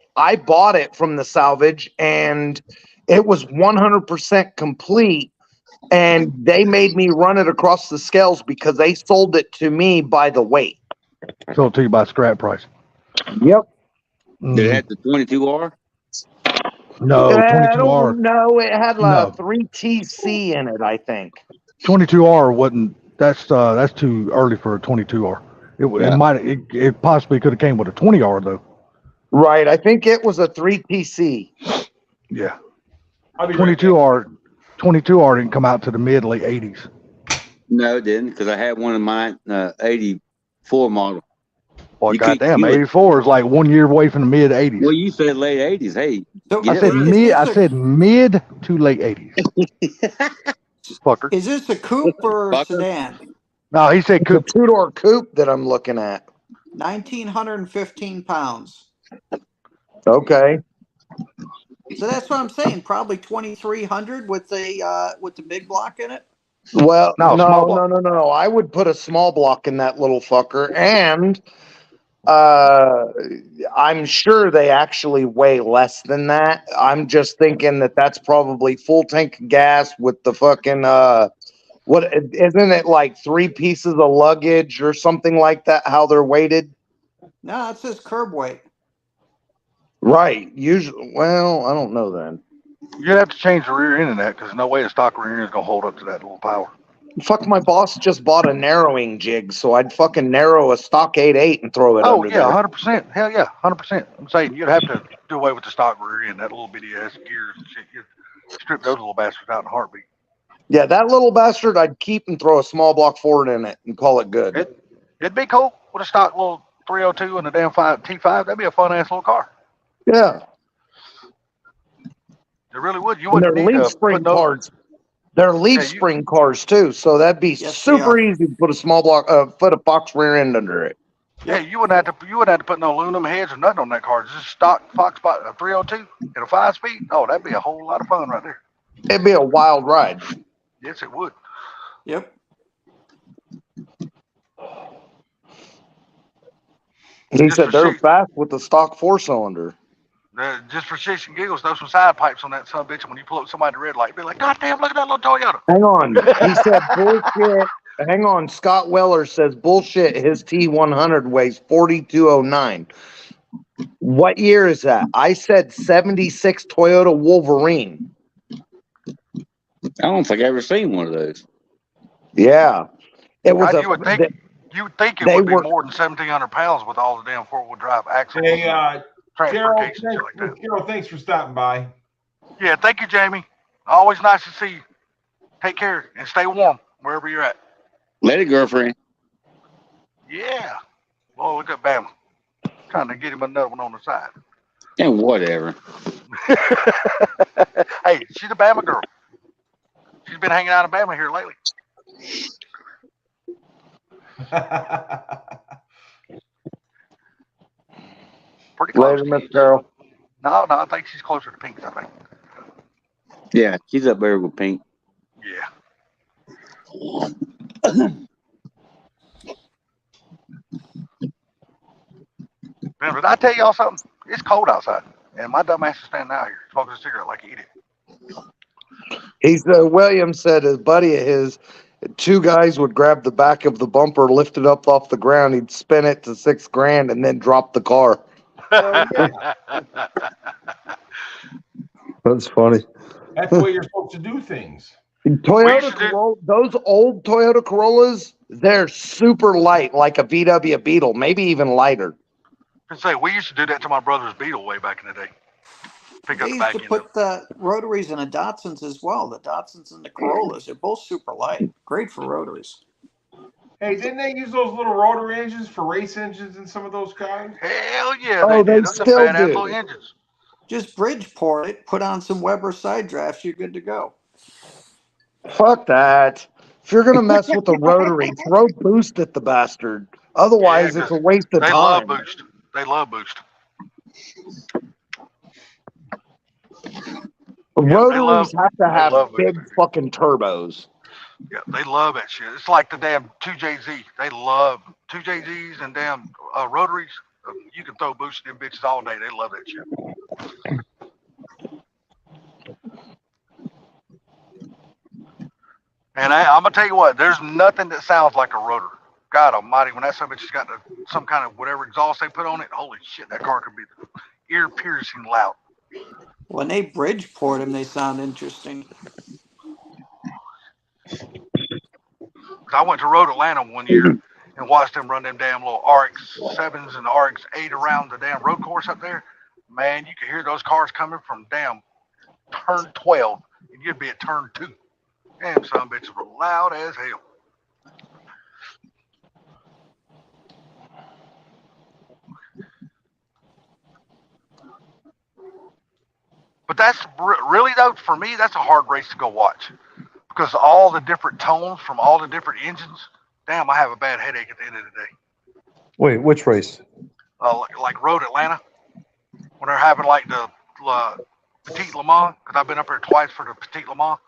from the salvage, and it was 100% complete. And they made me run it across the scales because they sold it to me by the weight. Sold to you by scrap price. Yep. Did it have the 22R? No, 22R. No, it had a 3TC in it, I think. 22R wasn't. That's too early for a 22R. It possibly could have came with a 20R though. Right, I think it was a 3TC. Yeah. 22R didn't come out to the mid-late 80s. No, it didn't, because I had one of mine, 84 model. Well, goddamn, 84 is like 1 year away from the mid-80s. Well, you said late 80s. Hey, I said mid to late 80s. Fucker. Is this a coupe or a sedan? No, he said coupe. The 2-door coupe that I'm looking at. 1,915 pounds. Okay. So that's what I'm saying. Probably 2,300 with the big block in it. Well, no. I would put a small block in that little fucker, and I'm sure they actually weigh less than that. I'm just thinking that that's probably full tank of gas with the fucking what isn't it like 3 pieces of luggage or something like that? How they're weighted? No, it says curb weight. Right. Usually, well, I don't know then. You'd have to change the rear end of that because no way a stock rear end is gonna hold up to that little power. Fuck, my boss just bought a narrowing jig, so I'd fucking narrow a stock 8.8 and throw it under there. 100%. Hell yeah, 100%. I'm saying you'd have to do away with the stock rear end, that little bitty ass gears and shit. You'd strip those little bastards out in a heartbeat. Yeah, that little bastard I'd keep and throw a small block Ford in it and call it good. It'd be cool with a stock little 302 and a damn T5. That'd be a fun ass little car. Yeah. It really would. You And they're wouldn't need leaf to spring put no. cars. They're leaf Yeah, you- spring cars too, so that'd be Yes, they super are. easy to put a small block, foot of Fox rear end under it. Yeah, you wouldn't have to put no aluminum heads or nothing on that car. Just stock Fox 302 at a 5-speed. Oh, that'd be a whole lot of fun right there. It'd be a wild ride. Yes, it would. Yep. He Just said for they're shit. fast with the stock 4-cylinder. Just for shits and giggles, throw some side pipes on that son of a bitch. And when you pull up somebody red light, be like, God damn, look at that little Toyota. Hang on. He said bullshit. Hang on. Scott Weller says bullshit. His T100 weighs 4209. What year is that? I said 76 Toyota Wolverine. I don't think I ever seen one of those. Yeah. It was God, you would think it they would be were- more than 1,700 pounds with all the damn 4-wheel drive axles, Hey, and Carol, transportation, shit like thanks, that. Carol, thanks for stopping by. Yeah, thank you, Jamie. Always nice to see you. Take care and stay warm wherever you're at. Lady girlfriend. Yeah. Oh, look at Bama. Trying to get him another one on the side. And whatever. Hey, she's a Bama girl. She's been hanging out in Bama here lately. Pretty close. Later, Miss Carol. No, I think she's closer to Pink, I think. Yeah, she's up there with Pink. Yeah. Man, but I tell y'all something, it's cold outside. And my dumb ass is standing out here smoking a cigarette like an idiot. He's William said his buddy of his, 2 guys would grab the back of the bumper, lift it up off the ground, he'd spin it to $6,000 and then drop the car. That's funny. That's the way you're supposed to do things. Toyota should do- Corolla, those old Toyota Corollas, they're super light, like a VW Beetle, maybe even lighter. I say, we used to do that to my brother's Beetle way back in the day. Pick They up the used back to end. put the rotaries in the Datsuns as well. The Datsuns and the Corollas. They're both super light. Great for rotaries. Hey, didn't they use those little rotary engines for race engines in some of those cars? Hell yeah, Oh, they did. Those are still badass do. little engines. Just Bridgeport it, put on some Weber side drafts, you're good to go. Fuck that. If you're gonna mess with the rotary, throw boost at the bastard. Otherwise, Yeah, it's a waste of They love time. boost. They love boost. Rotaries have to have love big fucking turbos. Yeah, they love that shit. It's like the damn 2JZ. They love 2JZs and damn rotaries. You can throw boost in them bitches all day. They love that shit. And I'm gonna tell you what, there's nothing that sounds like a rotor. God Almighty, when that son of a bitch has got some kind of whatever exhaust they put on it, holy shit, that car could be ear piercing loud. When they Bridgeport them, they sound interesting. I went to Road Atlanta one year and watched them run them damn little RX-7s and RX-8 around the damn road course up there. Man, you could hear those cars coming from damn turn 12, and you'd be at turn 2. Damn, some bitches were loud as hell. But that's really, though, for me, that's a hard race to go watch. Because all the different tones from all the different engines, damn, I have a bad headache at the end of the day. Wait, which race? Like Road Atlanta, when they're having like the Petite Le Mans, because I've been up there twice for the Petite Le Mans,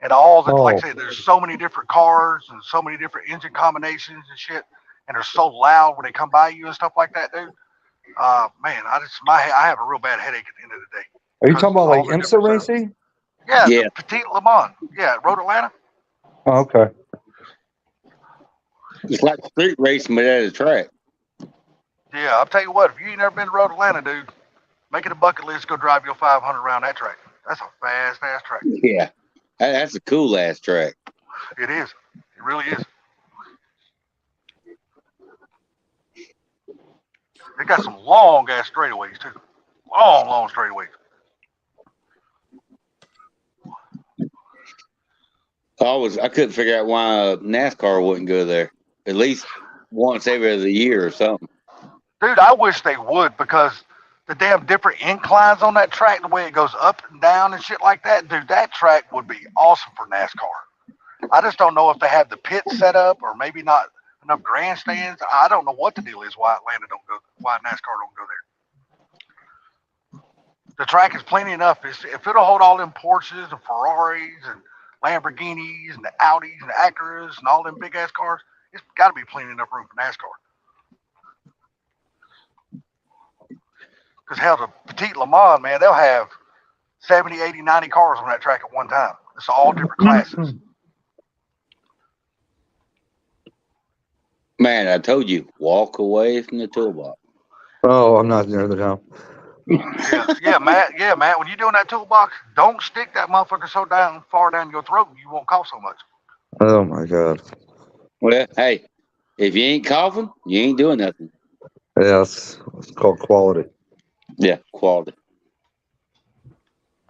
and all the, like I said, there's so many different cars and so many different engine combinations and shit, and they're so loud when they come by you and stuff like that, dude. Man, I have a real bad headache at the end of the day. Are you talking about like All the IMSA different sounds. racing? Yeah, Yeah. the Petite Le Mans. Yeah, Road Atlanta. Oh, okay. It's like street racing, but at a track. Yeah, I'll tell you what, if you ain't never been to Road Atlanta, dude, make it a bucket list, go drive your 500 around that track. That's a fast-ass track. Yeah. That's a cool ass track. It is. It really is. They got some long-ass straightaways, too. Long straightaways. I couldn't figure out why NASCAR wouldn't go there. At least once every other year or something. Dude, I wish they would, because the damn different inclines on that track, the way it goes up and down and shit like that, dude, that track would be awesome for NASCAR. I just don't know if they have the pit set up or maybe not enough grandstands. I don't know what the deal is why why NASCAR don't go there. The track is plenty enough. If it'll hold all them Porsches and Ferraris and Lamborghinis and the Audis and the Acuras and all them big ass cars, it's got to be plenty enough room for NASCAR. Because hell, the Petit Le Mans, man, they'll have 70, 80, 90 cars on that track at one time. It's all different classes. Man, I told you, walk away from the toolbox. Oh, I'm not near the town. Yeah, Matt. When you're doing that toolbox, don't stick that motherfucker so far down your throat, you won't cough so much. Oh my God. Well, hey, if you ain't coughing, you ain't doing nothing. Yeah, it's called quality. Yeah, quality.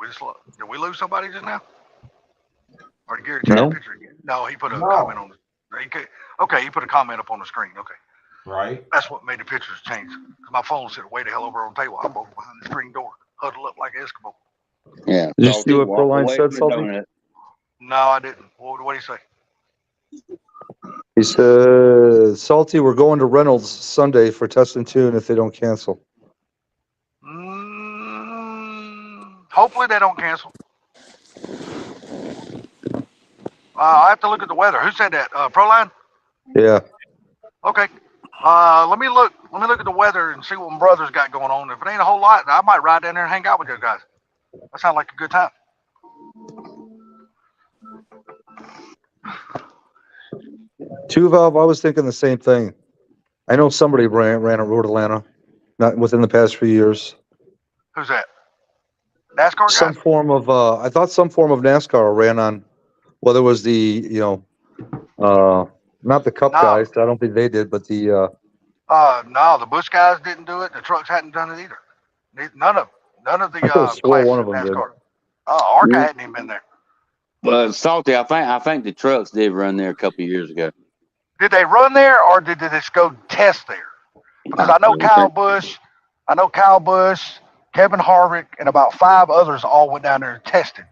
Did we lose somebody just now? Or did Gary change the picture again? No, he put a comment on he put a comment up on the screen. Okay. Right. That's what made the pictures change. My phone sitting way the hell over on the table. I'm over behind the screen door, huddled up like an Eskimo. Yeah. Did you see what Proline said, Salty? No, I didn't. What did he say? He said, Salty, we're going to Reynolds Sunday for test and tune if they don't cancel. Hopefully they don't cancel. I have to look at the weather. Who said that? Proline? Yeah. Okay. Let me look at the weather and see what my brother's got going on. If it ain't a whole lot, I might ride down there and hang out with you guys. That sounds like a good time. Two valve, I was thinking the same thing. I know somebody ran at Road Atlanta, not within the past few years. Who's that? NASCAR guy? Some form of, I thought some form of NASCAR ran on, whether it was the, not the Cup guys, I don't think they did, but the. No, the Busch guys didn't do it. The trucks hadn't done it either. None of the classes one of them NASCAR. did. ARCA hadn't even been there. Well, Salty, I think the trucks did run there a couple of years ago. Did they run there or did they just go test there? Because I know Kyle Busch, Kevin Harvick, and about 5 others all went down there and tested.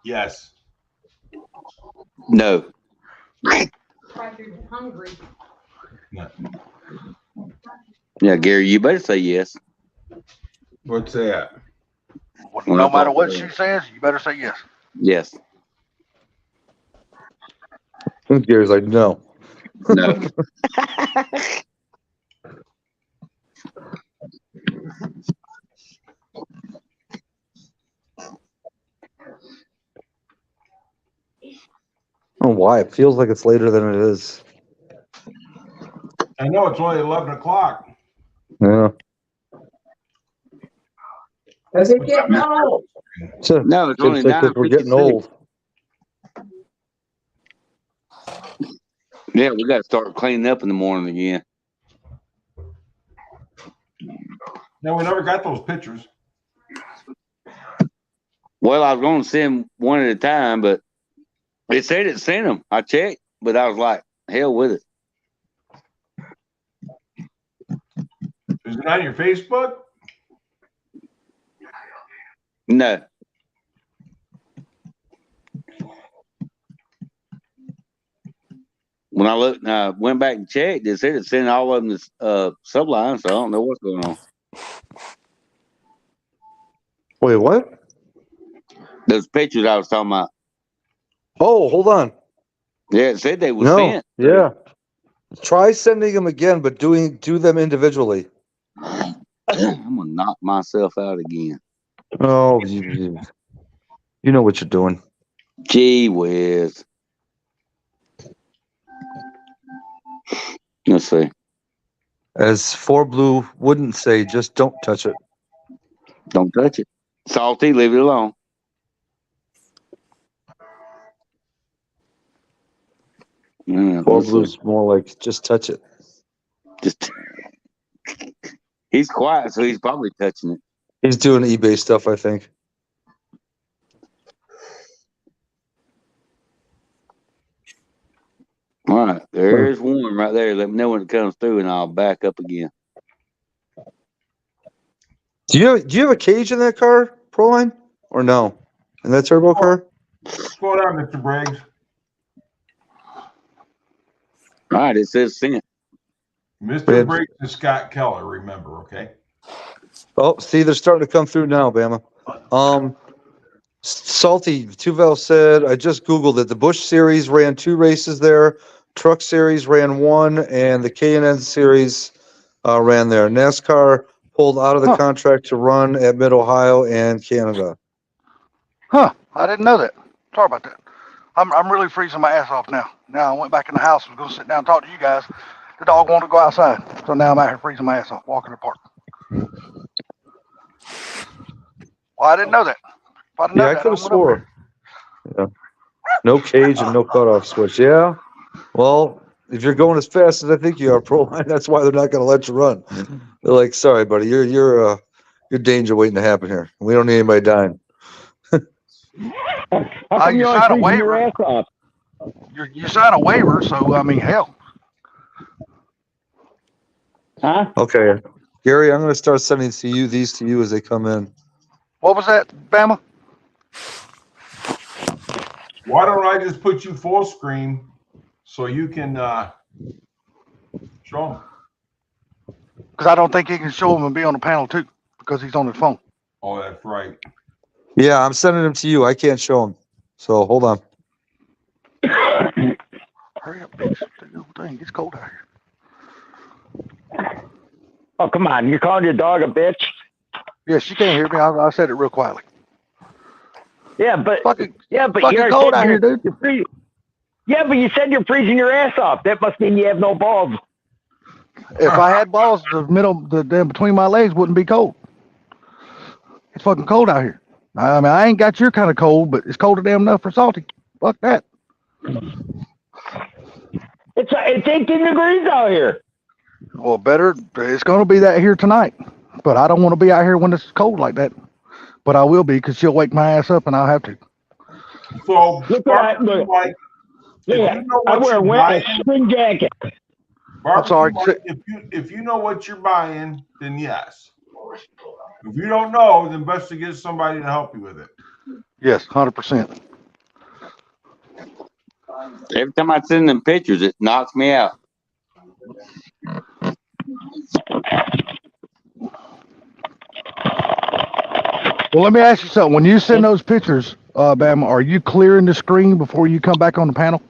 Yes. No. Hungry. No. Yeah, Gary, you better say yes. What's that? No matter what she says, you better say yes. Yes. Gary's like, no. No. I don't know why. It feels like it's later than it is. I know it's only 11 o'clock. Yeah. Does it get old? No, it's only 9:56. We're getting old. Yeah, we got to start cleaning up in the morning again. No, we never got those pictures. Well, I was going to send one at a time, but it said it sent them. I checked, but I was like, hell with it. Is it on your Facebook? No. When I looked, I went back and checked. It said it sent all of them to Subline, so I don't know what's going on. Wait, what? Those pictures I was talking about. Oh, hold on. Yeah, it said they were sent. Yeah. Try sending them again, but do them individually. I'm gonna knock myself out again. Oh, you know what you're doing. Gee whiz. Let's see. As 4Blue wouldn't say, just don't touch it. Don't touch it. Salty, leave it alone. Yeah, 4Blue's more like, just touch it. Just he's quiet, so he's probably touching it. He's doing eBay stuff, I think. All right, there's one right there. Let me know when it comes through, and I'll back up again. Do you have a cage in that car, Proline, or no? In that turbo car? Slow down, Mr. Briggs. All right, it says sent. Mr. Briggs. Briggs is Scott Keller, remember, okay? Oh, see, they're starting to come through now, Bama. Salty Tuvel said, I just Googled it. The Busch Series ran 2 races there. Truck Series ran 1, and the K&N Series ran there. NASCAR pulled out of the contract to run at Mid-Ohio and Canada. Huh. I didn't know that. Sorry about that. I'm really freezing my ass off now. Now I went back in the house and was going to sit down and talk to you guys. The dog wanted to go outside. So now I'm out here freezing my ass off, walking in the park. Well, I didn't know that. If I'd known Yeah, I that, could have would've went swore. Yeah. No cage and no cutoff switch. Yeah. Well, if you're going as fast as I think you are, Proline, that's why they're not going to let you run. They're like, sorry, buddy, you're danger waiting to happen here. We don't need anybody dying. How come you you're sign a freezing your waiver. ass off? You sign a waiver, so I mean, hell. Huh? Okay. Gary, I'm going to start sending these to you as they come in. What was that, Bama? Why don't I just put you full screen so you can show them? Because I don't think he can show him and be on the panel too, because he's on his phone. Oh, that's right. Yeah, I'm sending them to you. I can't show them. So hold on. Hurry up, bitch. Dang, it's cold out here. Oh, come on. You're calling your dog a bitch? Yeah, she can't hear me. I said it real quietly. Yeah, but Fucking you're cold out here, dude. You're yeah, but you said you're freezing your ass off. That must mean you have no balls. If I had balls, the between my legs wouldn't be cold. It's fucking cold out here. I mean, I ain't got your kind of cold, but it's cold damn enough for Salty. Fuck that. It's 18 degrees out here. Well, better. It's going to be that here tonight. But I don't want to be out here when it's cold like that. But I will be because she'll wake my ass up and I'll have to. So, Look at that, like, Yeah, you know I what wear you're a buying, spring jacket. I'm sorry. if you know what you're buying, then yes. If you don't know, then best to get somebody to help you with it. Yes, 100%. Every time I send them pictures, it knocks me out. Well, let me ask you something. When you send those pictures, Bama, are you clearing the screen before you come back on the panel?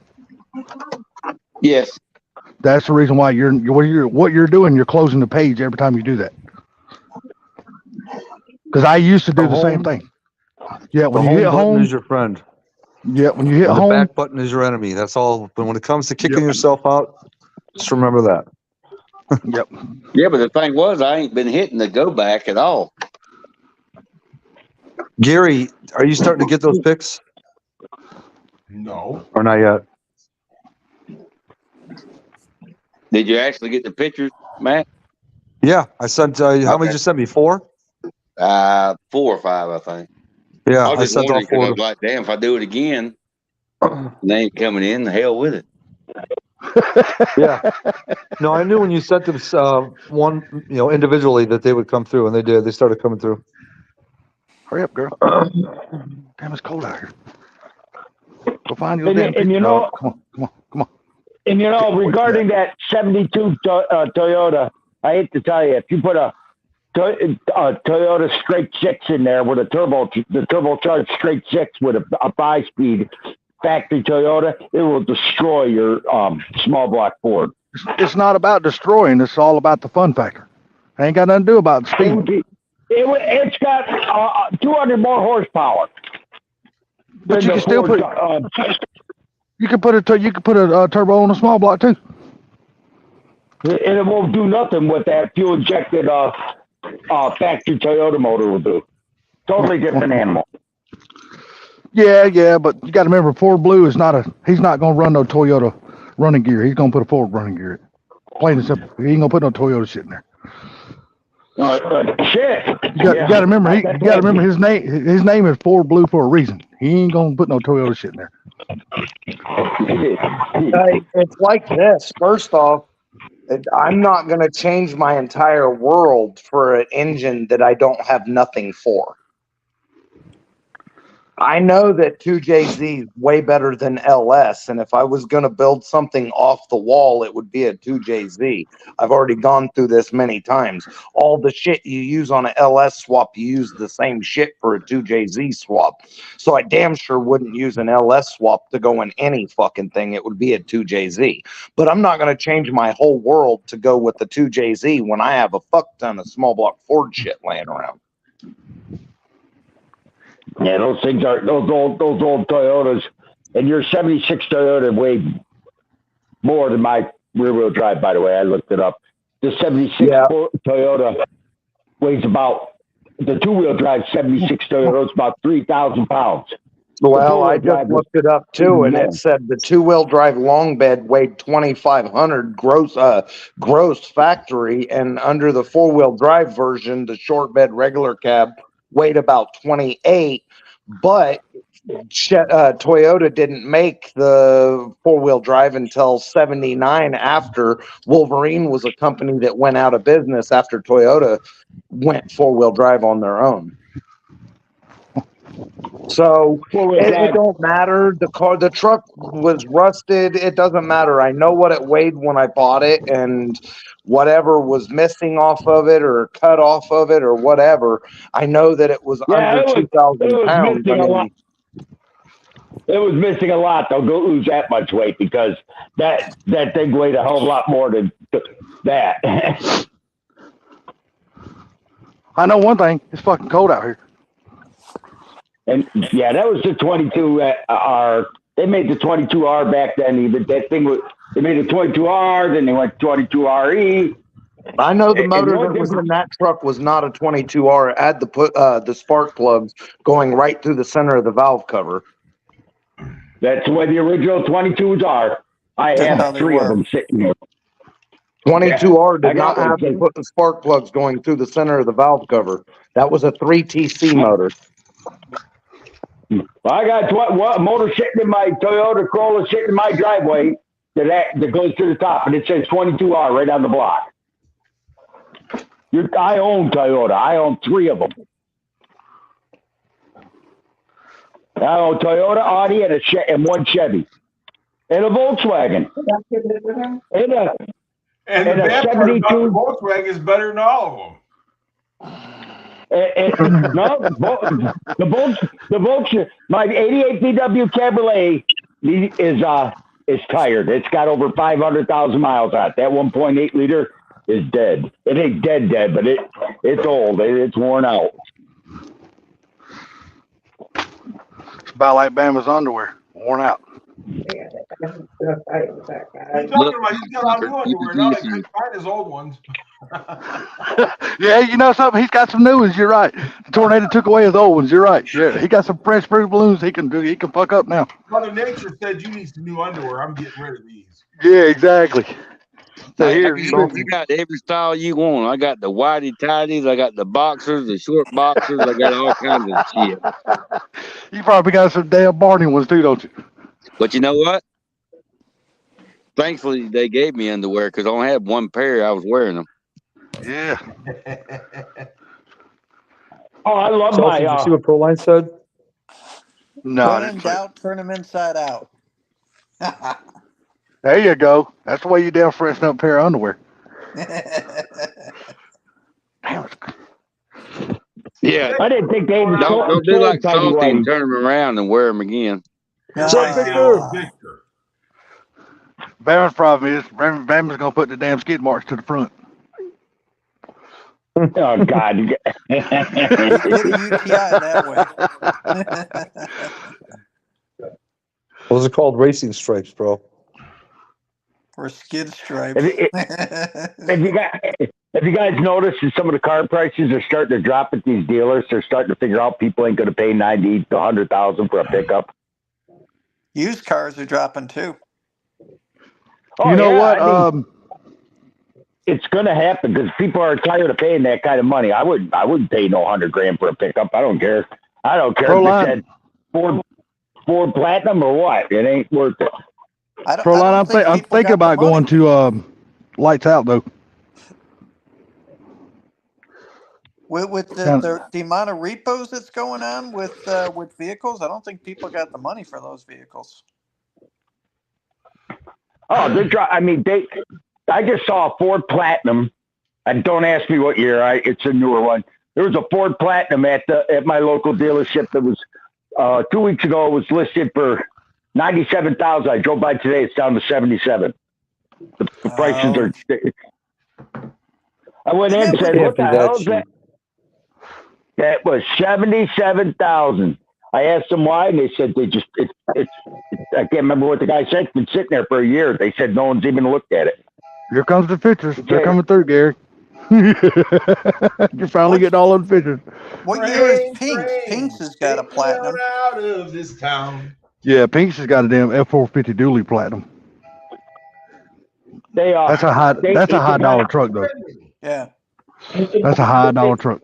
Yes. That's the reason why what you're doing. You're closing the page every time you do that. Because I used to do the same thing. Yeah, when The you hit home button home, is your friend. yeah, when you hit And the home, back button is your enemy. That's all. But when it comes to kicking yourself out, just remember that. yep. Yeah, but the thing was, I ain't been hitting the go back at all. Gary, are you starting to get those pics No. or not yet? Did you actually get the pictures, Matt? Yeah, I sent. How many Okay. did you send me? 4? 4 or 5, I think. Yeah, I I was just sent all wondering 'cause I 4. was like, damn, if I do it again, they ain't coming in. The hell with it. Yeah. No, I knew when you sent them one, individually that they would come through, and they did. They started coming through. Hurry up, girl. Damn, it's cold out here. Go find your And- damn and picture. you know- Come on. And regarding that 72 Toyota, I hate to tell you, if you put a Toyota straight 6 in there with the turbocharged straight 6 with a 5-speed factory Toyota, it will destroy your small block Ford. It's not about destroying. It's all about the fun factor. Ain't got nothing to do about speed. It's got 200 more horsepower. But than you the can still Ford, You can put a turbo on a small block too. and it won't do nothing with that fuel injected factory Toyota motor will do. Totally different animal. Yeah, but you got to remember, Ford Blue is he's not going to run no Toyota running gear. He's going to put a Ford running gear. Plain and simple. He ain't going to put no Toyota shit in there. Shit. You got to remember, his name is Ford Blue for a reason. He ain't going to put no Toyota shit in there. It's like this. First off, I'm not going to change my entire world for an engine that I don't have nothing for. I know that 2JZ is way better than LS, and if I was going to build something off the wall, it would be a 2JZ. I've already gone through this many times. All the shit you use on an LS swap, you use the same shit for a 2JZ swap. So I damn sure wouldn't use an LS swap to go in any fucking thing. It would be a 2JZ. But I'm not going to change my whole world to go with the 2JZ when I have a fuck ton of small block Ford shit laying around. Yeah, those things are those old Toyotas, and your '76 Toyota weighed more than my rear-wheel drive. By the way, I looked it up. The '76 Toyota weighs about the two-wheel drive '76 Toyota is about 3,000 pounds. Well, I just looked it up too, and it said the two-wheel drive long bed weighed 2,500 gross factory, and under the four-wheel drive version, the short bed regular cab weighed about 28. But Toyota didn't make the four-wheel drive until 79 after Wolverine was a company that went out of business after Toyota went four-wheel drive on their own. So it don't matter. The truck was rusted. It doesn't matter. I know what it weighed when I bought it, and whatever was missing off of it or cut off of it or whatever, I know that it was under 2,000 pounds. It was missing a lot. Don't go lose that much weight because that thing weighed a hell of a lot more than that. I know one thing. It's fucking cold out here. And yeah, that was the 22R. They made the 22R back then. Even that thing was. They made a 22R, then they went 22RE. I know the motor that was in that truck was not a 22R. It had the spark plugs going right through the center of the valve cover. That's where the original 22s are. I have 3 of them sitting here. 22R did not have to put the spark plugs going through the center of the valve cover. That was a 3TC motor. I got what motor sitting in my Toyota Corolla sitting in my driveway that goes to the top, and it says 22R right on the block. I own Toyota. I own 3 of them. I own Toyota, Audi, and 1 Chevy, and a Volkswagen, and a 72. Volkswagen is better than all of them. No, the Volkswagen, my '88 VW Cabriolet is tired. It's got over 500,000 miles on it. That 1.8 liter is dead. It ain't dead, but it's old. It's worn out. It's about like Bama's underwear, worn out. He's talking about he's got a lot of new underwear now. They couldn't find his old ones. Yeah, you know something? He's got some new ones. You're right. The tornado took away his old ones. You're right. Yeah, he got some fresh fruit balloons. He can fuck up now. Mother Nature said you need some new underwear. I'm getting rid of these. Yeah, exactly. So here, you got every style you want. I got the whitey tidies. I got the boxers, the short boxers. I got all kinds of shit. You probably got some damn Barney ones too, don't you? But you know what? Thankfully, they gave me underwear because I only had 1 pair. I was wearing them. Yeah. Oh, I love So, my. did you see what Proline said? No. When in doubt, turn them inside out. There you go. That's the way you damn freshen up a pair of underwear. Damn. Yeah. I didn't think they even Don't do like Salty and turn them around and wear them again. Bama's problem is Bama's gonna put the damn skid marks to the front. Oh God! You get a UTI that way. Those are called racing stripes, bro. Or skid stripes. Have you guys noticed that some of the car prices are starting to drop at these dealers? They're starting to figure out people ain't going to pay $90,000 to $100,000 for a pickup. Used cars are dropping too. Oh, you know what? It's going to happen because people are tired of paying that kind of money. I wouldn't pay no $100,000 for a pickup. I don't care. I don't care if it's Ford Platinum or what. It ain't worth it. I'm thinking about going to lights out though. With Kinda- the amount of repos that's going on with vehicles, I don't think people got the money for those vehicles. Oh, I just saw a Ford Platinum, and don't ask me what year. It's a newer one. There was a Ford Platinum at my local dealership that was 2 weeks ago. It was listed for $97,000. I drove by today. It's down to $77,000. The prices are. I went in and said, "What the hell is that?" That was $77,000. I asked them why, and they said I can't remember what the guy said. It's been sitting there for a year. They said no one's even looked at it. Here comes the pictures. They're coming through, Gary. You're finally getting all of the pictures. What year is Pinks? Pinks has got a platinum. Out of this town. Yeah, Pinks has got a damn F450 dually platinum. They are. That's a high. That's a high dollar truck, though. Yeah. That's a high dollar truck.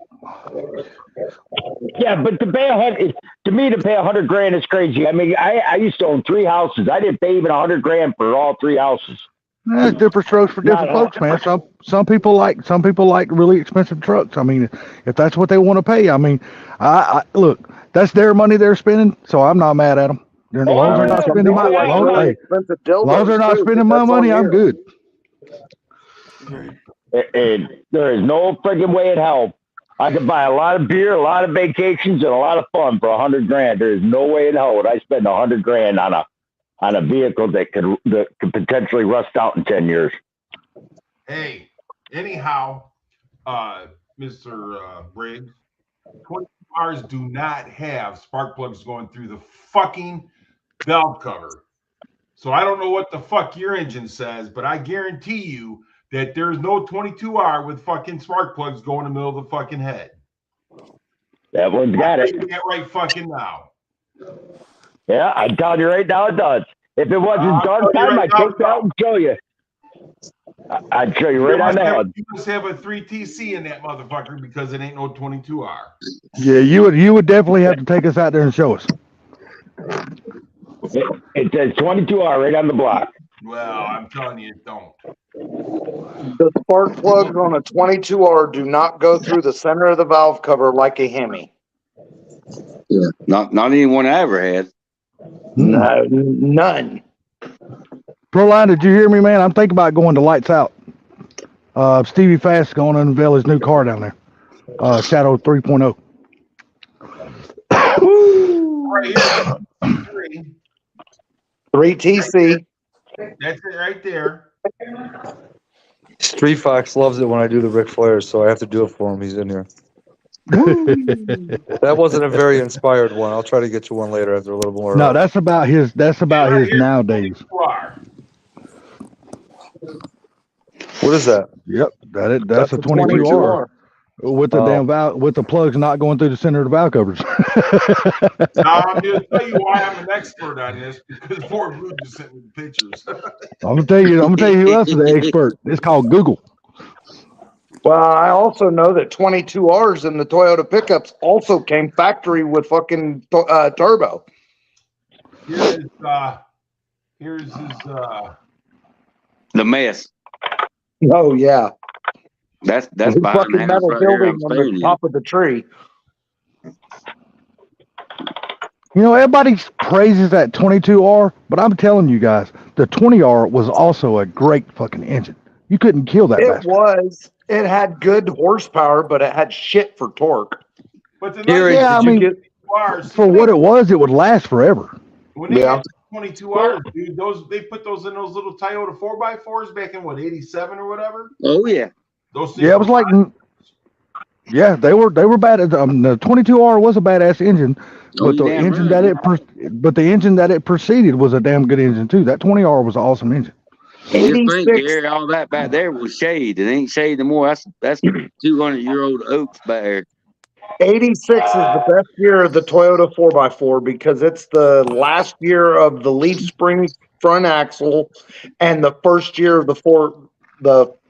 Yeah, but to pay $100,000 is crazy. I mean, I used to own 3 houses. I didn't pay even $100,000 for all 3 houses. That's different strokes for different folks, man. Some people like really expensive trucks. I mean, if that's what they want to pay, I mean, I look, that's their money they're spending, so I'm not mad at them. As long as they're not spending my money, I'm good. And there is no friggin' way in hell I could buy a lot of beer, a lot of vacations, and a lot of fun for $100,000. There is no way in hell would I spend $100,000 on a vehicle that could potentially rust out in 10 years. Hey, anyhow, Mr. Briggs, 22 cars do not have spark plugs going through the fucking valve cover. So I don't know what the fuck your engine says, but I guarantee you that there's no 22R with fucking spark plugs going in the middle of the fucking head. That one's got it. That right fucking now. Yeah, I'm telling you right now it does. If it wasn't dark time, I'd take that out and show you. I'd show you right on the head. You must have a 3TC in that motherfucker because it ain't no 22R. Yeah, you would definitely have to take us out there and show us. It says 22R right on the block. Well, I'm telling you, it don't. The spark plugs on a 22R do not go through the center of the valve cover like a Hemi. Yeah, not anyone I ever had. No, none. Proline, did you hear me, man? I'm thinking about going to Lights Out. Stevie Fast is going to unveil his new car down there. Shadow 3.0. Right here. 3TC. That's it right there. Street Fox loves it when I do the Ric Flairs, so I have to do it for him. He's in here. That wasn't a very inspired one. I'll try to get you one later after a little more. No, that's about his nowadays. What is that? Yep, that's a 22R. With the damn valve, with the plugs not going through the center of the valve covers. Now I'm going to tell you why I'm an expert on this, because Ford Blue just sent me the pictures. I'm gonna tell you who else is an expert. It's called Google. Well, I also know that 22Rs in the Toyota pickups also came factory with fucking turbo. Here's his The mess. Oh yeah, That's the behind fucking the house metal right here. building I'm on staying the in. top of the tree. You know, everybody praises that 22R, but I'm telling you guys, the 20R was also a great fucking engine. You couldn't kill that It bastard. was. It had good horsepower, but it had shit for torque. But the Gary, Yeah, I mean, for what it was, it would last forever. when they Yeah. had 22Rs, dude, they put those in those little Toyota 4x4s back in what, 87 or whatever. Oh yeah. Those things Yeah, it was like, yeah, they were bad. The 22R was a badass engine, Oh, but you the damn engine right. that the engine that it preceded was a damn good engine too. That 20R was an awesome engine. Just think, 86. Gary, all that back there was shade. It ain't shade no more. That's 200-year-old oaks back there. 86 is the best year of the Toyota 4x4 because it's the last year of the leaf spring front axle and the first year of the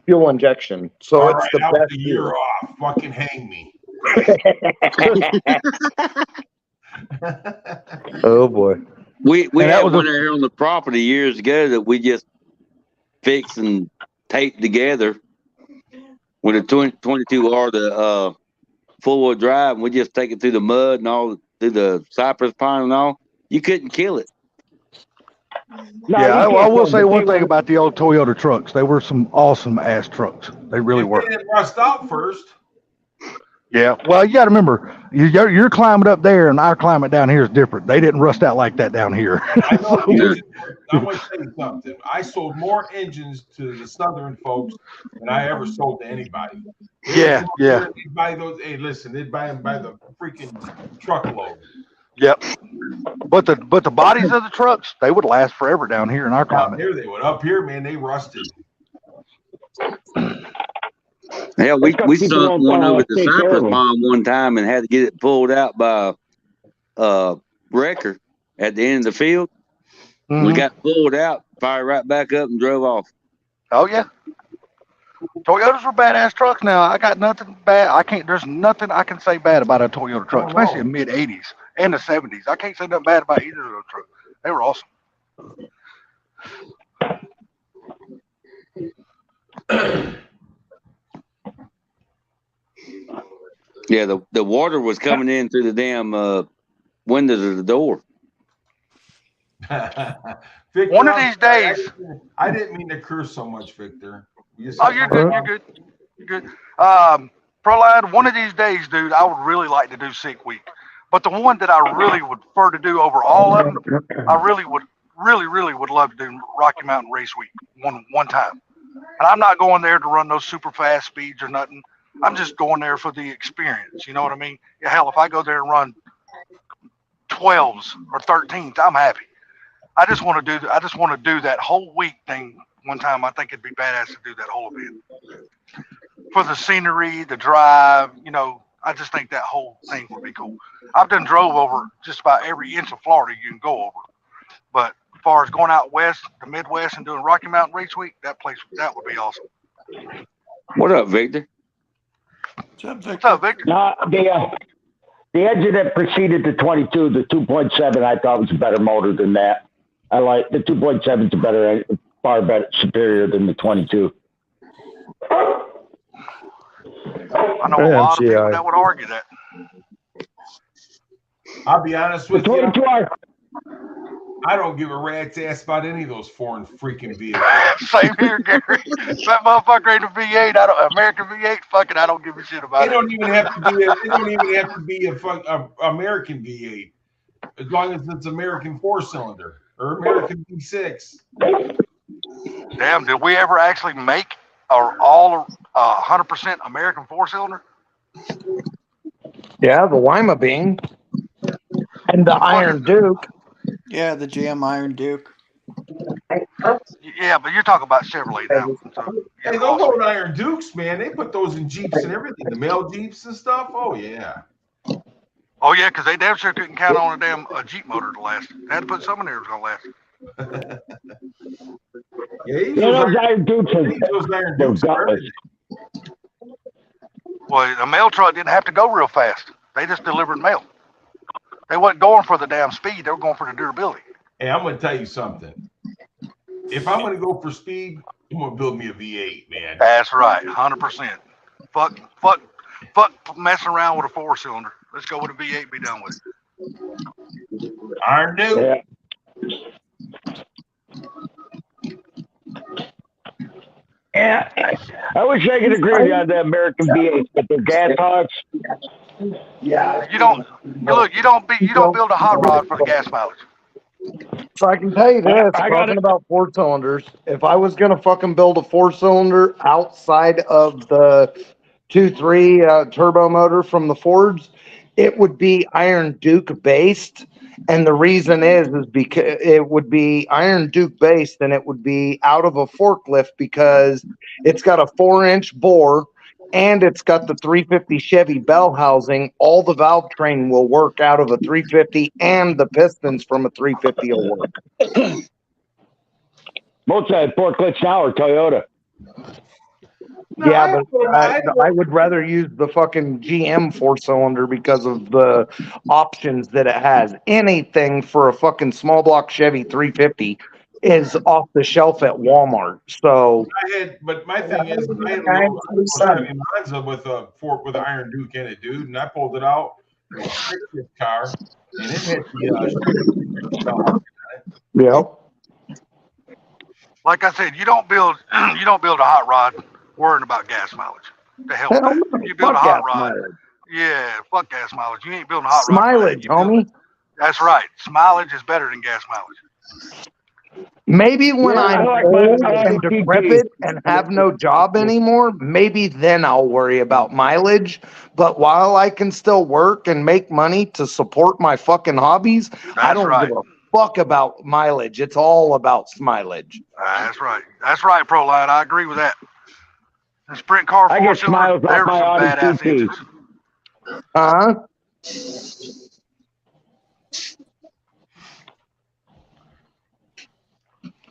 fuel injection. So All it's right, the I was best a year off. Fucking hang me. Oh boy. We And that had was one there on the property years ago that we just fixed and taped together with a 22R, the four-wheel drive, and we just take it through the mud and all, through the cypress pine and all. You couldn't kill it. No, Yeah, you I can't will tell, say but one they thing were- about the old Toyota trucks. They were some awesome ass trucks. They really If were. they didn't rust out first. Yeah. Well, you got to remember, you're climbing up there, and our climate down here is different. They didn't rust out like that down here. I know. So- the engines I'm going to tell you something. I sold more engines to the Southern folks than I ever sold to anybody. Yeah, yeah. They buy those. Hey, listen, they buy them by the freaking truckload. Yep. But the bodies of the trucks, they would last forever down here in our Down climate. here they would. Up here, man, they rusted. Yeah, we It's got people sunk on, one over the take care of cypress them. pine one time and had to get it pulled out by a wrecker at the end of the field. We Mhm. got pulled out, fired right back up, and drove off. Oh yeah. Toyotas were badass trucks. Now I got nothing bad. There's nothing I can say bad about a Toyota truck, especially in mid '80s and the '70s. I can't say nothing bad about either of those trucks. They were awesome. Yeah, the water was coming in through the damn windows of the door. Victor, One of I'm these sorry, days- I didn't mean to curse so much, Victor. You Oh, said- you're good. You're good. You're good. Proline, one of these days, dude, I would really like to do Sick Week. But the one that I really would prefer to do over all of them, I really would love to do Rocky Mountain Race Week one time. And I'm not going there to run those super fast speeds or nothing. I'm just going there for the experience. You know what I mean? Yeah, hell, if I go there and run 12s or 13s, I'm happy. I just want to do that whole week thing one time. I think it'd be badass to do that whole event for the scenery, the drive. You know, I just think that whole thing would be cool. I've done drove over just about every inch of Florida you can go over, but as far as going out west, the Midwest, and doing Rocky Mountain Race Week, that would be awesome. What up, Victor? What's up, Victor? No, the engine that preceded the 22, the 2.7, I thought was a better motor than that. I like the 2.7 is a better, far better, superior than the 22. I know a lot of people MCI. that would argue that. I'll be honest The with you. 22R, I don't give a rat's ass about any of those foreign freaking vehicles. Same here, Gary. That motherfucker ain't a V8. American V8. Fuck it, I don't give a shit about They it. don't even have to be. They don't even have to be a American V8, as long as it's American 4-cylinder or American V6. Damn, did we ever actually make all 100% American 4-cylinder? Yeah, the Lima Bean and the Iron Duke. Yeah, the GM Iron Duke. Yeah, but you're talking about Chevrolet now. So, Hey, those old Iron Dukes, man, they put those in Jeeps and everything, the mail Jeeps and stuff. Oh yeah. oh yeah, because they damn sure couldn't count on a damn Jeep motor to last. They had to put something in there that was gonna last. Yeah, he yeah, those Iron Dukes are those Iron they're Dukes. are gutless. Well, the mail truck didn't have to go real fast. They just delivered mail. They wasn't going for the damn speed. They were going for the durability. Hey, I'm gonna tell you something. If I'm gonna go for speed, I'm gonna build me a V8, man. That's right, 100%. Fuck messing around with a 4-cylinder. Let's go with a V8. Be done with it. Iron Duke. Yeah, I wish I could agree with you on the American V8, but the gas hogs, You don't build a hot rod for the gas mileage. So I can tell you this, I got talking it. about 4-cylinders, if I was gonna fucking build a 4-cylinder outside of the 2.3 turbo motor from the Fords, it would be Iron Duke based. And the reason is because it would be Iron Duke based and it would be out of a forklift because it's got a 4-inch bore and it's got the 350 Chevy bell housing. All the valve train will work out of a 350 and the pistons from a 350 will work. most forklifts now are Toyota. No, Yeah, but I I would rather use the fucking GM 4-cylinder because of the options that it has. Anything for a fucking small block Chevy 350 is off the shelf at Walmart. So But my thing is, I had a little Chevy Monza with a fork with an Iron Duke in it, dude, and I pulled it out. It was a this car, and it hit the. yeah. Like I said, you don't build a hot rod worrying about gas mileage. The hell with that. You build a hot rod. Yeah, fuck gas mileage. You ain't building a hot rod. Mileage, homie. That's right. Mileage is better than gas mileage. Maybe when Yeah, I'm I like old my and decrepit and have no job anymore, maybe then I'll worry about mileage. But while I can still work and make money to support my fucking hobbies, I don't give a fuck about mileage. It's all about mileage. That's right. That's right, Proline. I agree with that. The sprint car, I get smiles off my Audi badass TT. engines. Huh?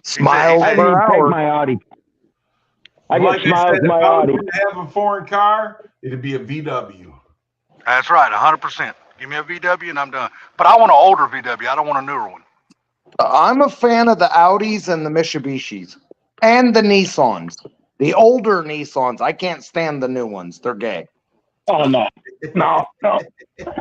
Smiles I per didn't take hour. my Audi. I Like get smiles said, my if I was Audi. going to have a foreign car, it'd be a VW. That's right, 100%. Give me a VW and I'm done. But I want an older VW. I don't want a newer one. I'm a fan of the Audis and the Mitsubishis and the Nissans. The older Nissans. I can't stand the new ones. They're gay. Oh, no. No.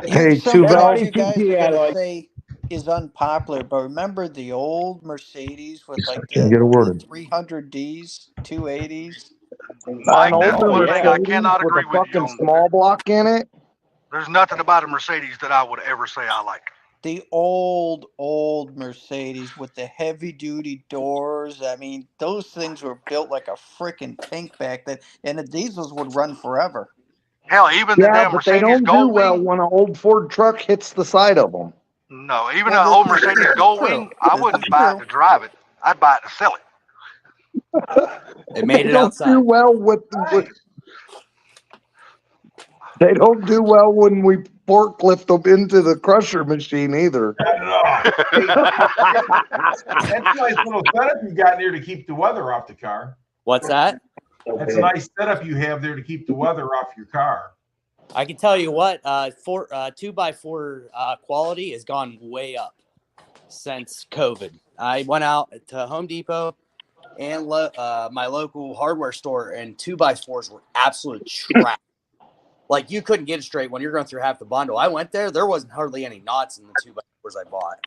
Hey, Something Tuvel. you guys Yeah, are gonna like- say is unpopular, but remember the old Mercedes with like Can't get a word the in. 300Ds, 280s? Mike, An that's older one thing I Mercedes cannot with agree a with you fucking on. small block in it. There's nothing about a Mercedes that I would ever say I like. The old Mercedes with the heavy duty doors. I mean, those things were built like a freaking tank back then, and the diesels would run forever. Hell, even the Yeah, damn but they Mercedes don't do well Goldwing. when an old Ford truck hits the side of them. No, even Well, an old this is Mercedes true. Goldwing, I This wouldn't is buy it true. to drive it. I'd buy it to sell it. It made They it don't outside. do well with. They don't do well when we forklift them into the crusher machine either. I don't know. That's a nice little setup you got there to keep the weather off the car. What's that? That's a nice setup you have there to keep the weather off your car. I can tell you what, 2x4 quality has gone way up since COVID. I went out to Home Depot and my local hardware store, and 2x4s were absolute trash. Like, you couldn't get it straight when you're going through half the bundle. I went there wasn't hardly any knots in the 2x4s I bought.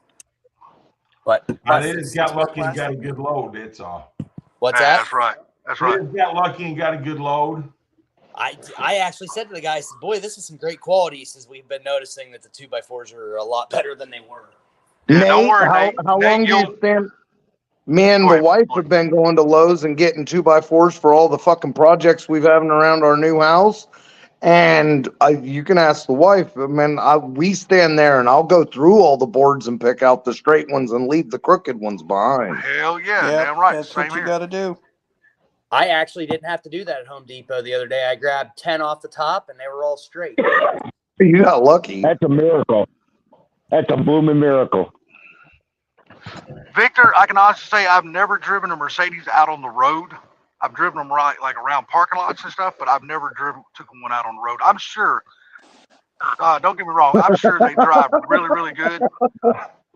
But They just got lucky and got a good load. That's all. What's Yeah, that? That's right. That's They right. just got lucky and got a good load. I actually said to the guy, I said, boy, this is some great quality. He says, we've been noticing that the 2x4s are a lot better than they were. Yeah, don't Nate, worry, how, Nate. how Nate, long do you you'll- stand? Me and Go the ahead, wife go have been going to Lowe's and getting 2x4s for all the fucking projects we've having around our new house. And you can ask the wife. I mean, we stand there and I'll go through all the boards and pick out the straight ones and leave the crooked ones behind. Hell yeah, Yep, damn right. that's Same what you here. got to do. I actually didn't have to do that at Home Depot the other day. I grabbed 10 off the top, and they were all straight. You got lucky. That's a miracle. That's a blooming miracle. Victor, I can honestly say I've never driven a Mercedes out on the road. I've driven them right like around parking lots and stuff, but I've never took one out on the road. I'm sure. Don't get me wrong. I'm sure they drive really, really good.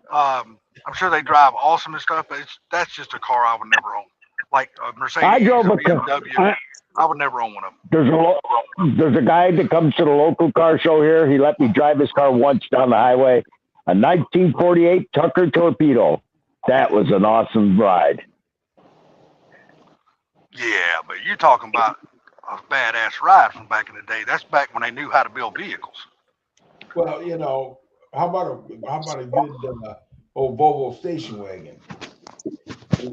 I'm sure they drive awesome and stuff, but that's just a car I would never own. Like a Mercedes, I drove a BMW. I would never own one of them. There's a guy that comes to the local car show here. He let me drive his car once down the highway. A 1948 Tucker Torpedo. That was an awesome ride. Yeah, but you're talking about a badass ride from back in the day. That's back when they knew how to build vehicles. Well, you know, how about a good old Volvo station wagon?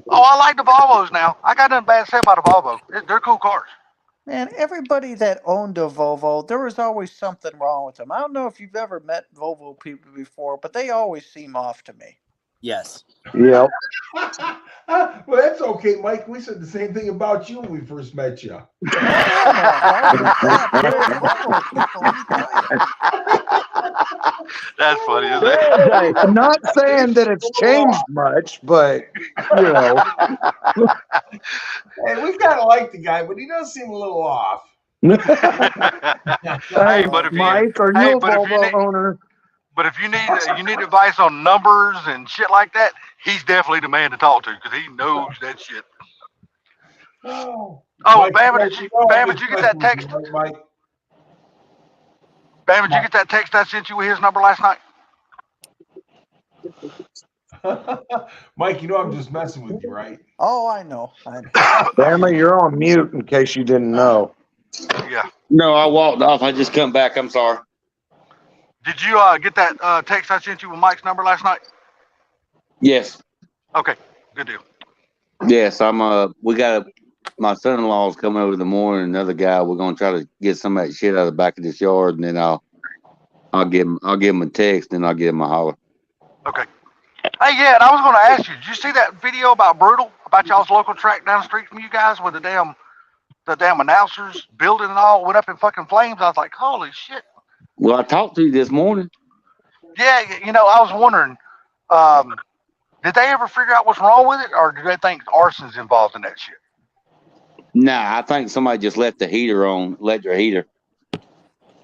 Oh, I like the Volvos now. I got nothing bad to say about a Volvo. They're cool cars. Man, everybody that owned a Volvo, there was always something wrong with them. I don't know if you've ever met Volvo people before, but they always seem off to me. Yes. Yep. Well, that's okay, Mike. We said the same thing about you when we first met you. That's funny, isn't it? I'm not saying that it's changed much, but you know. Hey, we kind of like the guy, but he does seem a little off. Hey, but if Mike, are you hey, a but if you Volvo need- owner? But if you need advice on numbers and shit like that, he's definitely the man to talk to because he knows that shit. Oh, Oh, Mike, Bama, Mike, did you get that text? Mike? Bama, did you get that text I sent you with his number last night? Mike, you know I'm just messing with you, right? Oh, I know. Bama, you're on mute in case you didn't know. Yeah. No, I walked off. I just come back. I'm sorry. Did you get that text I sent you with Mike's number last night? Yes. Okay, good deal. Yes, we got my son-in-law's coming over in the morning, another guy. We're gonna try to get some of that shit out of the back of this yard, and then I'll give him a text, and I'll give him a holler. Okay. Hey, yeah, and I was going to ask you, did you see that video about Brutal, about y'all's local track down the street from you guys with the damn announcers building and all went up in fucking flames? I was like, holy shit. Well, I talked to you this morning. Yeah, I was wondering, did they ever figure out what's wrong with it, or do they think arson's involved in that shit? Nah, I think somebody just left the heater on, electric heater.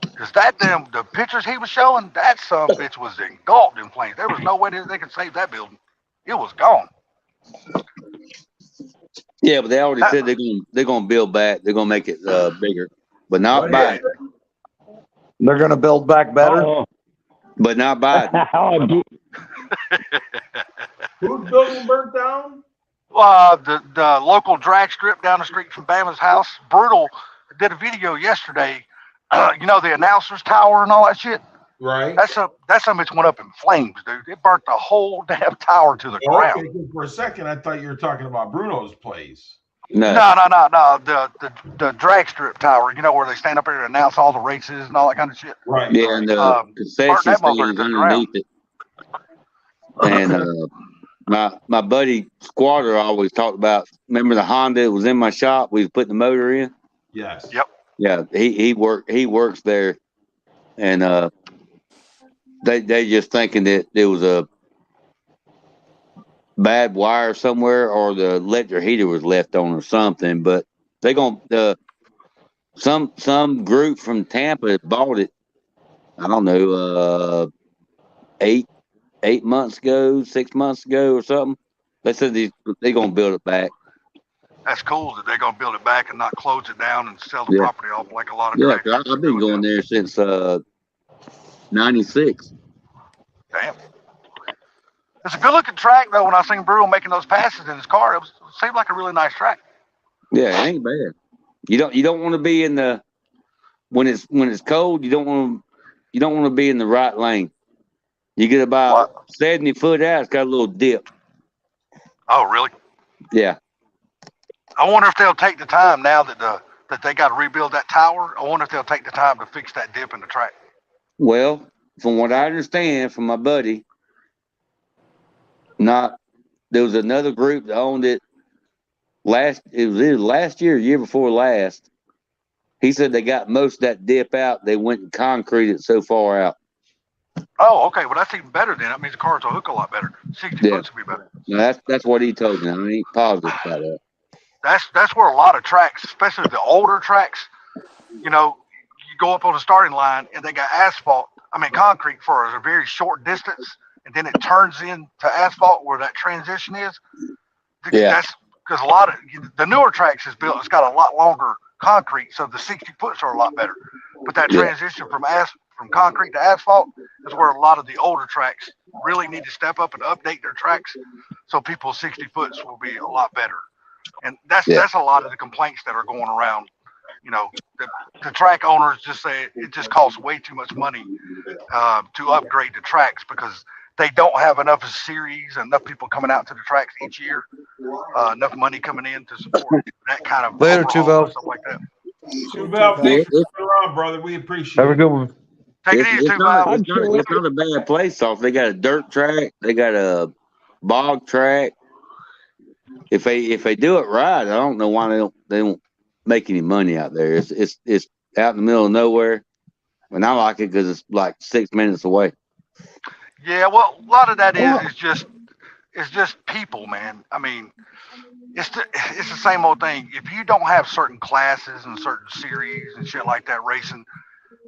Because the pictures he was showing, that son of a bitch was engulfed in flames. There was no way they could save that building. It was gone. Yeah, but they already said they're gonna build back. They're gonna make it bigger, but not Biden. They're gonna build back better, but not Biden. Whose building burnt down? The local drag strip down the street from Bama's house. Brutal did a video yesterday. The announcers tower and all that shit. Right. That some bitch went up in flames, dude. It burnt the whole damn tower to the ground. Okay, for a second, I thought you were talking about Bruno's place. No. The drag strip tower, where they stand up there and announce all the races and all that kind of shit. Right. Yeah, and the concession stand is underneath it. And my buddy Squatter always talked about. Remember the Honda that was in my shop? We was putting the motor in. Yes. Yep. Yeah, he works there, and they just thinking that there was a bad wire somewhere or the electric heater was left on or something. But they some group from Tampa bought it. I don't know, 8 months ago, 6 months ago or something. They said they gonna build it back. That's cool that they're gonna build it back and not close it down and sell the property off like a lot of. Yeah, I've been going there since '96. Damn. It's a good looking track though. When I seen Brutal making those passes in his car, it seemed like a really nice track. Yeah, it ain't bad. You don't want to be in the when it's cold. You don't want to be in the right lane. You get about 70 foot out. It's got a little dip. Oh, really? Yeah. I wonder if they'll take the time now that they got to rebuild that tower. I wonder if they'll take the time to fix that dip in the track. Well, from what I understand from my buddy, there was another group that owned it. It was either last year or year before last. He said they got most of that dip out. They went and concreted so far out. Oh, okay. Well, that's even better then. That means the cars will hook a lot better. 60 foot would be better. No, that's what he told me. I ain't positive about that. That's where a lot of tracks, especially the older tracks, you go up on the starting line and they got concrete for a very short distance, and then it turns into asphalt where that transition is. Yeah. That's because a lot of the newer tracks is built. It's got a lot longer concrete, so the 60 foots are a lot better. But that transition from concrete to asphalt is where a lot of the older tracks really need to step up and update their tracks, so people's 60 foots will be a lot better. And that's a lot of the complaints that are going around. The track owners just say it just costs way too much money to upgrade the tracks because they don't have enough series, enough people coming out to the tracks each year, enough money coming in to support that kind of later, Tuvel. Stuff like that. Tuvel, thanks for coming around, brother. We appreciate it. Have a good one. Take it easy, Tuvel. It's not a bad place off. They got a dirt track. They got a bog track. If they do it right, I don't know why they don't make any money out there. It's out in the middle of nowhere, and I like it because it's like 6 minutes away. Yeah, well, a lot of that is just people, man. I mean, it's the same old thing. If you don't have certain classes and certain series and shit like that racing,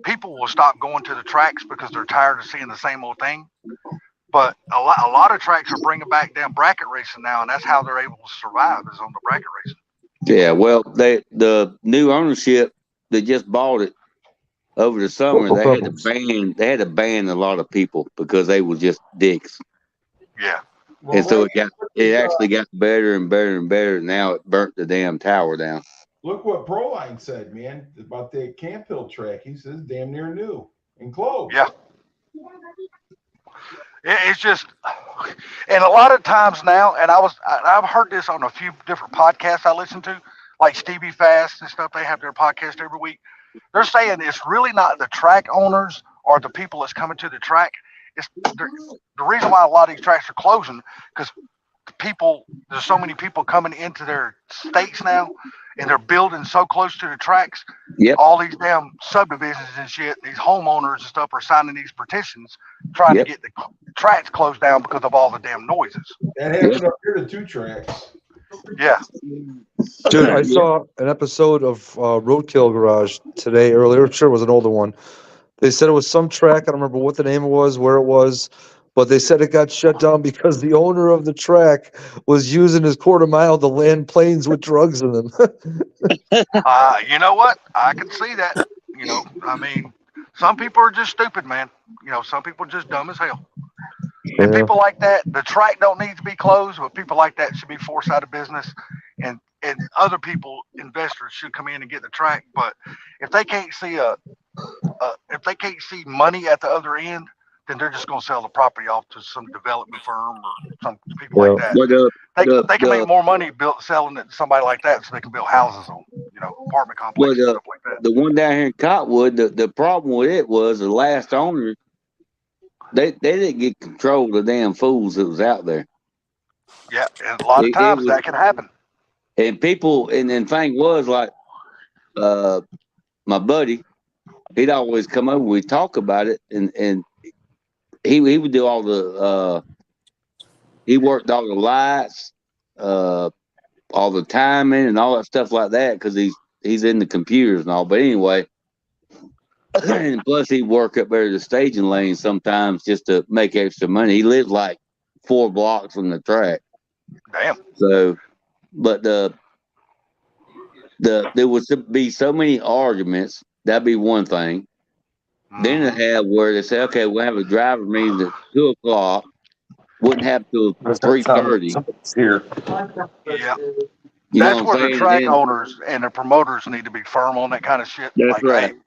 people will stop going to the tracks because they're tired of seeing the same old thing. But a lot of tracks are bringing back damn bracket racing now, and that's how they're able to survive is on the bracket racing. Yeah, well, the new ownership that just bought it over the summer, they had to ban a lot of people because they were just dicks. Yeah. Well, And so Ray, it actually got better and better and better. Now it burnt the damn tower down. look what Proline said, man, about the Camp Hill track. He says damn near new and closed. Yeah. It's just, and a lot of times now, and I've heard this on a few different podcasts I listen to, like Stevie Fast and stuff. They have their podcast every week. They're saying it's really not the track owners or the people that's coming to the track. It's the reason why a lot of these tracks are closing because there's so many people coming into their states now, and they're building so close to the tracks. Yep. All these damn subdivisions and shit, these homeowners and stuff are signing these petitions trying to get the tracks closed down because of all the damn noises. That happened up here to 2 tracks. Yeah. Dude, I saw an episode of Roadkill Garage today earlier. I'm sure it was an older one. They said it was some track. I don't remember what the name was, where it was, but they said it got shut down because the owner of the track was using his quarter mile to land planes with drugs in them. You know what? I can see that. You know, I mean, some people are just stupid, man. You know, some people are just dumb as hell. And people like that, the track don't need to be closed, but people like that should be forced out of business. And other people, investors, should come in and get the track. But if they can't see money at the other end, then they're just going to sell the property off to some development firm or some people like that. They can make more money selling it to somebody like that, so they can build houses on, apartment complexes and stuff like that. The one down here in Cottonwood, the problem with it was the last owner, they didn't get control of the damn fools that was out there. Yeah, and a lot of times that can happen. And people, and the thing was like, my buddy, he'd always come over, we'd talk about it, and he would do all the, he worked all the lights, all the timing and all that stuff like that, because he's in the computers and all. But anyway, and plus he'd work up there at the staging lane sometimes just to make extra money. He lived like 4 blocks from the track. Damn. So, but there would be so many arguments. That'd be one thing. Then they have where they say, okay, we'll have a driver meeting at 2:00. Wouldn't have to 3:30. Here. Yeah. You know That's what where I'm the saying? track And owners and the promoters need to be firm on that kind of shit. That's Like, right. hey,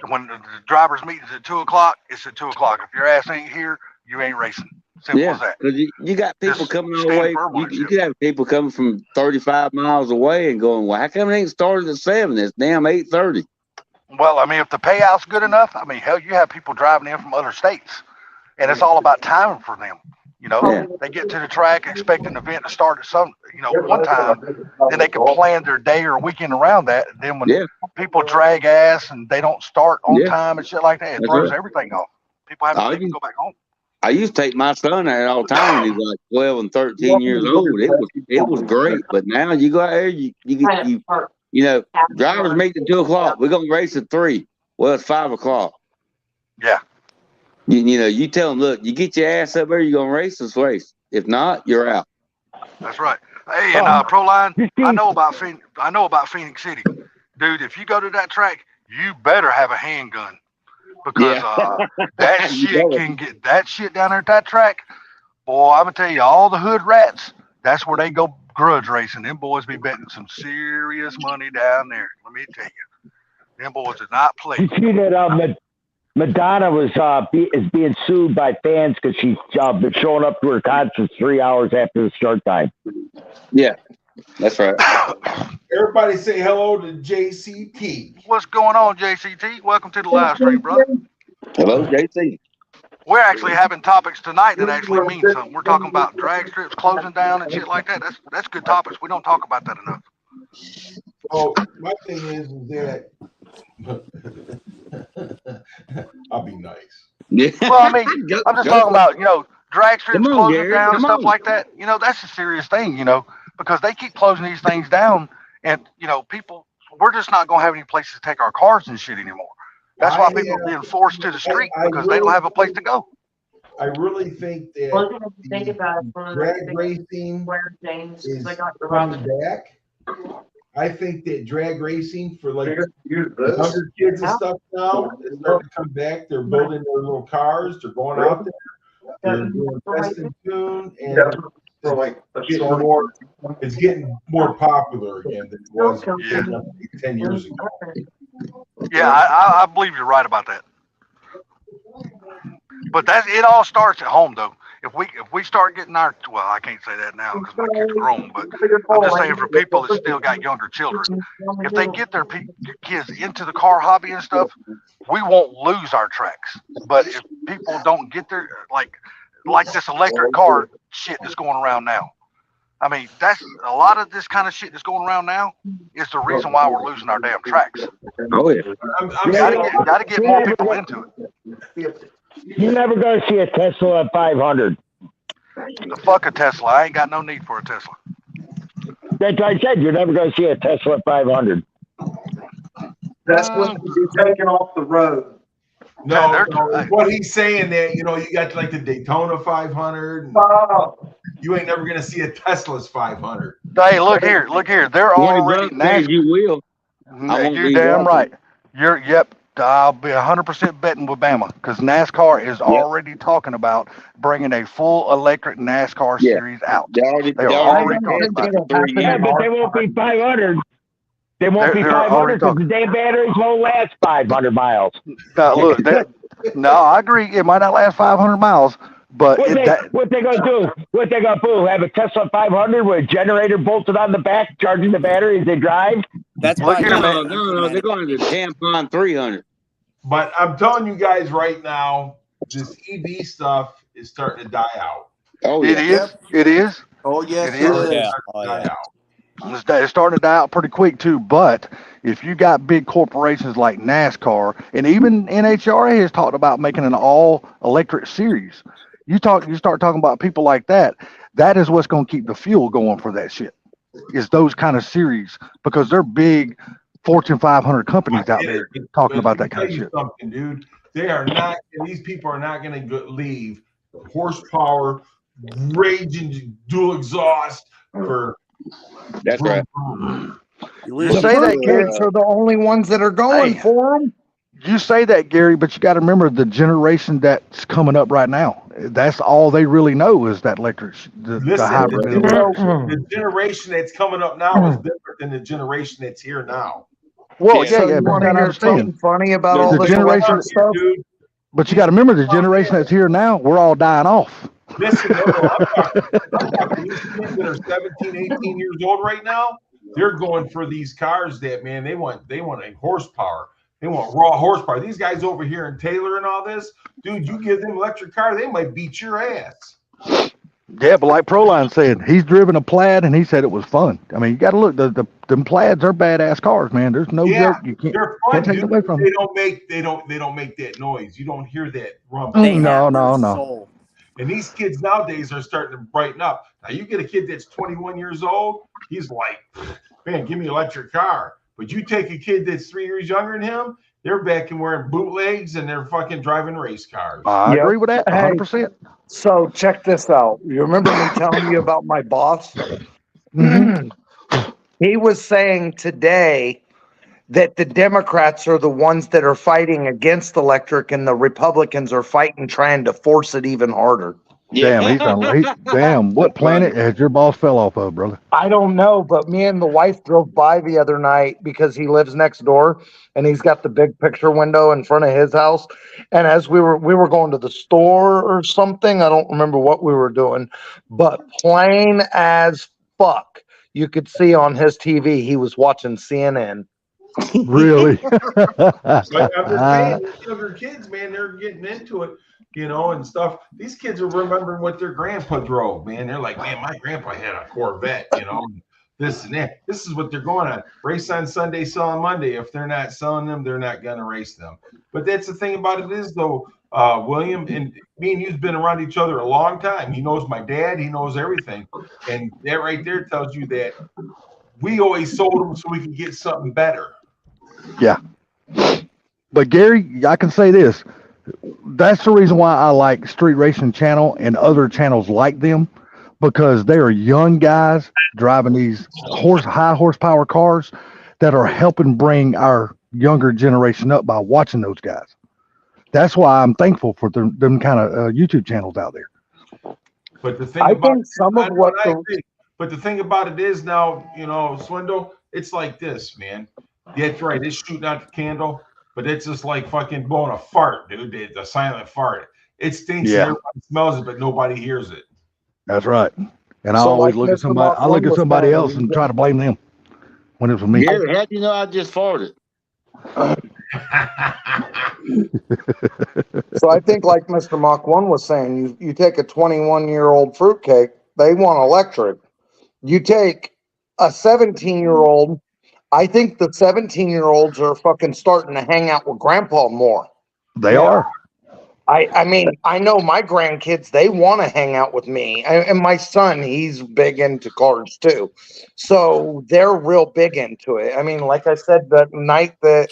when the driver's meeting's at 2:00, it's at 2:00. If your ass ain't here, you ain't racing. Simple as that. because you got people Just coming all the stand way. firm on You it. could have people coming from 35 miles away and going, well, how come it ain't started at 7? It's damn 8:30. Well, I mean, if the payout's good enough, I mean, hell, you have people driving in from other states, and it's all about timing for them. They get to the track expecting the event to start at one time, then they can plan their day or weekend around that. And then when people drag ass and they don't start on time and shit like that, it That's throws right. everything off. People have to go back home. I used to take my son there all the time when he was like 12 and 13 years old. It was great. But now you go out there, you drivers meet at 2:00. We're gonna race at 3. Well, it's 5:00. Yeah. You tell them, look, you get your ass up there, you're gonna race this race. If not, you're out. That's right. Hey, and Proline, I know about Phoenix City, dude. If you go to that track, you better have a handgun because that shit can get that shit down there at that track. Boy, I'm gonna tell you, all the hood rats, that's where they go grudge racing. Them boys be betting some serious money down there. Let me tell you, them boys did not play. You see that Madonna is being sued by fans because she's been showing up to her concerts 3 hours after the start time. Yeah, that's right. Everybody say hello to JCT. What's going on, JCT? Welcome to the live stream, brother. Hello, JC. We're actually having topics tonight that actually mean something. We're talking about drag strips closing down and shit like that. That's good topics. We don't talk about that enough. Oh, my thing is that I'll be nice. Yeah. Well, I mean, I'm just talking about, drag strips Come on, closing Gary, down and come stuff on. like that. That's a serious thing, because they keep closing these things down and, people, we're just not going to have any places to take our cars and shit anymore. That's why I people are have- being forced to the street I because they don't really have a place to go. I really think that Well, you have to think about it from drag racing where James, is they got the coming back. I think that drag racing for like Use this. younger kids and stuff now is starting to come back. They're building their little cars. They're going out there. They're doing best in tune, and Yeah, for like a getting short. more. It's getting more popular again than it was 10 years ago. Yeah, I believe you're right about that. But it all starts at home though. If we start getting I can't say that now because my kids are grown, but I'm just saying for people that still got younger children, if they get their kids into the car hobby and stuff, we won't lose our tracks. But if people don't get their like this electric car shit that's going around now, I mean that's a lot of this kind of shit that's going around now is the reason why we're losing our damn tracks. Oh yeah. Gotta get more people into it. You're never going to see a Tesla at 500. Fuck a Tesla. I ain't got no need for a Tesla. That's what I said. You're never going to see a Tesla at 500. That's what to be taken off the road. No, what he's saying that you got like the Daytona 500. And you ain't never gonna see a Tesla's 500. Hey, look here. They're already You will. You're damn right. Yep. I'll be 100% betting with Bama because NASCAR is already talking about bringing a full electric NASCAR series out. They're already talking about it. Yeah, but they won't be 500. They won't be 500 because the damn batteries won't last 500 miles. Look, no, I agree. It might not last 500 miles, but what they gonna do? What they gonna do? Have a Tesla 500 with a generator bolted on the back, charging the battery as they drive? That's no, they're going to the Tampon 300. But I'm telling you guys right now, this EV stuff is starting to die out. Oh, yeah. It is. Oh, yes, it is. Yeah. It's starting to die out pretty quick too. But if you got big corporations like NASCAR and even NHRA has talked about making an all electric series, you start talking about people like that. That is what's going to keep the fuel going for that shit. Is those kind of series because they're big Fortune 500 companies out there talking about that kind of shit. Something, dude. They are not. These people are not going to leave horsepower, raging dual exhaust for. That's right. You say that kids are the only ones that are going for them. You say that, Gary, but you got to remember the generation that's coming up right now. That's all they really know is that electric. The generation that's coming up now is different than the generation that's here now. Well, You want to hear something funny about all this generation stuff? But you got to remember the generation that's here now. We're all dying off. Listen, I'm talking these kids that are 17, 18 years old right now. They're going for these cars that, man, they want a horsepower. They want raw horsepower. These guys over here in Taylor and all this, dude, you give them electric car, they might beat your ass. Yeah, but like Proline said, he's driven a Plaid and he said it was fun. I mean, you got to look. Them Plaids are badass cars, man. There's no joke. You they're fun, take it away from they them. don't make that noise. You don't hear that rumble. No. And these kids nowadays are starting to brighten up. Now you get a kid that's 21 years old, he's like, man, give me an electric car. But you take a kid that's 3 years younger than him, they're back and wearing bootlegs and they're fucking driving race cars. I agree with that 100%. So check this out. You remember me telling you about my boss? He was saying today that the Democrats are the ones that are fighting against electric and the Republicans are fighting trying to force it even harder. Damn, what planet has your boss fell off of, brother? I don't know, but me and the wife drove by the other night because he lives next door and he's got the big picture window in front of his house. And as we were going to the store or something, I don't remember what we were doing, but plain as fuck, you could see on his TV, he was watching CNN. Really? But I'm just saying, these younger kids, man, they're getting into it, and stuff. These kids are remembering what their grandpa drove, man. They're like, man, my grandpa had a Corvette, this and that. This is what they're going on. Race on Sunday, sell on Monday. If they're not selling them, they're not going to race them. But that's the thing about it is, though, William, and me and you've been around each other a long time. He knows my dad. He knows everything. And that right there tells you that we always sold them so we could get something better. Yeah. But Gary, I can say this. That's the reason why I like Street Racing Channel and other channels like them, because they are young guys driving these high horsepower cars that are helping bring our younger generation up by watching those guys. That's why I'm thankful for them kind of YouTube channels out there. But the thing I about think some of what I the- agree. But the thing about it is now, you know, Swindle, it's like this, man. That's right. It's shooting out the candle, but it's just like fucking blowing a fart, dude. It's a silent fart. It stinks and everybody smells it, but nobody hears it. That's right. And I So always like look at Mr. somebody. I Mock look at was somebody saying, else and try to blame them when it was me. Gary, how do you know I just farted? So I think like Mr. Mach 1 was saying, you take a 21-year-old fruitcake, they want electric. You take a 17-year-old, I think the 17-year-olds are fucking starting to hang out with grandpa more. They are. I mean, I know my grandkids, they want to hang out with me. And my son, he's big into cars too. So they're real big into it. I mean, like I said, that night that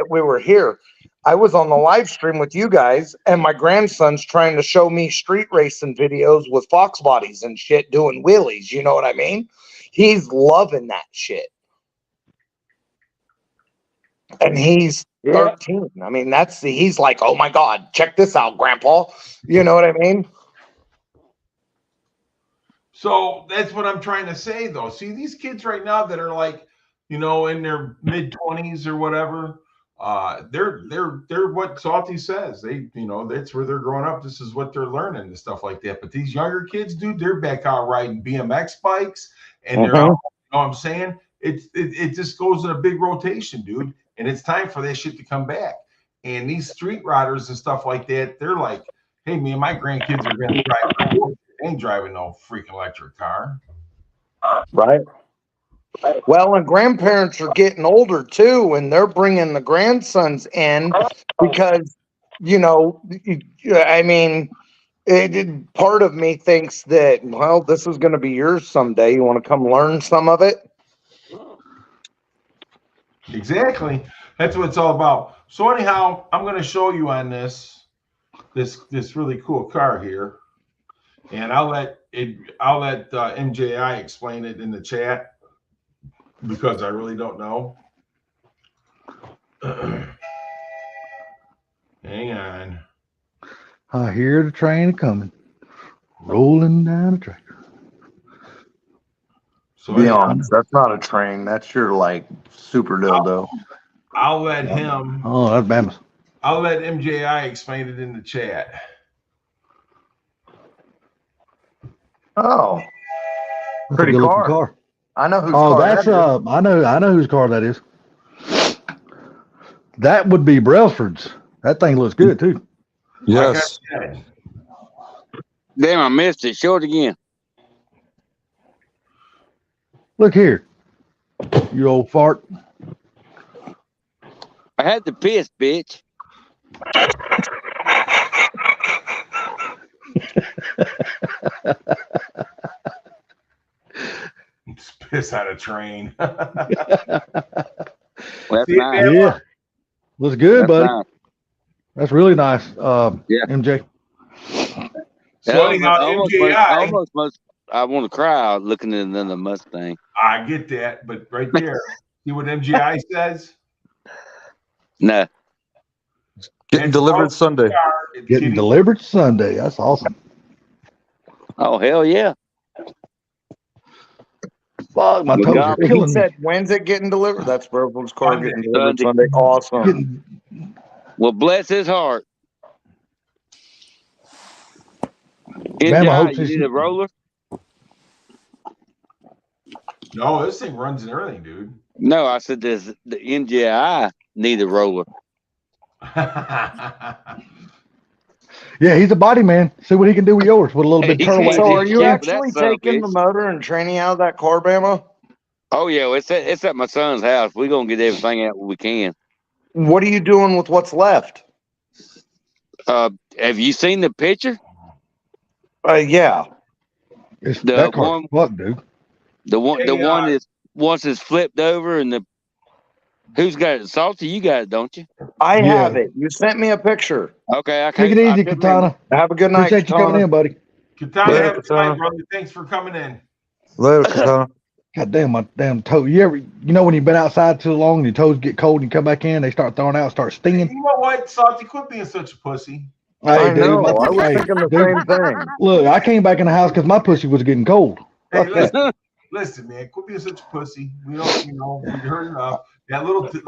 we were here, I was on the live stream with you guys, and my grandson's trying to show me street racing videos with Fox bodies and shit doing wheelies. You know what I mean? He's loving that shit. And he's 13. I mean, he's like, oh my God, check this out, Grandpa. You know what I mean? So that's what I'm trying to say, though. See, these kids right now that are like, you know, in their mid-20s or whatever, they're what Salty says. They, you know, that's where they're growing up. This is what they're learning and stuff like that. But these younger kids, dude, they're back out riding BMX bikes, and they're out, you know what I'm saying? It just goes in a big rotation, dude. And it's time for that shit to come back. And these street riders and stuff like that, they're like, hey, man, my grandkids are going to drive. They ain't driving no freaking electric car. Right. Well, and grandparents are getting older too, and they're bringing the grandsons in because, you know, I mean, part of me thinks that, well, this is going to be yours someday. You want to come learn some of it? Exactly. That's what it's all about. So anyhow, I'm going to show you on this really cool car here, and I'll let MJI explain it in the chat because I really don't know. Hang on. I hear the train coming, rolling down the track. So be honest, that's not a train. That's your like super dildo. I'll let him. Oh, that's Bama's. I'll let MJI explain it in the chat. Oh, That's pretty a good looking car. I know whose Oh, car that's that is. I know whose car that is. That would be Brailsford's. That thing looks good too. Yes. Damn, I missed it. Show it again. Look here, you old fart. I had to piss, bitch. Piss out a train. Well, that's See, nice. man, Yeah, looks good, That's buddy. nice. That's really nice. Yeah. MJ. So anyhow, I want to cry looking at another Mustang. I get that, but right there, see what MGI says? No. Getting delivered Sunday. Getting delivered Sunday. That's awesome. Oh, hell yeah. Fuck, my toes are He killing me. said, when's it getting delivered? That's Brailsford's car Sunday. getting delivered Sunday. Awesome. Well, bless his heart. Ma'am, I hope NJ, you she's- need a roller? No, this thing runs and everything, dude. No, I said the NJI need a roller. Yeah, he's a body man. See what he can do with yours with a little bit He turtle. can't. So are you Yeah, but actually that's son of a taking the bitch. motor and training out of that car, Bama? Oh yeah, it's at my son's house. We're gonna get everything out we can. What are you doing with what's left? Have you seen the picture? Yeah. It's The that car. one- What, dude? The one is once it's flipped over and the Who's got it? Salty, you got it, don't you? I Yeah. have it. You sent me a picture. Okay, I Take can't. it I easy, couldn't remember. Katana. Have a good night, Appreciate you coming Katana. in, buddy. Katana, Later, have a good Katana. night, brother. Thanks for coming in. Later, Katana. God damn, my damn toe. You know when you've been outside too long and your toes get cold and you come back in, they start throwing out, start stinging. You know what, Salty? Quit being such a pussy. Hey, I dude, know. my, I was hey, thinking the dude, same thing. look, I came back in the house because my pussy was getting cold. Hey, Fuck that. listen, man. Quit being such a pussy. We don't, we heard enough. That little compared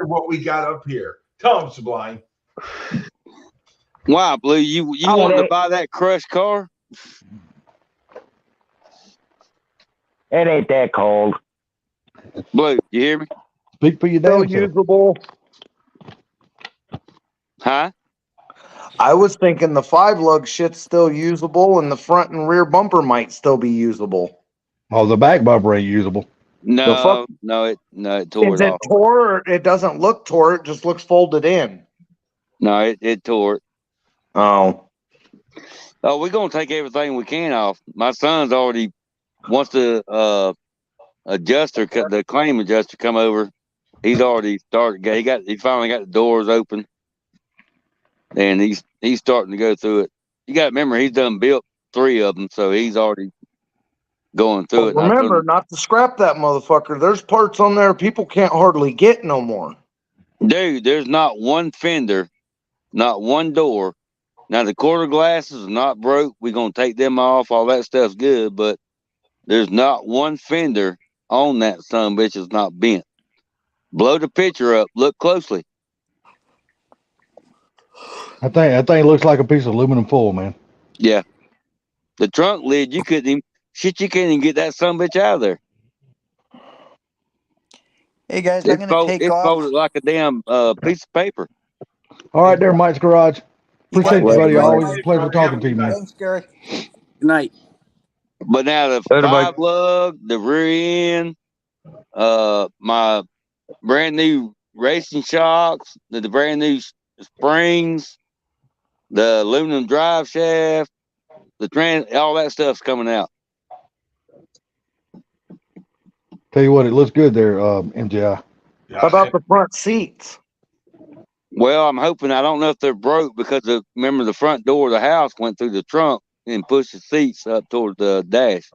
to what we got up here. Tell him, Sublime. Wow, Blue, you wanted to buy that crushed car? It ain't that cold. Blue, you hear me? Speak for your Still damn self. usable. Huh? I was thinking the 5-lug shit's still usable and the front and rear bumper might still be usable. Oh, the back bumper ain't usable. No, it tore Is it it off. tore? Or it doesn't look tore. It just looks folded in. No, it tore it. Oh. Oh, we're gonna take everything we can off. My son's already wants the adjuster, the claim adjuster, come over. He's already started. He finally got the doors open, and he's starting to go through it. You got to remember, he's done built 3 of them, so he's already going through it. Remember not to scrap that motherfucker. There's parts on there people can't hardly get no more. Dude, there's not one fender, not one door. Now the quarter glasses are not broke. We're gonna take them off. All that stuff's good, but there's not one fender on that son bitch is not bent. Blow the picture up. Look closely. I think that thing looks like a piece of aluminum foil, man. Yeah. The trunk lid, you couldn't even get that son bitch out of there. Hey guys, I'm going to take It's off. folded like a damn piece of paper. All right, there, Mike's Garage. Appreciate you, got buddy. it, Always Mike. a pleasure talking to you, man. Thanks, Gary. Good night. But now the Later, Mike. 5-lug, the rear end, my brand new racing shocks, the brand new springs, the aluminum drive shaft, all that stuff's coming out. Tell you what, it looks good there, MJI. How about the front seats? Well, I'm hoping. I don't know if they're broke because remember the front door of the house went through the trunk and pushed the seats up toward the dash.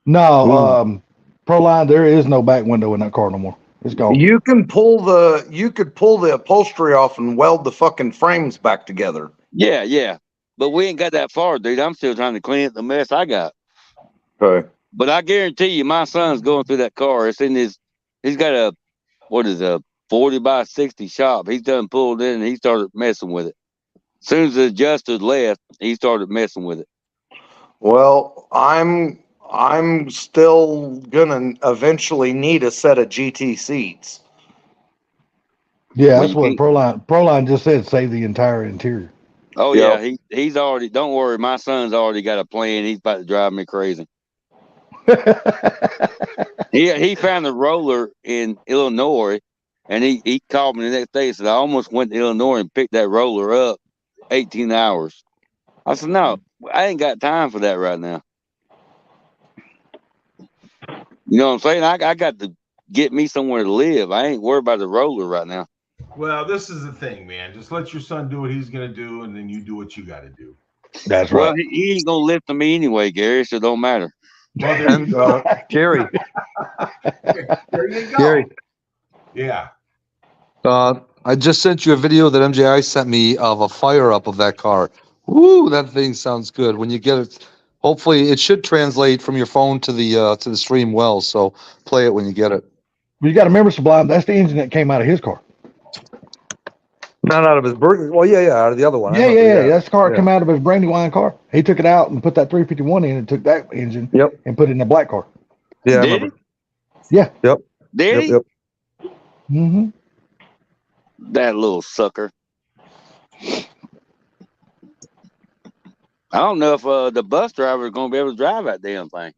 No, Proline, there is no back window in that car no more. It's gone. You could pull the upholstery off and weld the fucking frames back together. Yeah. But we ain't got that far, dude. I'm still trying to clean up the mess I got. Okay. But I guarantee you, my son's going through that car. It's in his. He's got a 40 by 60 shop. He's done pulled in and he started messing with it. As soon as the adjuster left, he started messing with it. Well, I'm still gonna eventually need a set of GT seats. Yeah, that's what Proline just said. Save the entire interior. Oh yeah, he's already. Don't worry, my son's already got a plan. He's about to drive me crazy. He found a roller in Illinois, and he called me the next day and said, I almost went to Illinois and picked that roller up 18 hours. I said, no, I ain't got time for that right now. You know what I'm saying? I got to get me somewhere to live. I ain't worried about the roller right now. Well, this is the thing, man. Just let your son do what he's going to do, and then you do what you got to do. That's Well, right. he ain't going to lift to me anyway, Gary, so it don't matter. Well, there you go. Gary, There you go. Gary, Yeah. I just sent you a video that MJI sent me of a fire up of that car. Woo, that thing sounds good. When you get it, hopefully it should translate from your phone to the stream well. So play it when you get it. Well, you got to remember, Sublime, that's the engine that came out of his car. not out of his burger. Well, yeah, out of the other one. I Yeah, remember, that's the car that Yeah. came out of his Brandywine car. He took it out and put that 351 in and took that engine Yep. and put it in the black car. Yeah, I Did remember. Yeah. Yep. Did he? Yep. Mm-hmm. That little sucker. I don't know if the bus driver is going to be able to drive that damn thing.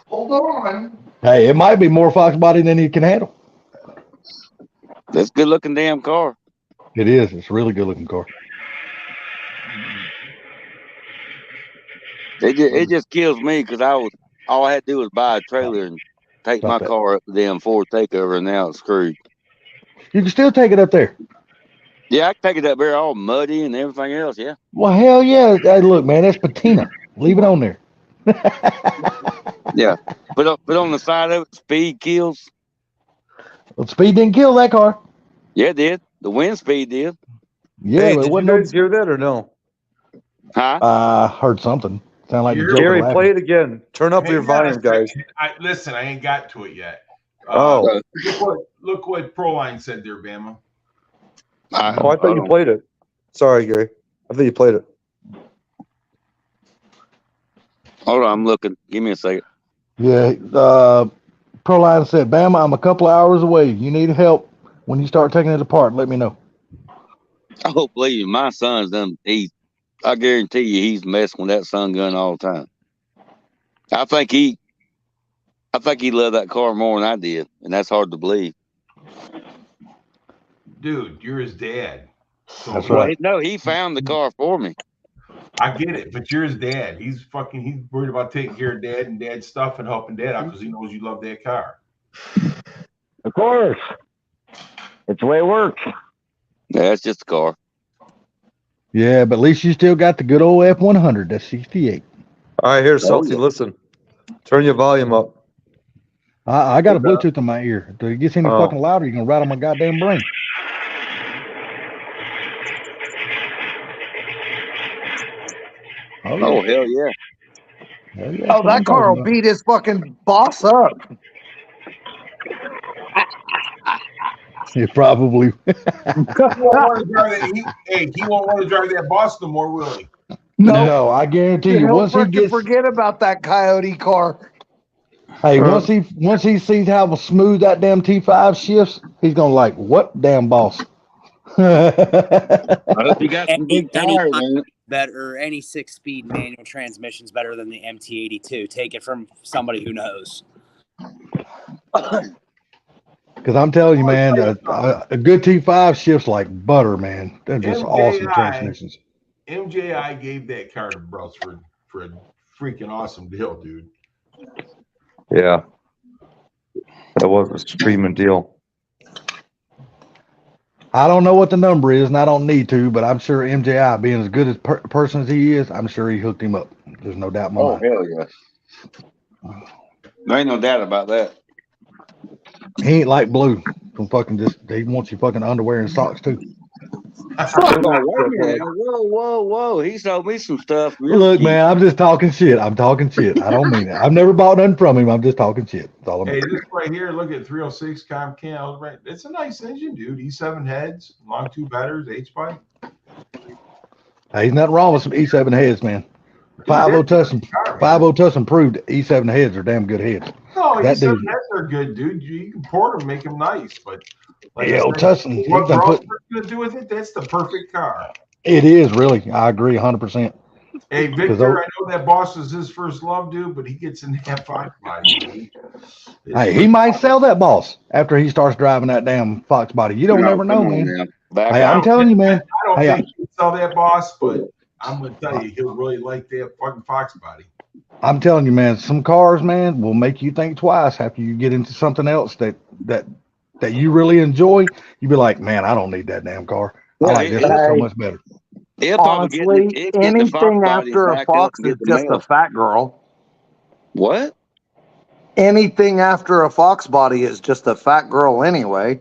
Hold on. Hey, it might be more Fox body than he can handle. That's a good looking damn car. It is. It's a really good looking car. It just kills me because all I had to do was buy a trailer and take my Stop that. car up to them Ford takeover, and now it's screwed. You can still take it up there. Yeah, I can take it up there all muddy and everything else. Yeah. Well, hell yeah. Hey, look, man, that's patina. Leave it on there. Yeah. But on the side of it, speed kills. Well, speed didn't kill that car. Yeah, it did. The wind speed did. Yeah, Hey, but it did you wasn't guys hear that or no? Huh? I heard something. Sound like the You're- Joker Gary, laughing. play it again. Turn up your Hang on a volume, guys. second. Listen, I ain't got to it yet. Oh. Look what Proline said there, Bama. Oh, I thought you played it. Sorry, Gary. I thought you played it. Hold on, I'm looking. Give me a second. Yeah, Proline said, Bama, I'm a couple of hours away. You need help. When you start taking it apart, let me know. Oh, believe me, my son's done. I guarantee you, he's messing with that sun gun all the time. I think he loved that car more than I did, and that's hard to believe. Dude, you're his dad. So That's right. No, he found the car for me. I get it, but you're his dad. He's worried about taking care of dad and dad's stuff and helping dad out because he knows you love that car. Of course. It's the way it works. Yeah, it's just a car. Yeah, but at least you still got the good old F100. That's 68. All right, here, Salty, listen. Turn your volume up. I got a Bluetooth in my ear. If it gets any Oh. fucking louder, you're going to rattle my goddamn brain. Oh, hell yeah. Hell yeah, Oh, that car will beat his fucking boss up. It probably. He won't want to drive that boss no more, will he? No, I guarantee you. He'll Once he frickin' gets, forget about that Coyote car. hey, once he sees how smooth that damn T5 shifts, he's gonna like, what damn boss? I hope you got some big tires, man. Better, any 6-speed manual transmission's better than the MT82. Take it from somebody who knows. Because I'm telling you, man, a good T5 shifts like butter, man. They're just awesome transmissions. MJI gave that car to Brelsford for a freaking awesome deal, dude. Yeah. That was a screaming deal. I don't know what the number is, and I don't need to, but I'm sure MJI, being as good as person as he is, I'm sure he hooked him up. There's no doubt in my mind. Hell yeah. There ain't no doubt about that. He ain't like Blue from fucking he wants your fucking underwear and socks too. Whoa. He sold me some stuff. Look, man, I'm just talking shit. I don't mean it. I've never bought nothing from him. I'm just talking shit. That's all I'm Hey, saying. this right here, look at 306 Comcam. Right, it's a nice engine, dude. E7 heads, long tube headers, H-pipe. Hey, there's nothing wrong with some E7 heads, man. 5.0 Tussin proved E7 heads are damn good heads. No, That E7 dude- heads are good, dude. You can port them, make them nice, but like Yeah, I old said, Tussin, what he done put- Brelsford's gonna do with it? That's the perfect car. It is really. I agree 100%. Hey, 'Cause Victor, I know that boss is his first love, dude, but he gets in that Fox body. Hey, he might sell that boss after he starts driving that damn Fox body. You don't never know, man. Hey, I'm telling you, man. I don't Hey, think he'll sell that boss, but I'm gonna tell you, he'll really like that fucking Fox body. I'm telling you, man, some cars, man, will make you think twice after you get into something else that you really enjoy. You be like, man, I don't need that damn car. I like this one so much better. Honestly, anything after a Fox is just a fat girl. What? Anything after a Fox body is just a fat girl anyway.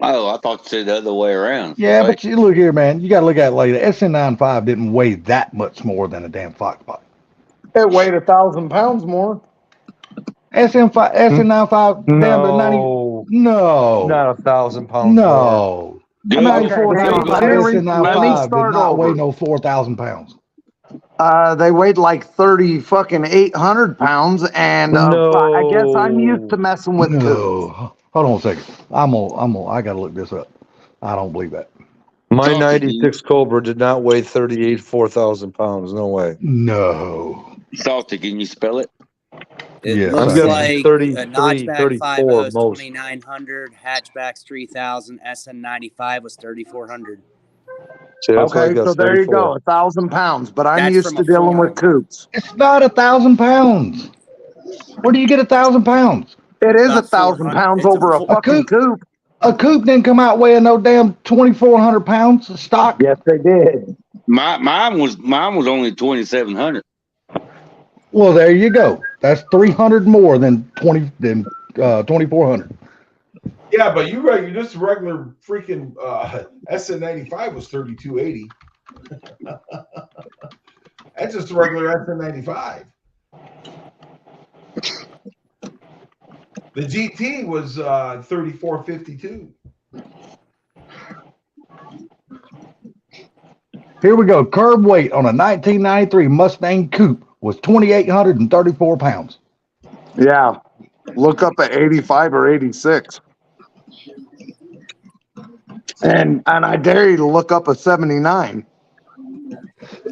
Oh, I thought you said the other way around. Yeah, Like, but you look here, man. You got to look at it later. SN95 didn't weigh that much more than a damn Fox body. It weighed 1,000 pounds more. SN95, damn, the 90. No. Not 1,000 pounds. No. Dude, A 94 let me SN95 start did not weigh over. no 4,000 pounds. They weighed like 800 pounds, and I guess I'm used to messing with coos. No. Hold on a second. I gotta look this up. I don't believe that. My 96 Cobra did not weigh 4,000 pounds. No way. No. Salty, can you spell it? It Yeah, looks I'm getting like 33, a notchback 34 50 is most. 2,900, hatchbacks 3,000, SN95 was 3,400. See, that's what I Okay, guess, so there you 34. go, 1,000 pounds. But I'm That's used from to a dealing with farm. coops. It's not 1,000 pounds. Where do you get 1,000 pounds? It is About 1,000 400. pounds It's over a a fucking coop. A coop didn't come out weighing no damn 2,400 pounds of stock. Yes, they did. Mine was only 2,700. Well, there you go. That's 300 more than 2,400. Yeah, but you right. This regular freaking SN95 was 3280. That's just a regular SN95. The GT was 3452. Here we go. Curb weight on a 1993 Mustang Coupe was 2,834 pounds. Yeah. Look up at 85 or 86. And I dare you to look up a 79.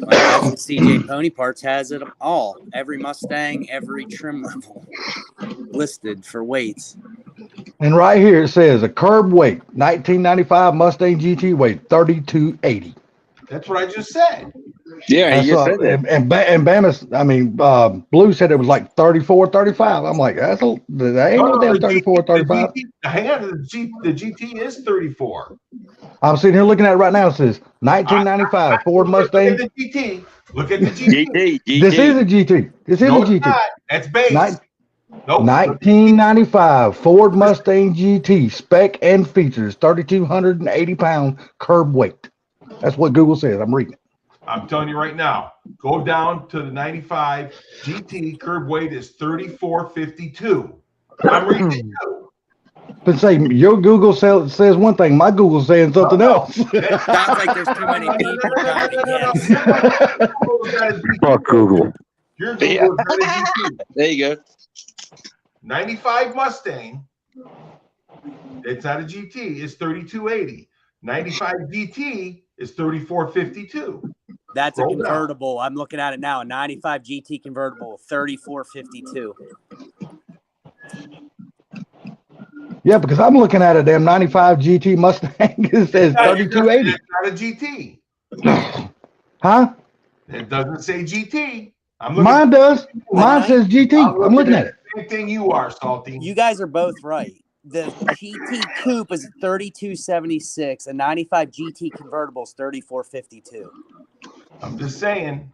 CJ Pony Parts has it all. Every Mustang, every trim level listed for weights. And right here it says a curb weight 1995 Mustang GT weight 3280. That's what I just said. Yeah, That's he just said that. and Bama's, I mean, Blue said it was like 34, 35. I'm like, that ain't no damn 34, 35. Hang on, the GT is 34. I'm sitting here looking at it right now. It says 1995 Ford Mustang. Look at the GT. Look at the GT. GT. This is a GT. This is No, a GT. it's not. That's base. Nope. 1995 Ford Mustang GT spec and features 3,280 pound curb weight. That's what Google says. I'm reading it. I'm telling you right now, go down to the 95 GT curb weight is 3452. I'm reading it too. But say your Google says one thing, my Google's saying something else. Sounds like there's too many people trying to guess. Fuck Google. Your Google got a GT. There you go. 95 Mustang, it's not a GT, is 3280. 95 GT is 3452. That's a Roll down. convertible. I'm looking at it now. A 95 GT convertible, 3452. Yeah, because I'm looking at a damn 95 GT Mustang. It says 3280. It's not a GT. Huh? It doesn't say GT. I'm looking Mine does. Mine says GT. I'm looking at it. the same thing you are, Salty. You guys are both right. The GT Coupe is 3276. A 95 GT convertible is 3452. I'm just saying.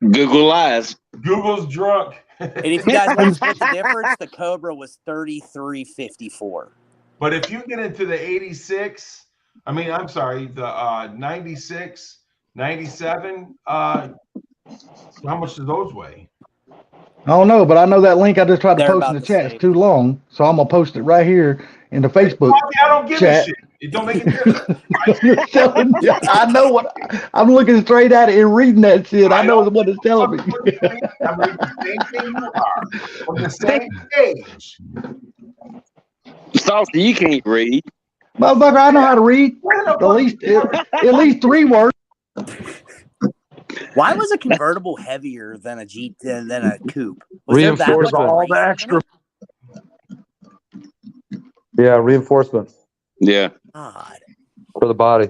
Google lies. Google's drunk. And if you guys want to split the difference, the Cobra was 3354. But if you get into the 86, I'm sorry, the 96, 97, how much do those weigh? I don't know, but I know that link I just tried to They're post about in the the chat is same. too long, so I'm gonna post it right here in the Facebook I don't give chat. a shit. It don't make a difference. It's telling you- I know what I'm looking straight at it and reading that shit. I know what it's telling me. I'm reading the same thing you are. On the same page. Salty, you can't read. Motherfucker, I know how to read. At least 3 words. Why was a convertible heavier than a GT than a coupe? Was there that much Reinforcement. All the racing in extra. it? Yeah, reinforcement Yeah. God, for the body.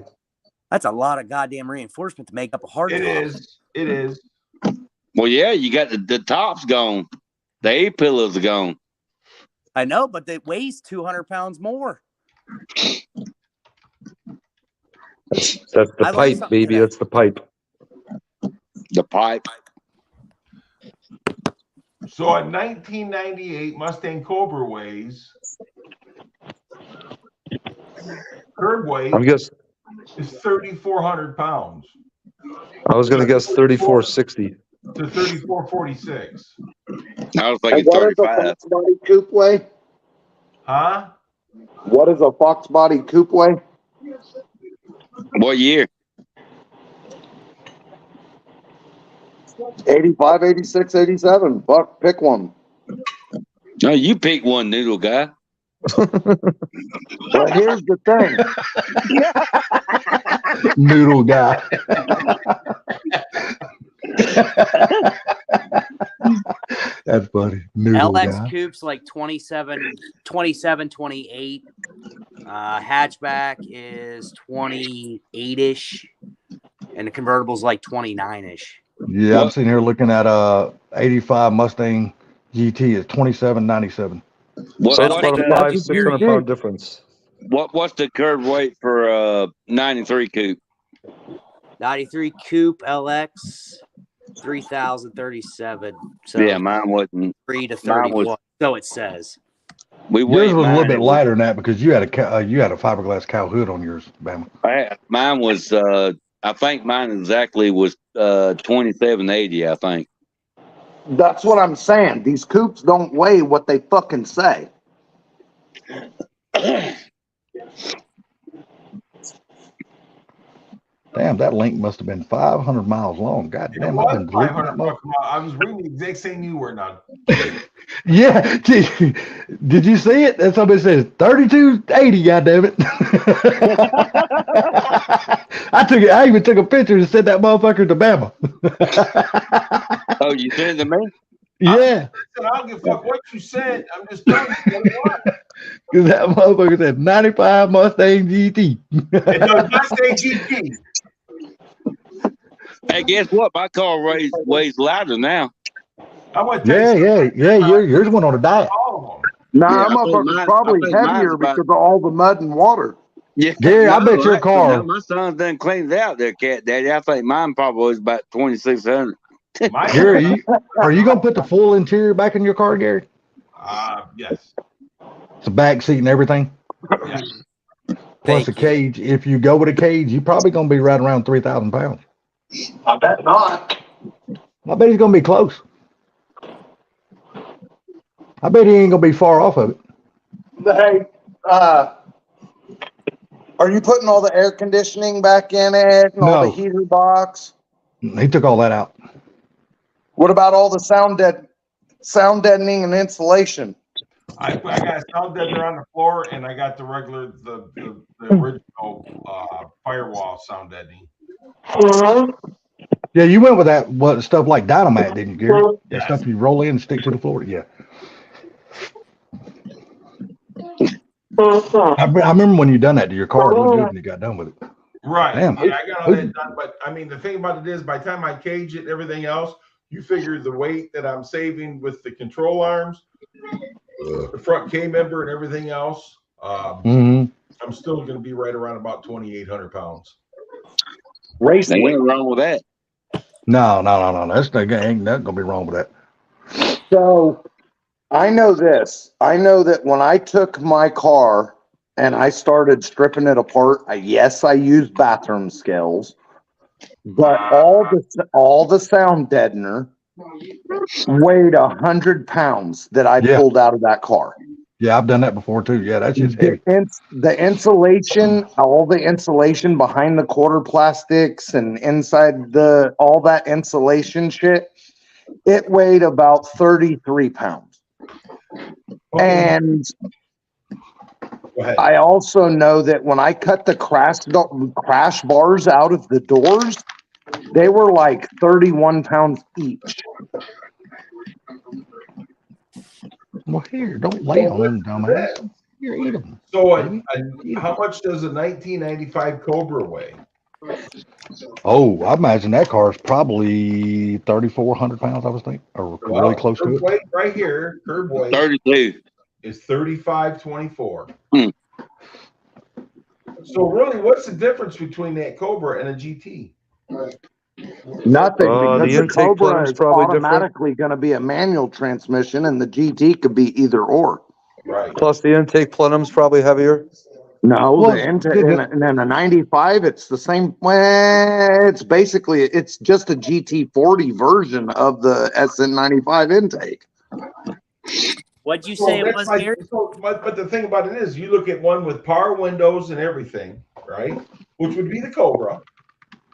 that's a lot of goddamn reinforcement to make up a hard It top. is. It is. Well, yeah, you got the top's gone. The A-pillars are gone. I know, but it weighs 200 pounds more. That's the I learned pipe, something baby. today. That's the pipe. The pipe. So a 1998 Mustang Cobra weighs, curb weight I'm guess. is 3,400 pounds I was gonna guess 3460. to 3,446. I was And thinking what is a 35. Fox body coupe weigh? Huh? What is a Fox body coupe weigh? What year? 85, 86, 87. Fuck, pick one. No, you pick one, noodle guy. But here's the thing. Noodle guy. That's funny. Noodle LX guy. Coupes like 27, 28. Hatchback is 28-ish, and the convertible's like 29-ish. Yeah, I'm sitting here looking at 85 Mustang GT is 27.97. What, So That'll it's make about it a up 500-600 pound difference. what's the curb weight for 93 coupe? 93 Coupe LX, 3,037. So Yeah, mine wasn't. 3 to Mine 31. was. So it says. We Yours weighed was a little mine. bit lighter than that because you had a fiberglass cow hood on yours, Bama. Mine was. I think mine exactly was 2780. I think. That's what I'm saying. These coupes don't weigh what they fucking say. Damn, that link must have been 500 miles long. God It damn, I've was been deleting 500 that mother- fucking miles. I was reading the exact same you were none. Yeah, did you see it? And somebody says 3280. Goddamn it! I even took a picture and sent that motherfucker to Bama. Oh, you sent it to me? Yeah, I don't give a fuck what you said. I'm just telling you what it was. because that motherfucker said 95 Mustang GT. It does not say GT. Hey, guess what? My car weighs lighter now. I want to tell Yeah, you yours went on a diet. all of them. Nah, Yeah, I that think motherfucker's mine- probably I think mine's heavier about- because of all the mud and water. Yeah, Gary, I bet your actually, car- no, my son done cleaned it out there, Cat Daddy. I think mine probably was about 2,600. Gary, are you gonna put the full interior back in your car, Gary? Yes. The back seat and everything, Yes. plus a cage. If you go with a cage, you're probably gonna be right around 3,000 pounds. I bet not. I bet he's gonna be close. I bet he ain't gonna be far off of it. Hey, are you putting all the air conditioning back in it and all No. the heater box? He took all that out. What about all the sound deadening and insulation? I got a sound deadener on the floor, and I got the regular, the original firewall sound deadening. Yeah, you went with that stuff like dynamite, didn't you, Gary? That stuff you roll in and stick to the floor. Yeah. I remember when you done that to your car. It looked good when you got done with it. Right. Damn. Yeah, I got all that done. But I mean, the thing about it is, by the time I cage it and everything else, you figure the weight that I'm saving with the control arms, the front K member, and everything else, I'm still going to be right around about 2,800 pounds. Race Ain't weight. nothing wrong with that. No. That's ain't nothing gonna be wrong with that. So I know this. I know that when I took my car and I started stripping it apart, I used bathroom scales, but all the sound deadener weighed 100 pounds that I pulled out of that car. Yeah, I've done that before too. Yeah, that's just heavy. The insulation, all the insulation behind the quarter plastics and inside all that insulation shit, it weighed about 33 pounds. And I also know that when I cut the crash bars out of the doors, they were like 31 pounds each. Well, here, don't lay on them, dumbass. Here, eat them. So, how much does a 1995 Cobra weigh? Oh, I imagine that car is probably 3,400 pounds, I was thinking, or really close to curb it. weight right here, curb weight 32 is 35.24. So really, what's the difference between that Cobra and a GT? Nothing, the because the intake Cobra plug is is probably different. automatically going to be a manual transmission, and the GT could be either or. Right. Plus the intake plenum's probably heavier. No, Well, the intake and then a 95, it's the same. Well, it's just a GT40 version of the SN95 intake. What'd you say it was, Gary? But the thing about it is, you look at one with power windows and everything, right? Which would be the Cobra.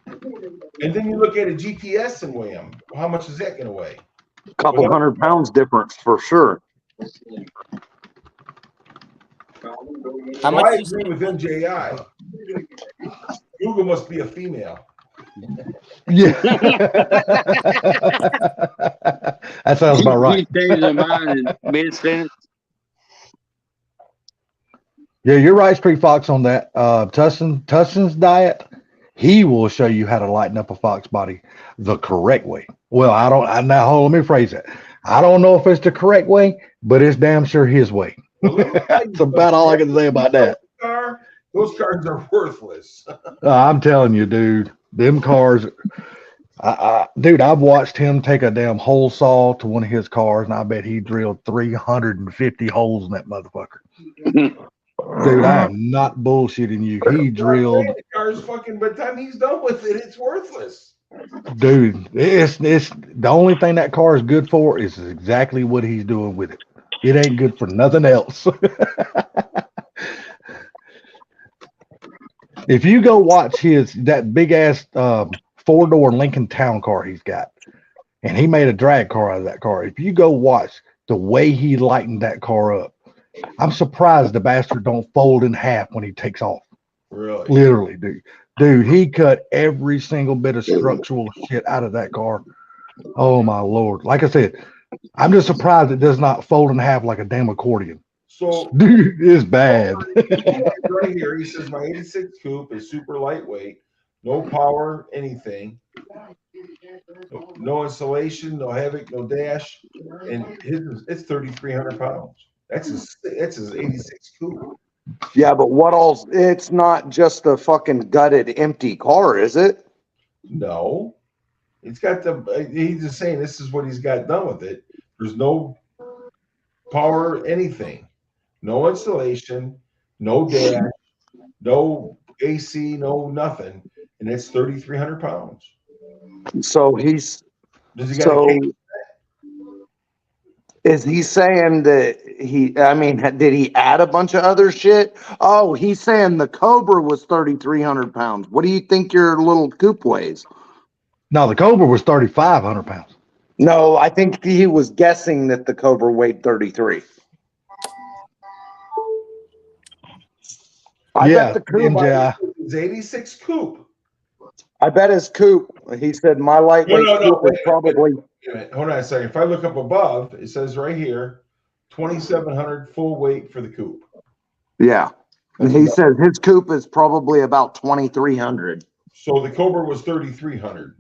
And then you look at a GTS and weigh them. Well, how much is that going to weigh? A couple 100 pounds difference for sure. So I agree with MJI. Google must be a female. Yeah. That sounds about right. He changed their mind in mid-sentence. Yeah, you're right, Street Fox, on that. Tussin's diet, he will show you how to lighten up a fox body the correct way. Well, let me phrase it. I don't know if it's the correct way, but it's damn sure his way. That's about all I can say about that. Those cars are worthless. I'm telling you, dude, them cars. Dude, I've watched him take a damn hole saw to one of his cars, and I bet he drilled 350 holes in that motherfucker. Dude, I am not bullshitting you. He drilled. The car's fucking. By the time he's done with it, it's worthless. Dude, it's the only thing that car is good for is exactly what he's doing with it. It ain't good for nothing else. If you go watch that big ass 4-door Lincoln Town car he's got, and he made a drag car out of that car. If you go watch the way he lightened that car up, I'm surprised the bastard don't fold in half when he takes off. Really? Literally, dude, he cut every single bit of structural shit out of that car. Oh my Lord. Like I said, I'm just surprised it does not fold in half like a damn accordion. So, dude, it's bad. Right here, he says my 86 coupe is super lightweight, no power, anything, no insulation, no havoc, no dash, and it's 3,300 pounds. That's his 86 coupe. Yeah, but what else? It's not just a fucking gutted, empty car, is it? No, he's got he's just saying this is what he's got done with it. There's no power, anything. No installation, no dash, no AC, no nothing, and it's 3,300 pounds. So is he saying that did he add a bunch of other shit? Oh, he's saying the Cobra was 3,300 pounds. What do you think your little coupe weighs? No, the Cobra was 3,500 pounds. No, I think he was guessing that the Cobra weighed 33. I bet the coupe is 86 coupe. I bet his coupe. He said my lightweight coupe is probably. Wait a minute. Hold on a second. If I look up above, it says right here, 2,700 full weight for the coupe. Yeah, and he says his coupe is probably about 2,300. So the Cobra was 3,300.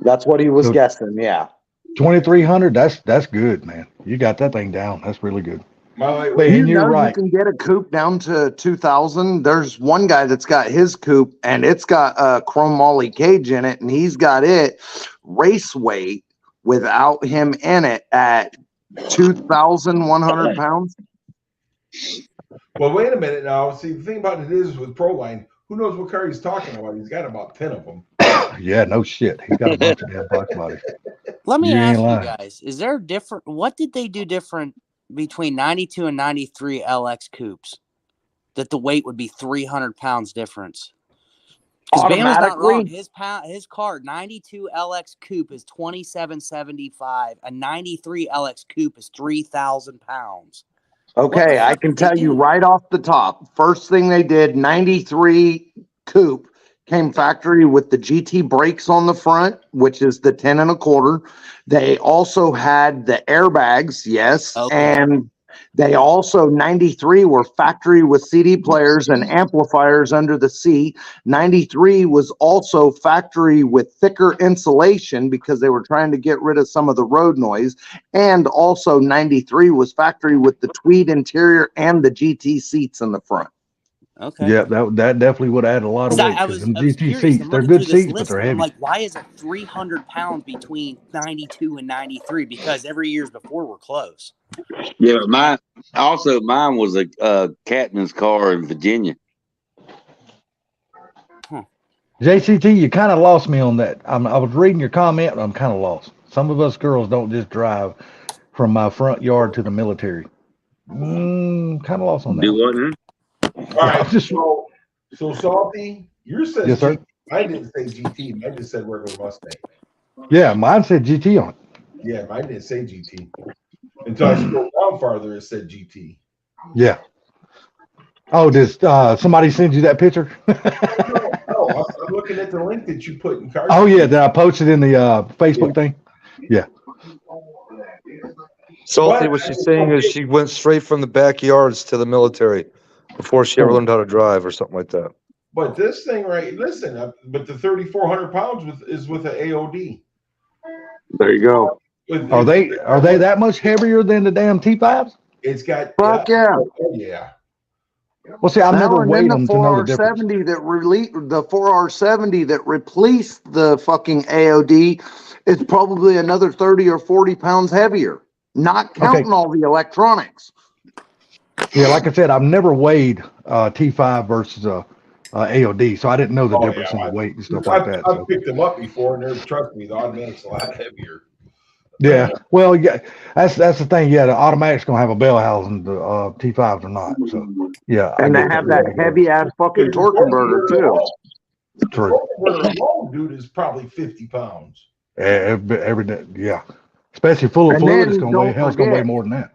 That's what he was guessing. Yeah, 2,300. That's good, man. You got that thing down. That's really good. You're right. You can get a coupe down to 2,000. There's one guy that's got his coupe, and it's got a chrome molly cage in it, and he's got it race weight without him in it at 2,100 pounds. Well, wait a minute now. See, the thing about it is with Proline, who knows what car he's talking about? He's got about 10 of them. Yeah, no shit. He's got a bunch of damn box bodies. Let me ask you guys: is there different? What did they do different between 92 and 93 LX coupes that the weight would be 300 pounds difference? Because Bama's not wrong. His car 92 LX coupe is 2,775. A 93 LX coupe is 3,000 pounds. Okay, I can tell you right off the top. First thing they did, 93 coupe came factory with the GT brakes on the front, which is the 10 1/4. They also had the airbags, yes, and they also 93 were factory with CD players and amplifiers under the seat. 93 was also factory with thicker insulation because they were trying to get rid of some of the road noise, and also 93 was factory with the tweed interior and the GT seats in the front. Okay. Yeah, that definitely would add a lot of weight. Because them GT seats, they're good seats, but they're heavy. I'm like, why is it 300 pounds between 92 and 93? Because every years before were close. Yeah, mine was a Catman's car in Virginia. JCT, you kind of lost me on that. I was reading your comment, and I'm kind of lost. Some of us girls don't just drive from my front yard to the military. Kind of lost on that. Do what now? All right, so Salty, you said yes, sir. GT. I didn't say GT. I just said regular Mustang. Yeah, mine said GT on it. Yeah, mine didn't say GT. Until I scrolled down farther, it said GT. Yeah. Oh, does somebody send you that picture? No, I'm looking at the link that you put in cars. Oh, yeah, that I posted in the Facebook thing? Yeah. Salty, what she's saying is she went straight from the backyards to the military. before she ever learned how to drive or something like that. But this thing, right? Listen, but the 3,400 pounds is with an AOD. There you go. Are they that much heavier than the damn T5s? It's got Fuck yeah. Yeah. Well, see, I've never and weighed then them to know the difference. 4R70 the 4R70 that replaced the fucking AOD is probably another 30 or 40 pounds heavier, not counting all the electronics. Yeah, like I said, I've never weighed T5 versus AOD, so I didn't know the difference in the weight and stuff like that. I've picked them up before, and trust me, the automatic's a lot heavier. Yeah, well, yeah, that's the thing. Yeah, the automatic's gonna have a bell housing. The T5s are not. So yeah, and they have that heavy ass fucking torque converter too. True. Alone, dude, is probably 50 pounds. Every day, yeah. Especially full of fluid, it's gonna weigh. Hell's gonna weigh more than that.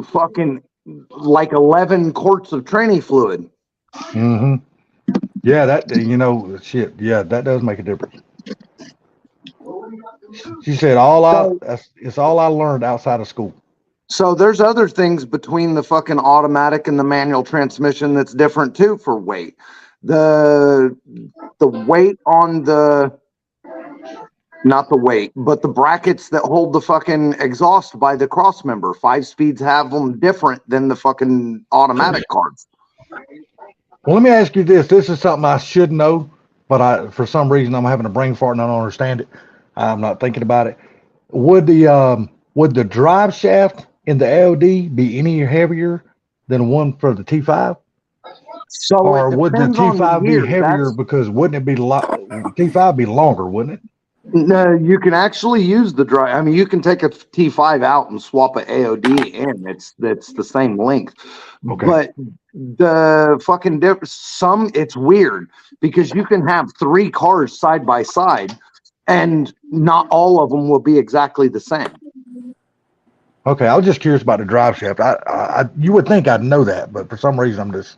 Fucking like 11 quarts of tranny fluid. Mm-hmm. Yeah, that shit. Yeah, that does make a difference. She said it's all I learned outside of school. So there's other things between the fucking automatic and the manual transmission that's different too for weight. The weight on not the weight, but the brackets that hold the fucking exhaust by the cross member. 5 speeds have them different than the fucking automatic cars. Well, let me ask you this. This is something I should know, but for some reason I'm having a brain fart and I don't understand it. I'm not thinking about it. Would the drive shaft in the AOD be any heavier than one for the T5? So or would the T5 be heavier because wouldn't it be T5 be longer, wouldn't it? No, you can actually use the drive. I mean, you can take a T5 out and swap an AOD in. It's the same length. Okay. But the fucking it's weird because you can have 3 cars side by side and not all of them will be exactly the same. Okay, I was just curious about the drive shaft. You would think I'd know that, but for some reason I'm just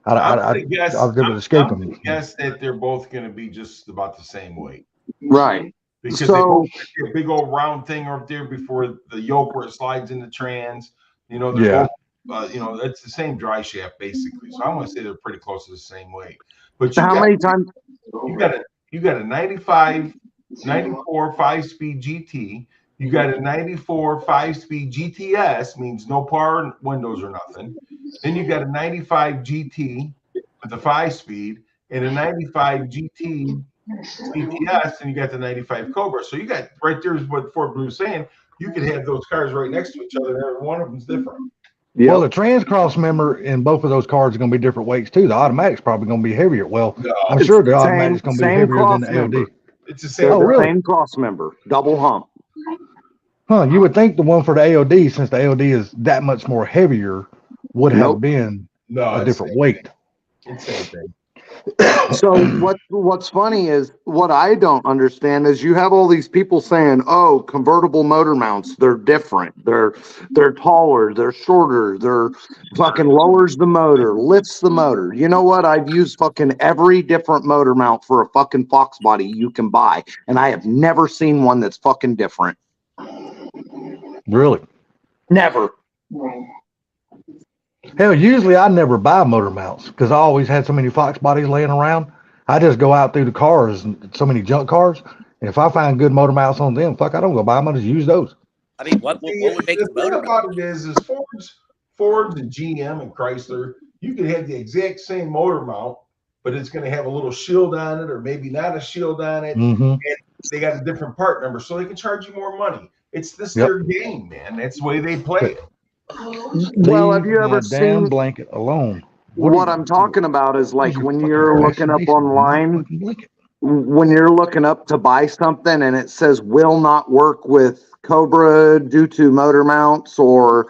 I was going to escape them. Guess that they're both going to be just about the same weight. Right. Because they both have a big old round thing up there before the yoke where it slides in the trans. They're both, it's the same dry shaft basically. So I want to say they're pretty close to the same weight. But many times you got a 94 5-speed GT. You got a 94 5-speed GTS, means no power windows or nothing. Then you got a 95 GT with a 5-speed and a 95 GT GTS, and you got the 95 Cobra. So you got right there is what Fort Blue is saying. You could have those cars right next to each other, and every one of them's different. Yeah. Well, the trans cross member in both of those cars are going to be different weights too. The automatic's probably going to be heavier. Well, I'm sure the automatic's going to be heavier than the AOD. It's the same. Same cross member, double hump. Huh? You would think the one for the AOD, since the AOD is that much more heavier, would have been a different weight. It's the same thing. So what's funny is what I don't understand is you have all these people saying, "Oh, convertible motor mounts, they're different. They're taller, they're shorter, they're fucking lowers the motor, lifts the motor." You know what? I've used fucking every different motor mount for a fucking Fox body you can buy, and I have never seen one that's fucking different. Really? Never. Hell, usually I never buy motor mounts because I always had so many Fox bodies laying around. I just go out through the cars and so many junk cars. And if I find good motor mounts on them, I don't go buy them. I just use those. I mean, what would make the motor about it is Ford and GM and Chrysler, you could have the exact same motor mount, but it's going to have a little shield on it or maybe not a shield on it. Mm-hmm. And they got a different part number, so they can charge you more money. It's their game, man. That's the way they play it. Well, have you ever seen blanket alone? What I'm talking about is like when you're looking up online, when you're looking up to buy something and it says will not work with Cobra due to motor mounts or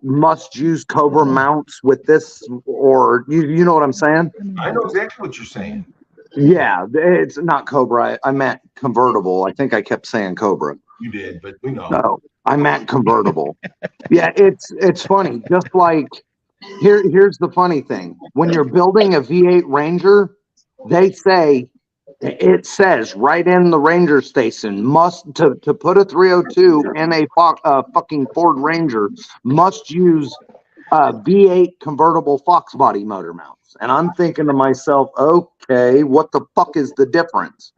must use Cobra mounts with this, or you know what I'm saying? I know exactly what you're saying. Yeah, it's not Cobra. I meant convertible. I think I kept saying Cobra. You did, but we know. No, I meant convertible. Yeah, it's funny. Just like here's the funny thing. When you're building a V8 Ranger, it says right in the Ranger station to put a 302 in a fucking Ford Ranger must use V8 convertible Fox body motor mounts. And I'm thinking to myself, okay, what the fuck is the difference?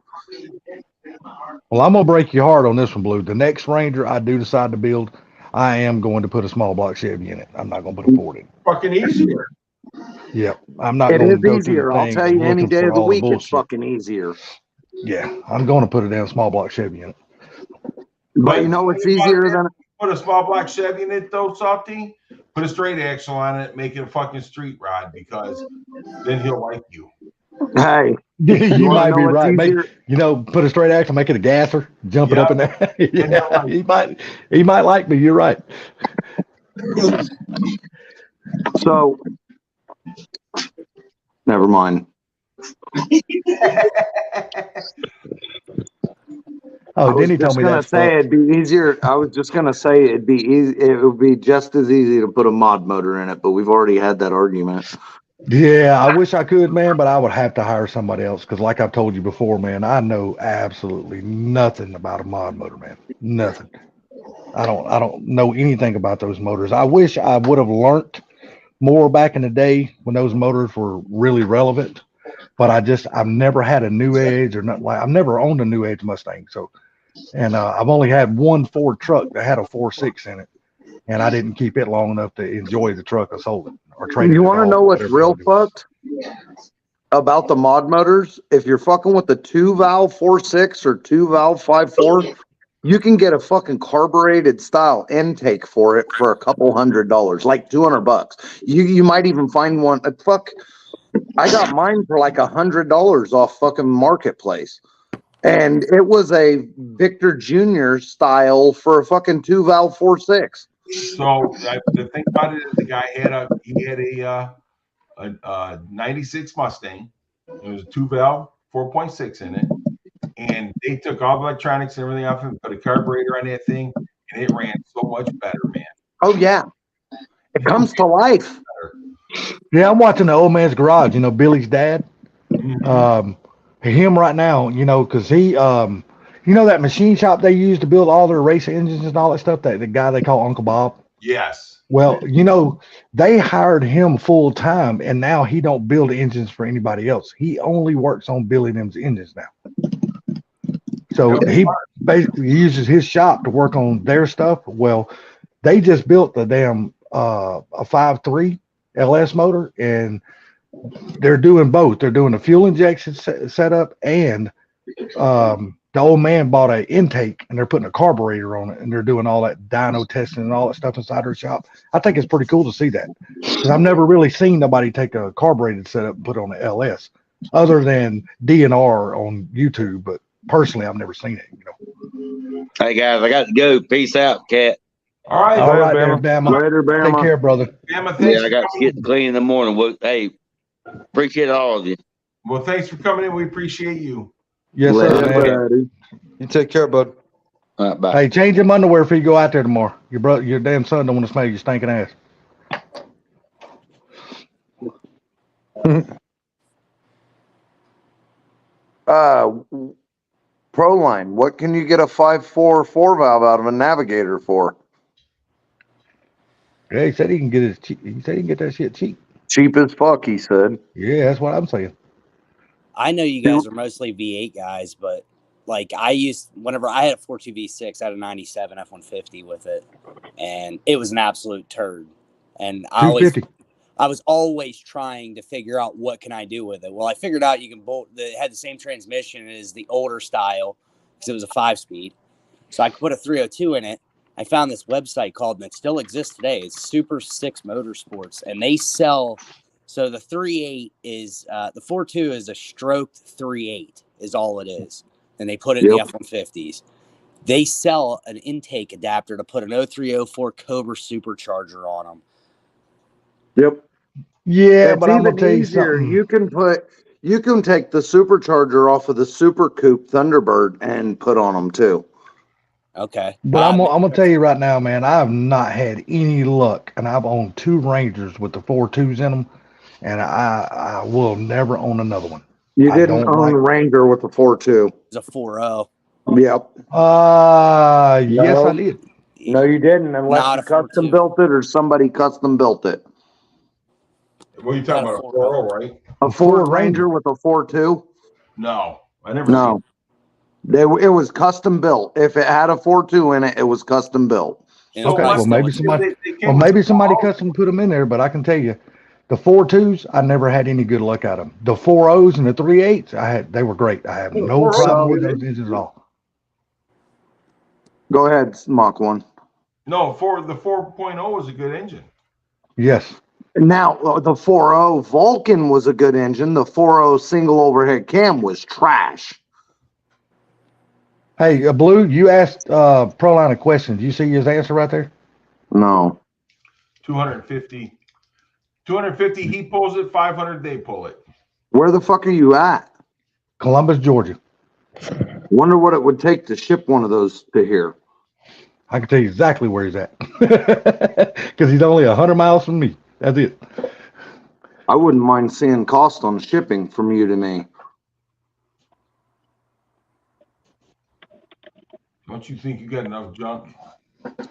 Well, I'm gonna break your heart on this one, Blue. The next Ranger I do decide to build, I am going to put a small block Chevy in it. I'm not gonna put a Ford in. Fucking easier. Yep, I'm not It going to is go easier. through the I'll thing tell you, any looking day for of the all week, it's bullshit. fucking easier. Yeah, I'm going to put a damn small block Chevy in it. But you know what's easier than Put a small block Chevy in it though, Softy. Put a straight axle on it, make it a fucking street rod, because then he'll like you. Hey, You wanna might know be what's right. easier? Put a straight axle, make it a gasser, jump it up in there. Yeah, he might like me. You're right. So, never mind. Oh, I was then he told just me gonna that say stuff. it'd be easier. I was just gonna say it'd be easy. It would be just as easy to put a mod motor in it, but we've already had that argument. Yeah, I wish I could, man, but I would have to hire somebody else because, like I've told you before, man, I know absolutely nothing about a mod motor, man. Nothing. I don't know anything about those motors. I wish I would have learned more back in the day when those motors were really relevant. But I've never had a New Edge or nothing like. I've never owned a New Edge Mustang, so, and I've only had one Ford truck that had a 4.6 in it, and I didn't keep it long enough to enjoy the truck. I sold it or traded it. You want to off know or what's whatever real I do. fucked about the mod motors? If you're fucking with the 2-valve 4.6 or 2-valve 5.4, you can get a fucking carbureted style intake for it for a couple $100, like $200. You might even find one. I got mine for like $100 off fucking Marketplace, and it was a Victor Jr. style for a fucking 2-valve 4.6. So the thing about it is, the guy had a 96 Mustang. It was a 2-valve 4.6 in it, and they took all the electronics and everything off and put a carburetor on that thing, and it ran so much better, man. Oh yeah, it comes to life. Yeah, I'm watching the Old Man's Garage. Billy's dad. Him right now. Because he, that machine shop they use to build all their race engines and all that stuff. That the guy they call Uncle Bob. Yes. Well, they hired him full time, and now he don't build engines for anybody else. He only works on building them engines now. So he basically uses his shop to work on their stuff. Well, they just built the damn a 5.3 LS motor, and they're doing both. They're doing a fuel injection setup, and the old man bought an intake, and they're putting a carburetor on it, and they're doing all that dyno testing and all that stuff inside their shop. I think it's pretty cool to see that, because I've never really seen nobody take a carbureted setup and put on an LS, other than DNR on YouTube. But personally, I've never seen it. Hey guys, I got to go. Peace out, cat. All right. All right, there, Bama. Later, Bama. Take care, brother. Bama, Yeah, thanks I got to get clean in the morning. Well, hey, appreciate all of you. Well, thanks for coming in. We appreciate you. Yes, sir, man. You take care, bud. All right, bye. Hey, change your underwear before you go out there tomorrow. Your damn son don't want to smell your stinking ass. Proline, what can you get a 5.4 4-valve out of a Navigator for? Yeah, he said he can get it cheap. He said he can get that shit cheap. Cheap as fuck, he said. Yeah, that's what I'm saying. I know you guys are mostly V8 guys, but like whenever I had a 4.2 V6, I had a 97 F-150 with it, and it was an absolute turd. And I was always trying to figure out what can I do with it. Well, I figured out you can it had the same transmission as the older style because it was a 5-speed. So I could put a 302 in it. I found this website called, and it still exists today, it's Super 6 Motorsports, and they sell. So the 3.8 is the 4.2 is a stroked 3.8 is all it is. And they put it in the F-150s. They sell an intake adapter to put an 0304 Cobra supercharger on them. Yep. Yeah, it's but I'm gonna tell you easier. something. You can take the supercharger off of the Super Coupe Thunderbird and put on them too. Okay. But I'm gonna tell you right now, man, I have not had any luck, and I've owned 2 Rangers with the 4.2s in them, and I will never own another one. You didn't own the Ranger with the 4.2. It's a 4.0. Yep. Yes, I did. No, you didn't, unless Not you a 4.2. custom built it or somebody custom built it. What are you talking Got a about? A 4.0, right? A Ford Ranger with a 4.2? No, I never No. It was custom built. If it had a 4.2 in it, it was custom built. And it's Okay, probably well still maybe in- somebody, They came with maybe somebody all- custom put them in there, but I can tell you, the 4.2s, I never had any good luck at them. The 4.0s and the 3.8s, they were great. I have no 4.0 problem with good those engines at all. Go ahead, Mach 1. No, the 4.0 was a good engine. Yes. Now, the 4.0 Vulcan was a good engine. The 4.0 single overhead cam was trash. Hey, Blue, you asked Proline a question. Do you see his answer right there? No. 250. 250, he pulls it. 500, they pull it. Where the fuck are you at? Columbus, Georgia. Wonder what it would take to ship one of those to here. I can tell you exactly where he's at. Because he's only 100 miles from me. That's it. I wouldn't mind seeing cost on shipping from you to me. Don't you think you got enough junk?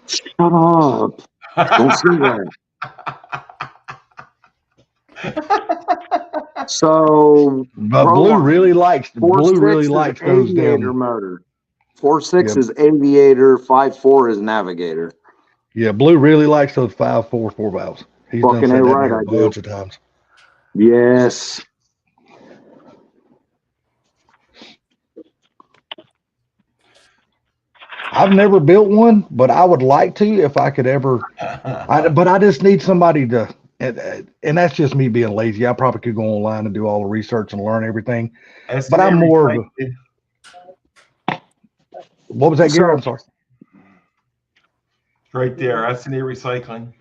Shut up. Don't say that. So, But Blue really likes those Aviator damn. motor. 4.6 Yeah. is Aviator. 5.4 is Navigator. Yeah, Blue really likes those 5.4 4 valves. He's done Fucking said A that right, here I a do. bunch of times. Yes. I've never built one, but I would like to if I could ever. But I just need somebody to, and that's just me being lazy. I probably could go online and do all the research and learn everything. But I'm more of a. What was that, Gary? I'm sorry. Right there, S&A Recycling.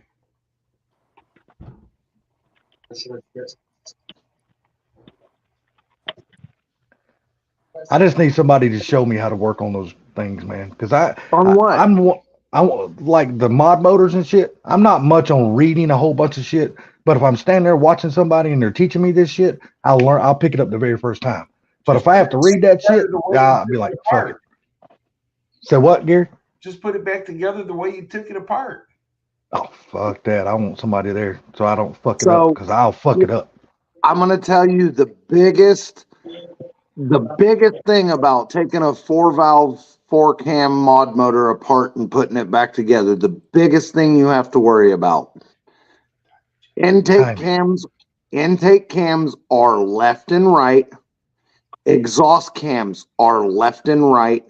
I just need somebody to show me how to work on those things, man. Because On what? I'm like the mod motors and shit. I'm not much on reading a whole bunch of shit. But if I'm standing there watching somebody and they're teaching me this shit, I'll pick it up the very first time. But if I have to read that shit, I'll be like, fuck it. So what, Gary? Just put it back together the way you took it apart. Oh, fuck that. I want somebody there so I don't fuck it up because I'll fuck it up. I'm going to tell you the biggest thing about taking a 4-valve 4-cam mod motor apart and putting it back together, the biggest thing you have to worry about. Intake cams are left and right. Exhaust cams are left and right.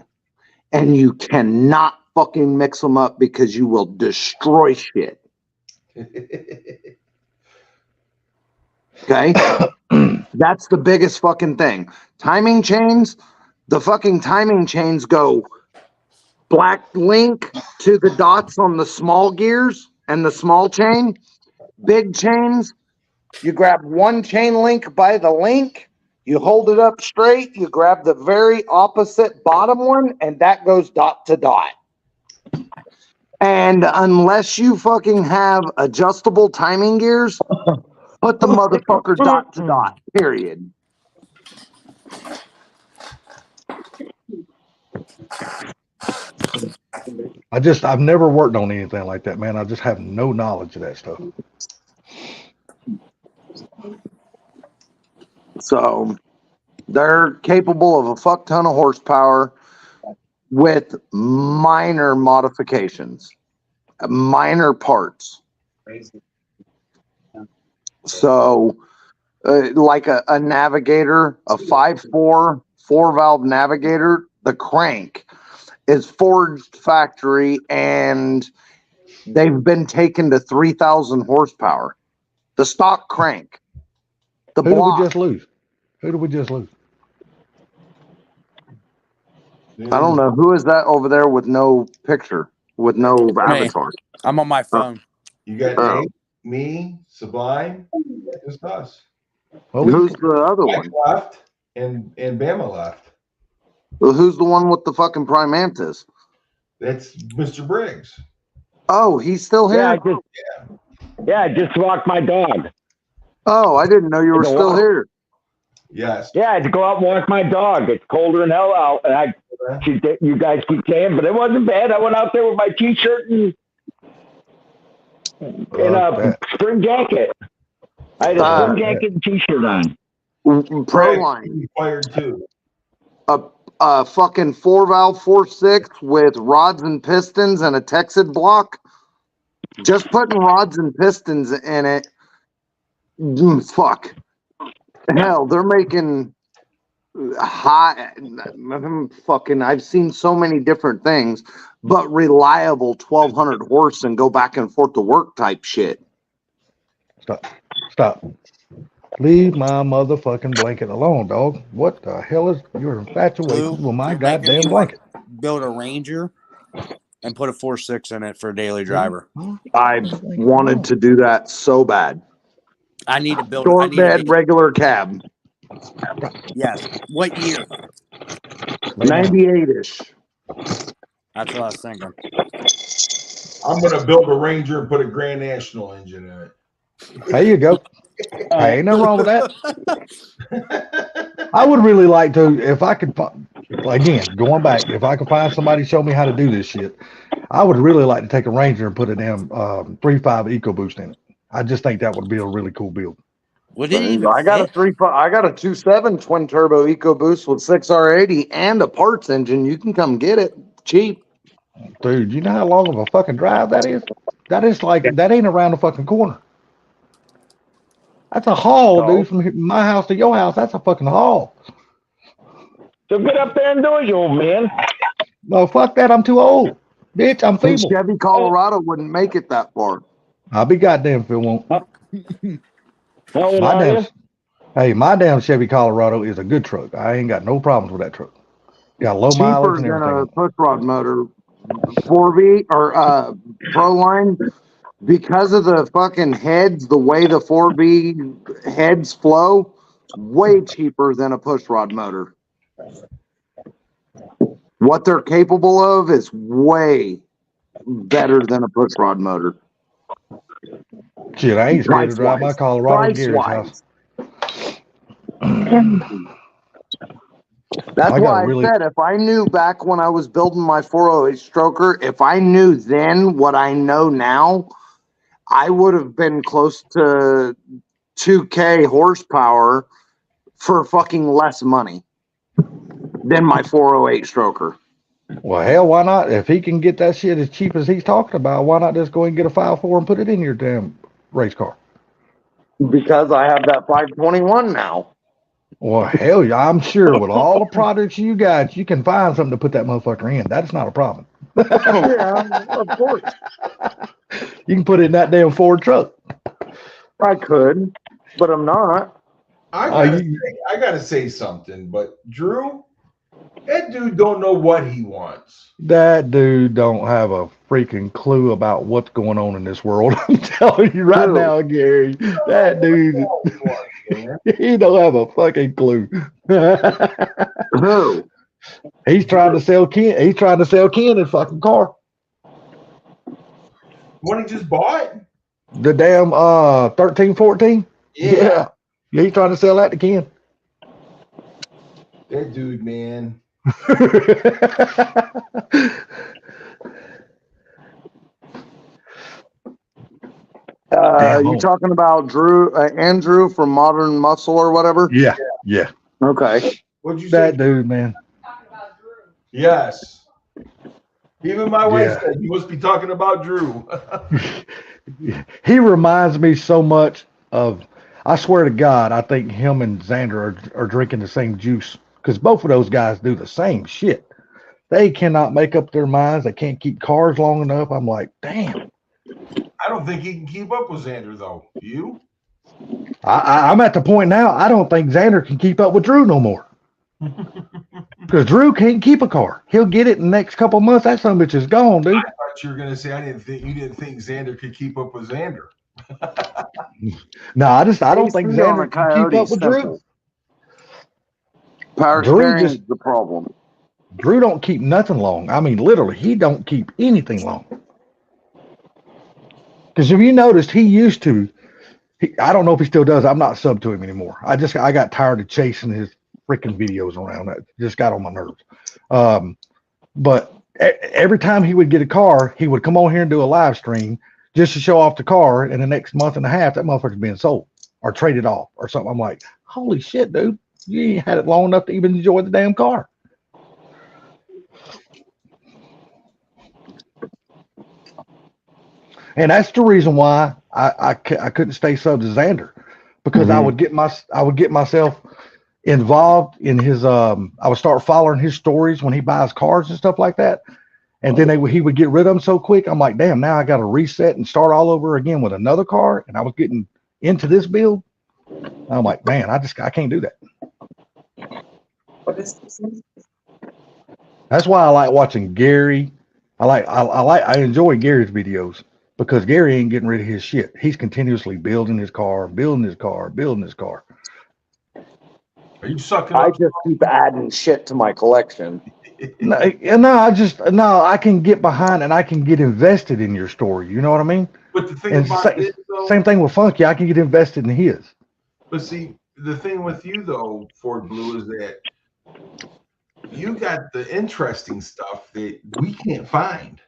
And you cannot fucking mix them up because you will destroy shit. Okay? That's the biggest fucking thing. Timing chains, the fucking timing chains go black link to the dots on the small gears and the small chain. Big chains, you grab one chain link by the link, you hold it up straight, you grab the very opposite bottom one, and that goes dot to dot. And unless you fucking have adjustable timing gears, put the motherfucker dot to dot, period. I've never worked on anything like that, man. I just have no knowledge of that stuff. So they're capable of a fuck ton of horsepower with minor modifications, minor parts. So like a Navigator, a 5.4 4-valve Navigator, the crank is forged factory and they've been taken to 3,000 horsepower. The stock crank. Who did we just lose? Who did we just lose? I don't know. Who is that over there with no picture, with no avatar? I'm on my phone. You got Nate, me, Sublime, just us. Who's the other one? Left and Bama left. Well, who's the one with the fucking Primantis? That's Mr. Briggs. Oh, he's still here? I just walked my dog. Oh, I didn't know you were still here. Yes. Yeah, I had to go out and walk my dog. It's colder than hell out, and you guys keep saying, but it wasn't bad. I went out there with my t-shirt and a spring jacket. I had a spring jacket and t-shirt on. Proline. Fired too. A fucking 4-valve 4.6 with rods and pistons and a Texid block. Just putting rods and pistons in it. Fuck. Hell, they're making high. Fucking, I've seen so many different things, but reliable 1,200 horse and go back and forth to work type shit. Stop. Leave my motherfucking blanket alone, dog. What the hell is you're infatuated with my goddamn blanket? Build a Ranger and put a 4.6 in it for a daily driver. I wanted to do that so bad. I need to build short bed, regular cab. Yes. What year? 98-ish. That's what I was thinking. I'm gonna build a Ranger and put a Grand National engine in it. There you go. Ain't nothing wrong with that. I would really like to, if I could, again, going back, if I could find somebody to show me how to do this shit, I would really like to take a Ranger and put a damn 3.5 EcoBoost in it. I just think that would be a really cool build. I got a 2.7 twin turbo EcoBoost with 6R80 and a parts engine. You can come get it cheap. Dude, you know how long of a fucking drive that is? That is like, that ain't around the fucking corner. That's a haul, dude, from my house to your house. That's a fucking haul. So get up there and do it, you old man. No, fuck that. I'm too old. Bitch, I'm feeble. Chevy Colorado wouldn't make it that far. I'll be goddamn if it won't. My damn Chevy Colorado is a good truck. I ain't got no problems with that truck. Got low mileage and everything. Cheaper than a push rod motor. 4V or Proline. Because of the fucking heads, the way the 4V heads flow, way cheaper than a push rod motor. What they're capable of is way better than a push rod motor. Shit, I ain't scared to drive my Colorado to Gary's house. That's why I said if I knew back when I was building my 408 stroker, if I knew then what I know now, I would have been close to 2K horsepower for fucking less money than my 408 stroker. Well, hell, why not? If he can get that shit as cheap as he's talking about, why not just go and get a 5.4 and put it in your damn race car? Because I have that 521 now. Well, hell yeah, I'm sure with all the products you got, you can find something to put that motherfucker in. That's not a problem. Yeah, of course. You can put it in that damn Ford truck. I could, but I'm not. I gotta say something, but Drew, that dude don't know what he wants. That dude don't have a freaking clue about what's going on in this world. I'm telling you right now, Gary. That dude, he don't have a fucking clue. Who? He's trying to sell Ken. He's trying to sell Ken his fucking car. What he just bought? The damn 1314. Yeah. He's trying to sell that to Ken. That dude, man. You talking about Andrew from Modern Muscle or whatever? Yeah. Okay. What'd you say? That dude, man. Yes. Even my wife said you must be talking about Drew. He reminds me so much of, I swear to God, I think him and Xander are drinking the same juice, because both of those guys do the same shit. They cannot make up their minds. They can't keep cars long enough. I'm like, damn. I don't think he can keep up with Xander, though. You? I'm at the point now, I don't think Xander can keep up with Drew no more. Because Drew can't keep a car. He'll get it in the next couple of months. That son of a bitch is gone, dude. I thought you were gonna say you didn't think Xander could keep up with Xander. No, I don't think Xander can keep up with Drew. Power steering is the problem. Drew don't keep nothing long. I mean, literally, he don't keep anything long. Because if you noticed, he used to I don't know if he still does. I'm not sub to him anymore. I got tired of chasing his freaking videos around. That just got on my nerves. But every time he would get a car, he would come on here and do a live stream just to show off the car. And the next month and a half, that motherfucker's being sold or traded off or something. I'm like, holy shit, dude. You ain't had it long enough to even enjoy the damn car. And that's the reason why I couldn't stay sub to Xander, because I would get myself involved in his I would start following his stories when he buys cars and stuff like that, and then he would get rid of them so quick. I'm like, damn, now I got to reset and start all over again with another car, and I was getting into this build. I'm like, man, I can't do that. That's why I like watching Gary. I enjoy Gary's videos, because Gary ain't getting rid of his shit. He's continuously building his car. Are you sucking I up? just keep adding shit to my collection. No, I can get behind and I can get invested in your story. You know what I mean? But the thing And about this, though, same thing with Funky. I can get invested in his. but see, the thing with you though, Ford Blue, is that you got the interesting stuff that we can't find.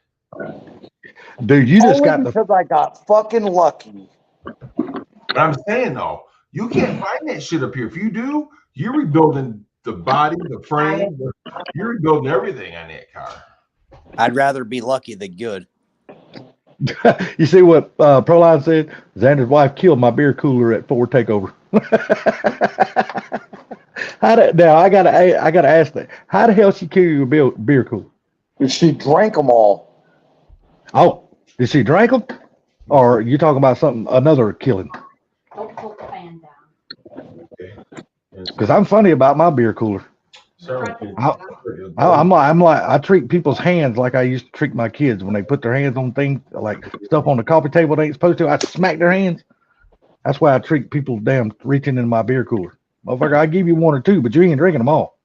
Dude, you just Only got the. because I got fucking lucky. But I'm saying though, you can't find that shit up here. If you do, you're rebuilding the body, the frame. You're rebuilding everything on that car. I'd rather be lucky than good. You see what Proline said? Xander's wife killed my beer cooler at Ford Takeover. Now I gotta ask that. How the hell she kill your beer cooler? She drank them all. Oh, did she drink them? Or you talking about another killing? Don't pull the fan down. Because I'm funny about my beer cooler. I'm like I treat people's hands like I used to treat my kids when they put their hands on things like stuff on the coffee table they ain't supposed to. I smack their hands. That's why I treat people damn reaching in my beer cooler. Motherfucker, I give you one or two, but you ain't drinking them all.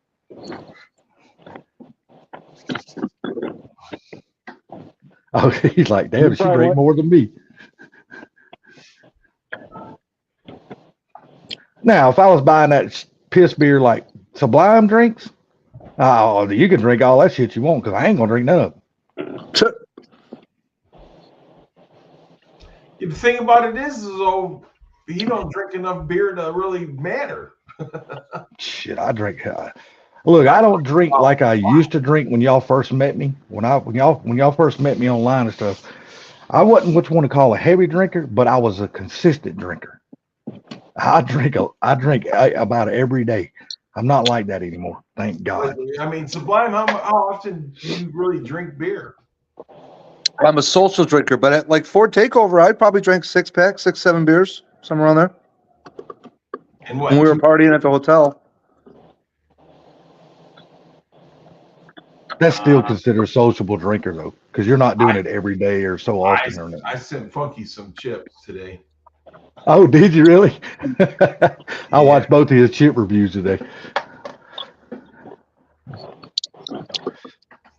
Oh, he's like, damn, she drank more than me. Now, if I was buying that piss beer like Sublime drinks, oh, you can drink all that shit you want, because I ain't gonna drink none of them. The thing about it is though, you don't drink enough beer to really matter. Shit, I drink. Look, I don't drink like I used to drink when y'all first met me. When y'all first met me online and stuff, I wasn't what you want to call a heavy drinker, but I was a consistent drinker. I drink about every day. I'm not like that anymore. Thank God. I mean, Sublime, how often do you really drink beer? I'm a social drinker, but at like Ford Takeover, I'd probably drink 6, 7 beers, somewhere around there. And what? When we were partying at the hotel. That's still considered a sociable drinker though, because you're not doing it every day or so often. Or not. I sent Funky some chips today. Oh, did you really? I watched both of his chip reviews today.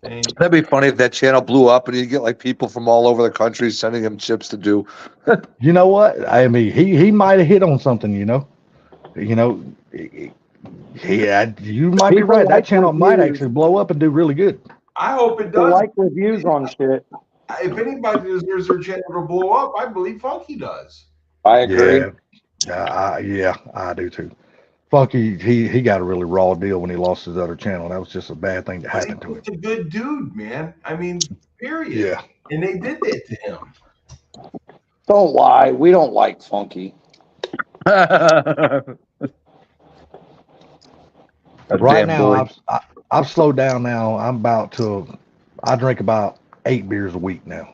That'd be funny if that channel blew up and you get like people from all over the country sending him chips to do. You know what? I mean, he might have hit on something. You might be right. That channel might actually blow up and do really good. I hope it They does. like reviews on shit. If anybody deserves their channel to blow up, I believe Funky does. I agree. Yeah, I do too. Funky, he got a really raw deal when he lost his other channel. That was just a bad thing that happened to him. He's a good dude, man. I mean, period. Yeah. And they did that to him. Don't lie. We don't like Funky. Right now, I've slowed down now. I drink about 8 beers a week now.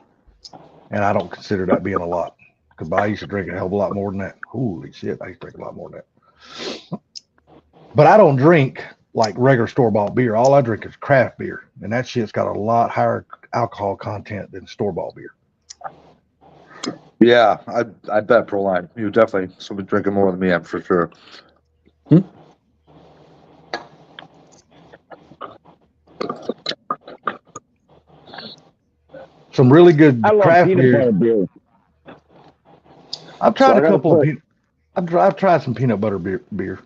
And I don't consider that being a lot. Because I used to drink a hell of a lot more than that. Holy shit, I used to drink a lot more than that. But I don't drink like regular store-bought beer. All I drink is craft beer. And that shit's got a lot higher alcohol content than store-bought beer. Yeah, I bet Proline. You definitely somebody drinking more than me, I'm for sure. Some really good I love craft peanut beer. butter beer. I've tried a couple of I've tried some peanut butter beer.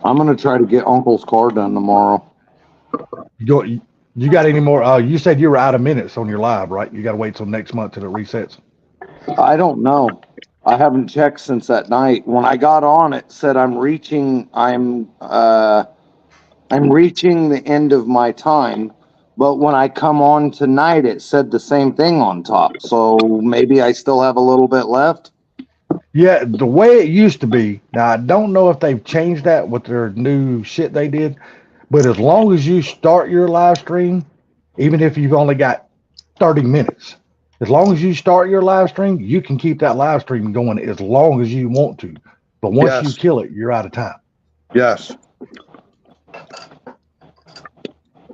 I'm gonna try to get Uncle's car done tomorrow. You got any more? You said you were out of minutes on your live, right? You got to wait till next month till it resets. I don't know. I haven't checked since that night. When I got on, it said I'm reaching the end of my time. But when I come on tonight, it said the same thing on top. So maybe I still have a little bit left. Yeah, the way it used to be. Now I don't know if they've changed that with their new shit they did. But as long as you start your live stream, even if you've only got 30 minutes, as long as you start your live stream, you can keep that live stream going as long as you want to. But once you kill it, you're out of time. Yes.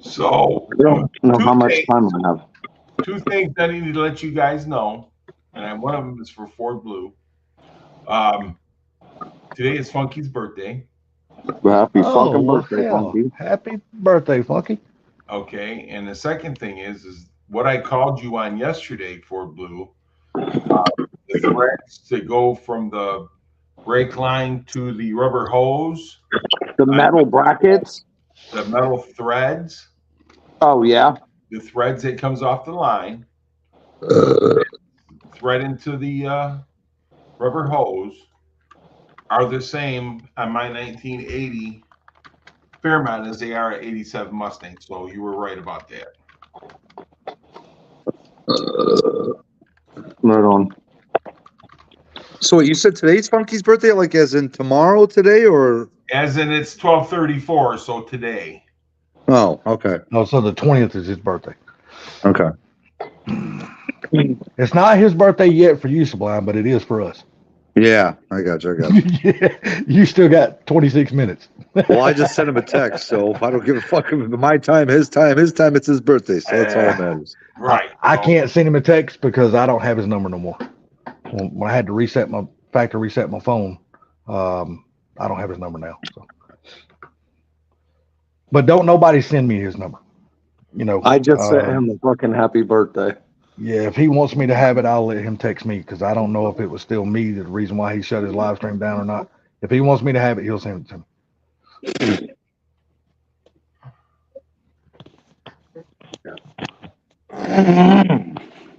So, I don't know how much time I have. Two things I need to let you guys know, and one of them is for Ford Blue. Today is Funky's birthday. Happy fucking birthday, hell. Funky. Happy birthday, Funky. Okay, and the second thing is what I called you on yesterday, Ford Blue. The threads to go from the brake line to the rubber hose. The metal brackets. The metal threads. Oh yeah. The threads that comes off the line. Thread into the rubber hose are the same on my 1980 Fairmont as they are at 87 Mustang. So you were right about that. Right on. So what, you said today's Funky's birthday, like as in tomorrow today, or? As in it's 12/34, so today. Oh, okay. Oh, so the 20th is his birthday. Okay. It's not his birthday yet for you, Sublime, but it is for us. Yeah, I got you. Yeah, you still got 26 minutes. Well, I just sent him a text, so I don't give a fuck if it's my time, his time. His time, it's his birthday, so that's all that matters. Right. I can't send him a text because I don't have his number no more. When I had to factory reset my phone, I don't have his number now. So. But don't nobody send me his number. You know, I just sent him a fucking happy birthday. Yeah, if he wants me to have it, I'll let him text me because I don't know if it was still me the reason why he shut his live stream down or not. If he wants me to have it, he'll send it to me.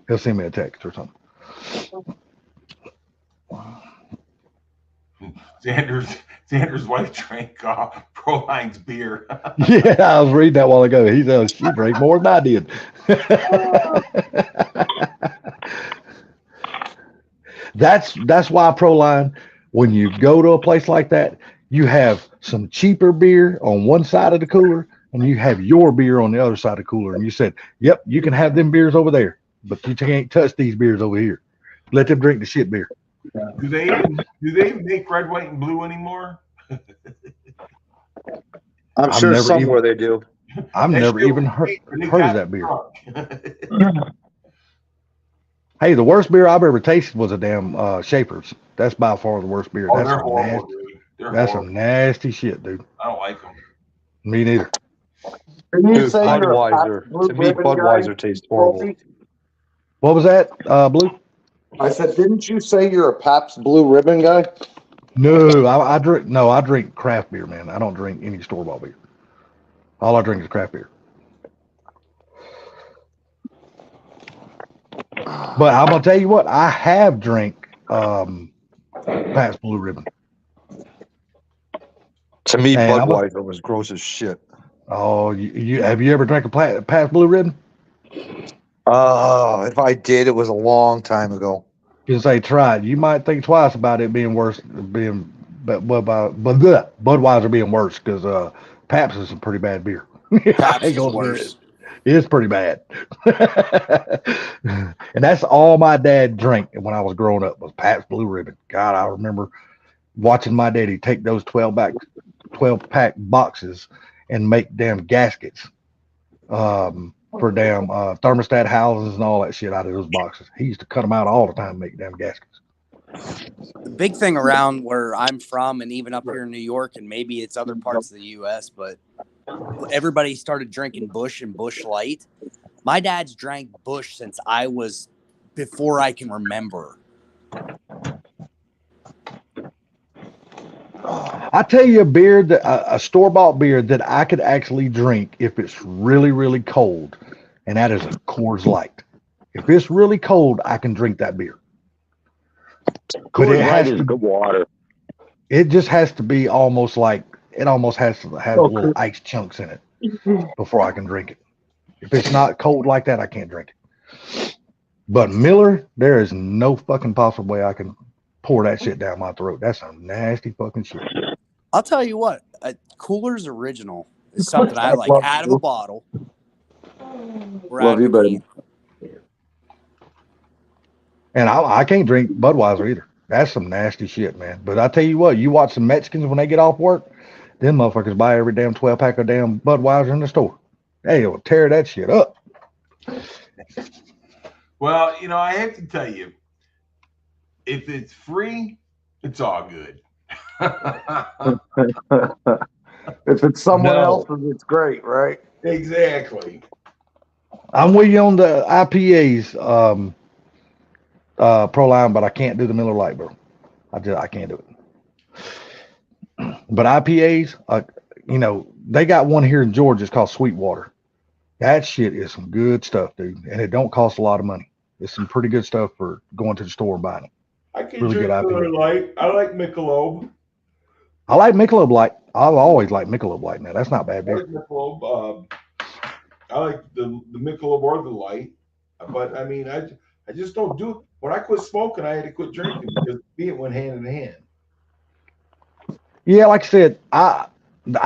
He'll send me a text or something. Xander's wife drank Proline's beer. Yeah, I was reading that a while ago. He said she drank more than I did. That's why Proline, when you go to a place like that, you have some cheaper beer on one side of the cooler and you have your beer on the other side of the cooler. And you said, yep, you can have them beers over there, but you can't touch these beers over here. Let them drink the shit beer. Do they make red, white, and blue anymore? I'm sure somewhere they do. I've never even heard of that beer. Hey, the worst beer I've ever tasted was a damn Schaefer's. That's by far the worst beer. Oh, That's they're some horrible, nasty, dude. They're that's horrible. some nasty shit, dude. I don't like them. Me neither. Dude, Budweiser. To me, Budweiser tastes horrible. What was that, Blue? I said, didn't you say you're a Pabst Blue Ribbon guy? No, I drink craft beer, man. I don't drink any store-bought beer. All I drink is craft beer. But I'm gonna tell you what, I have drank Pabst Blue Ribbon. To me, And Budweiser was gross as shit. Oh, you have you ever drank a Pabst Blue Ribbon? If I did, it was a long time ago. You can say try it. You might think twice about it being worse, Budweiser being worse because Pabst is a pretty bad beer. Pabst is worse. It's pretty bad. And that's all my dad drank when I was growing up was Pabst Blue Ribbon. God, I remember watching my daddy take those 12-pack boxes and make damn gaskets for damn thermostat houses and all that shit out of those boxes. He used to cut them out all the time and make damn gaskets. The big thing around where I'm from and even up here in New York and maybe it's other parts of the U.S., but everybody started drinking Busch and Busch Light. My dad's drank Busch since before I can remember. I tell you a beer that a store-bought beer that I could actually drink if it's really, really cold, and that is a Coors Light. If it's really cold, I can drink that beer. But Coors it Light has is to. good water. It just has to be almost like it almost has to have little ice chunks in it before I can drink it. If it's not cold like that, I can't drink it. But Miller, there is no fucking possible way I can pour that shit down my throat. That's some nasty fucking shit. I'll tell you what, Cooler's Original is something I like out of a bottle. Or out Love of you, a baby. can. And I can't drink Budweiser either. That's some nasty shit, man. But I tell you what, you watch some Mexicans when they get off work, them motherfuckers buy every damn 12-pack of damn Budweiser in the store. They will tear that shit up. Well, you know, I have to tell you, if it's free, it's all good. If it's someone No. else's, it's great, right? Exactly. I'm with you on the IPAs, Proline, but I can't do the Miller Lite, bro. I can't do it. But IPAs, you know, they got one here in Georgia. It's called Sweetwater. That shit is some good stuff, dude, and it don't cost a lot of money. It's some pretty good stuff for going to the store and buying it. I can Really drink good IPA. Miller Lite. I like Michelob. I like Michelob Light. I've always liked Michelob Light. Now that's not bad I beer. like Michelob. I like the Michelob or the Light, but I mean, I just don't do it. When I quit smoking, I had to quit drinking because it went hand in hand. Yeah, like I said, I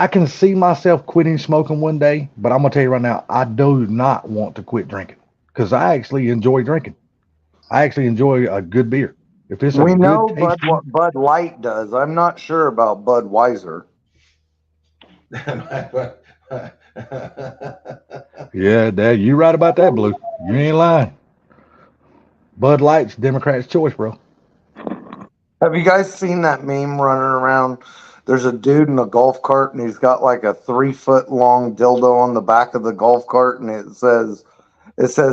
can see myself quitting smoking one day, but I'm gonna tell you right now, I do not want to quit drinking because I actually enjoy drinking. I actually enjoy a good beer. If it's a We good know tasty, what Bud Light does. I'm not sure about Budweiser. yeah, Dad, you right about that, Blue. You ain't lying. Bud Light's Democrat's choice, bro. Have you guys seen that meme running around? There's a dude in a golf cart and he's got like a 3-foot long dildo on the back of the golf cart, and it says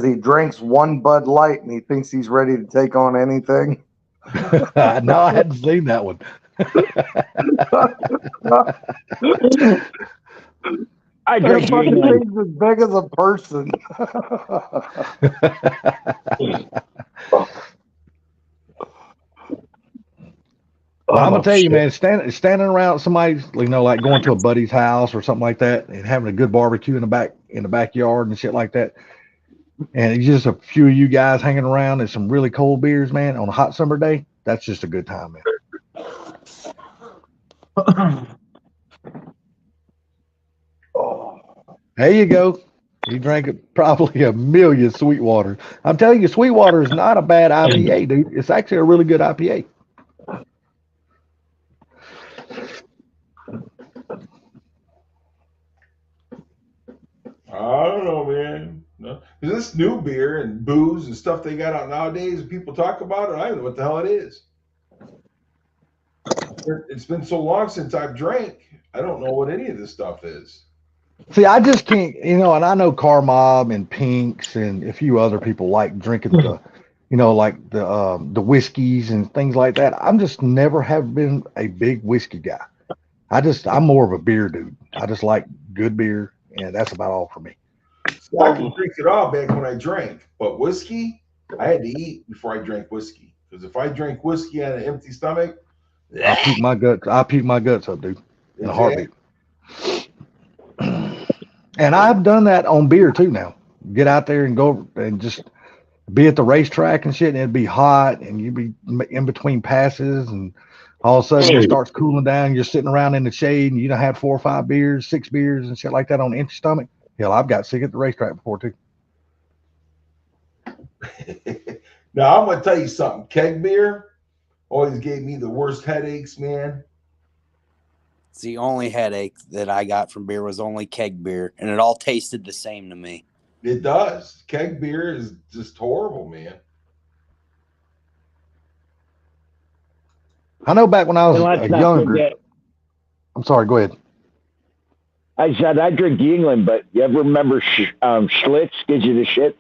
he drinks one Bud Light and he thinks he's ready to take on anything. No, I hadn't seen that one. I That drink fucking Yingling. thing's as big as a person. Well, I'm gonna tell you, shit. man, standing around somebody's, you know, like going to a buddy's house or something like that, and having a good barbecue in the backyard and shit like that, and it's just a few of you guys hanging around and some really cold beers, man, on a hot summer day. That's just a good time, man. There you go. You drank probably a million Sweetwater. I'm telling you, Sweetwater is not a bad IPA, dude. It's actually a really good IPA. I don't know, man. No. This new beer and booze and stuff they got out nowadays, and people talk about it, I don't know what the hell it is. It's been so long since I've drank, I don't know what any of this stuff is. See, I just can't, you know, and I know Car Mob and Pinks and a few other people like drinking the, you know, like the whiskeys and things like that. I'm just never have been a big whiskey guy. I'm more of a beer dude. I just like good beer, and that's about all for me. So I can drink it all back when I drank, but whiskey, I had to eat before I drank whiskey. Because if I drank whiskey on an empty stomach, I puke my guts up, dude, in a heartbeat. And I've done that on beer too now. Get out there and go and just be at the racetrack and shit, and it'd be hot, and you'd be in between passes, and all of a sudden it starts cooling down. You're sitting around in the shade, and you done had 4 or 5 beers, 6 beers, and shit like that on an empty stomach. Hell, I've got sick at the racetrack before too. now I'm gonna tell you something. Keg beer always gave me the worst headaches, man. It's the only headache that I got from beer was only keg beer, and it all tasted the same to me. It does. Keg beer is just horrible, man. I know back when I was And let's a not younger. forget, I'm sorry. Go ahead. I said I drink Yingling, but you ever remember Schlitz gives you the shits?